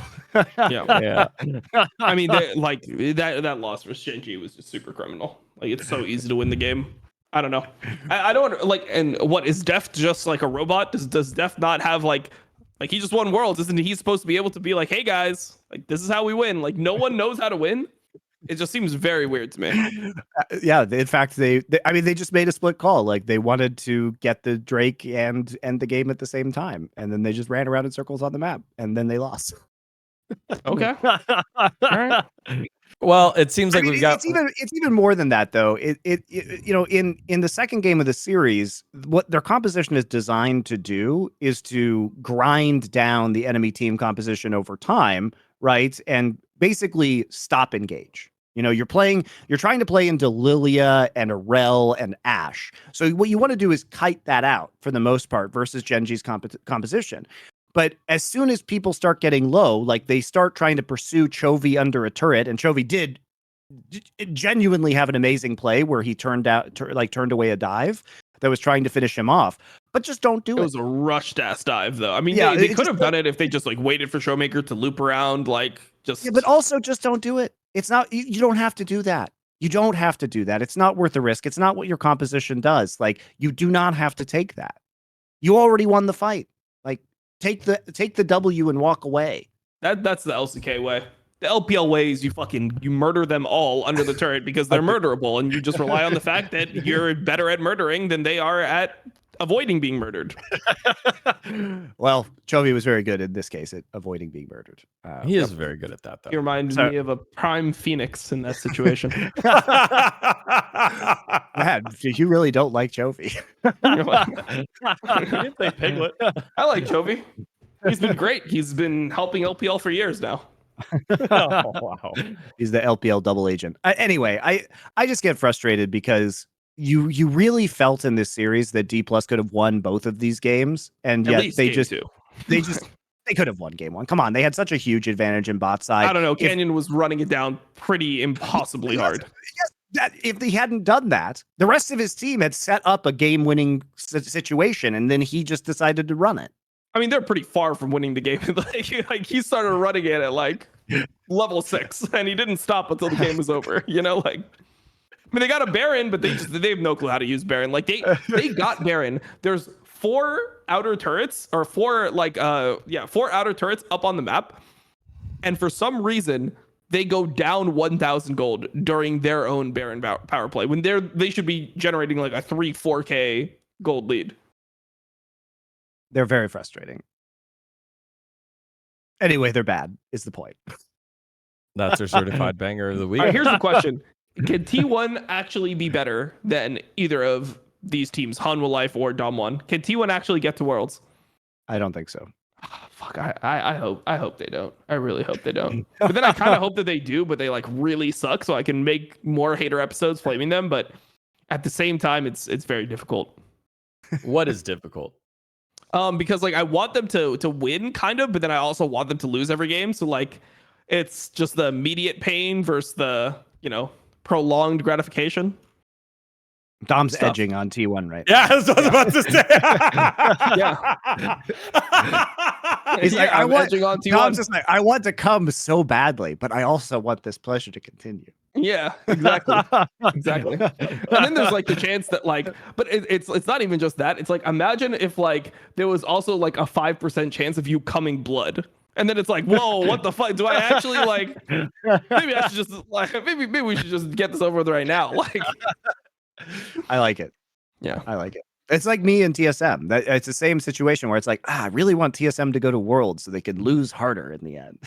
I mean, like that loss for Gen.G was just super criminal. Like, it's so easy to win the game. I don't know. I don't like. And what is Def just like a robot? Does Def not have like he just won Worlds? Isn't he supposed to be able to be like, hey guys, like this is how we win? Like no one knows how to win. It just seems very weird to me. Yeah, in fact, they just made a split call. Like they wanted to get the Drake and end the game at the same time, and then they just ran around in circles on the map, and then they lost. Okay. All right. Well, it seems like it's even more than that, though. In the second game of the series, what their composition is designed to do is to grind down the enemy team composition over time, right? And basically stop engage. You're trying to play into Lilia and Arel and Ashe. So what you want to do is kite that out for the most part versus Gen.G's composition. But as soon as people start getting low, like they start trying to pursue Chovy under a turret, and Chovy did genuinely have an amazing play where he turned away a dive that was trying to finish him off. But just don't do it. It was a rushed ass dive, though. I mean, they could have done it if they just like waited for Showmaker to loop around, like just. Yeah, but also just don't do it. It's not. You don't have to do that. You don't have to do that. It's not worth the risk. It's not what your composition does. Like you do not have to take that. You already won the fight. Like take the W and walk away. That's the LCK way. The LPL way is you murder them all under the turret because they're murderable, and you just rely on the fact that you're better at murdering than they are at avoiding being murdered. Well, Chovy was very good in this case at avoiding being murdered. He is very good at that, though. He reminds me of a prime Phoenix in that situation. Man, you really don't like Jovi. He didn't say Piglet. I like Jovi. He's been great. He's been helping LPL for years now. Oh, wow. He's the LPL double agent. Anyway, I just get frustrated because you really felt in this series that Dplus could have won both of these games, and At yet least they game just two. they could have won game one. Come on, they had such a huge advantage in bot side. I don't know. Canyon was running it down pretty impossibly hard. If he hadn't done that, the rest of his team had set up a game-winning situation, and then he just decided to run it. I mean, they're pretty far from winning the game. like he started running it at like level 6, and he didn't stop until the game was over. You know, like. I mean, they got a Baron, but they have no clue how to use Baron. Like they got Baron. There's 4 outer turrets or 4 outer turrets up on the map, and for some reason they go down 1,000 gold during their own Baron power play when they should be generating like a 4K gold lead. They're very frustrating. Anyway, they're bad. Is the point? That's our certified banger of the week. All right, here's the question. Can T1 actually be better than either of these teams, Hanwha Life or Dom1? Can T1 actually get to Worlds? I don't think so. Oh, fuck, I hope they don't. I really hope they don't. But then I kind of hope that they do, but they like really suck, so I can make more hater episodes flaming them. But at the same time, it's very difficult. What is difficult? Because like I want them to win kind of, but then I also want them to lose every game. So like it's just the immediate pain versus the, prolonged gratification. Dom's edging on T1 right now. Yeah, that's what I was about to say. Yeah. He's like, I want edging on T1. Dom's just like, I want to come so badly, but I also want this pleasure to continue. Yeah, exactly. Exactly. And then there's like the chance that but it's not even just that. It's like, imagine if like there was also like a 5% chance of you coming blood. And then it's like, whoa, what the fuck? Do I actually maybe I should just maybe we should just get this over with right now. I like it. Yeah. I like it. It's like me and TSM. It's the same situation where it's like, I really want TSM to go to Worlds so they could lose harder in the end.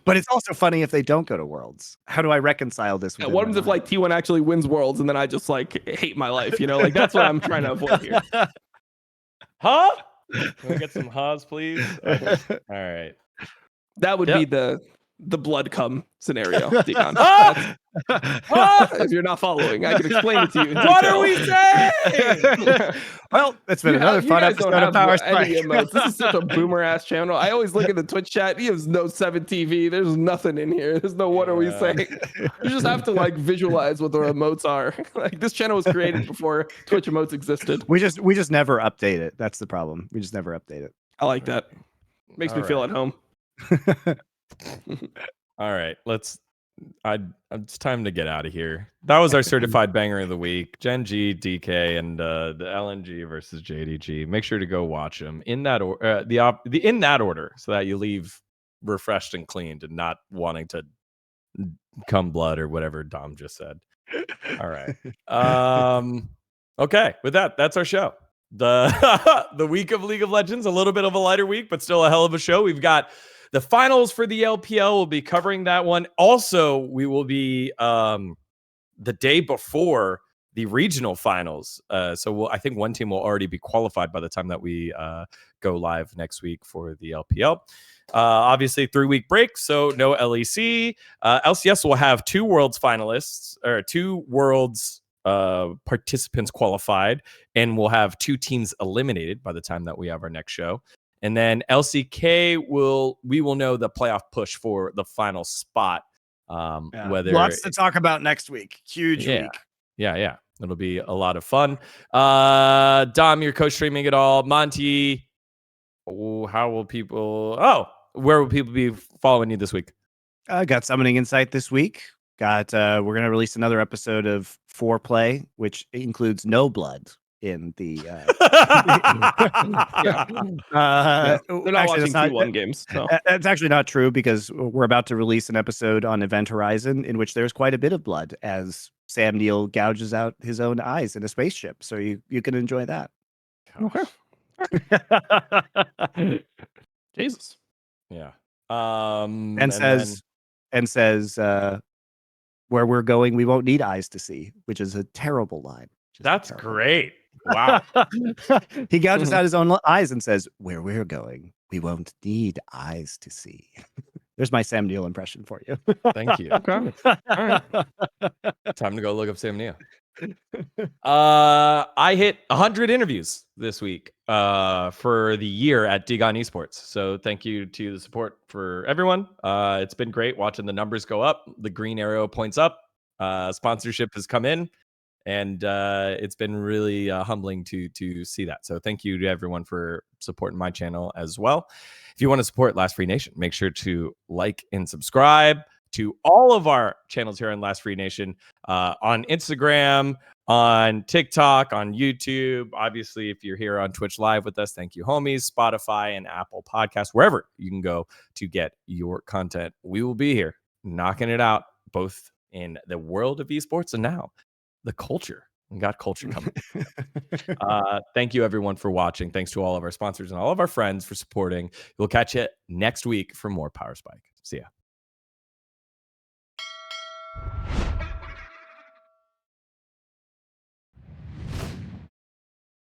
But it's also funny if they don't go to Worlds. How do I reconcile this? What happens if T1 actually wins Worlds and then I just hate my life? That's what I'm trying to avoid here. Huh? Can we get some huhs, please? Okay. All right. That would be the blood cum scenario, Dgon. If you're not following, I can explain it to you. What are we saying? Well, it's been another fun episode of Power Spike. This is such a boomer ass channel. I always look at the Twitch chat. He has no 7 TV. There's nothing in here. There's no what are we saying. You just have to visualize what the emotes are. This channel was created before Twitch emotes existed. We just never update it. That's the problem. We just never update it. I like that. Makes me feel at home. All right, it's time to get out of here. That was our certified banger of the week. Gen.G, DK, and the LNG versus JDG. Make sure to go watch them in that order, in that order, so that you leave refreshed and cleaned and not wanting to come blood or whatever Dom just said. All right. Okay, with that's our show. The week of League of Legends, a little bit of a lighter week, but still a hell of a show. We've got the finals for the LPL. We'll be covering that one. Also, we will be the day before the regional finals. So I think one team will already be qualified by the time that we go live next week for the LPL. Obviously, 3-week break, so no LEC. LCS will have 2 Worlds finalists, or 2 Worlds participants qualified, and we'll have 2 teams eliminated by the time that we have our next show. And then LCK we will know the playoff push for the final spot. Whether lots to talk about next week. Huge week. Yeah. It'll be a lot of fun. Dom, you're co-streaming it all. Monte, where will people be following you this week? Got Summoning Insight this week. We're going to release another episode of Foreplay, which includes no blood in the they're not watching T1 games. So. That's actually not true, because we're about to release an episode on Event Horizon in which there's quite a bit of blood as Sam Neill gouges out his own eyes in a spaceship. So you can enjoy that. Okay. Jesus. Yeah. And says where we're going, we won't need eyes to see, which is a terrible line. Just a That's terrible great. Wow. He gouges out his own eyes and says, "Where we're going, we won't need eyes to see." There's my Sam Neill impression for you. Thank you. Okay. All right. Time to go look up Sam Neill. I hit 100 interviews this week for the year at Dgon Esports. So thank you to the support for everyone. It's been great watching the numbers go up. The green arrow points up. Sponsorship has come in, and it's been really humbling to see that. So thank you to everyone for supporting my channel as well. If you want to support Last Free Nation, make sure to like and subscribe to all of our channels here on Last Free Nation, on Instagram, on TikTok, on YouTube. Obviously, if you're here on Twitch Live with us, thank you, homies. Spotify and Apple Podcasts, wherever you can go to get your content. We will be here knocking it out, both in the world of esports and now the culture. We got culture coming. Thank you, everyone, for watching. Thanks to all of our sponsors and all of our friends for supporting. We'll catch you next week for more Power Spike. See ya.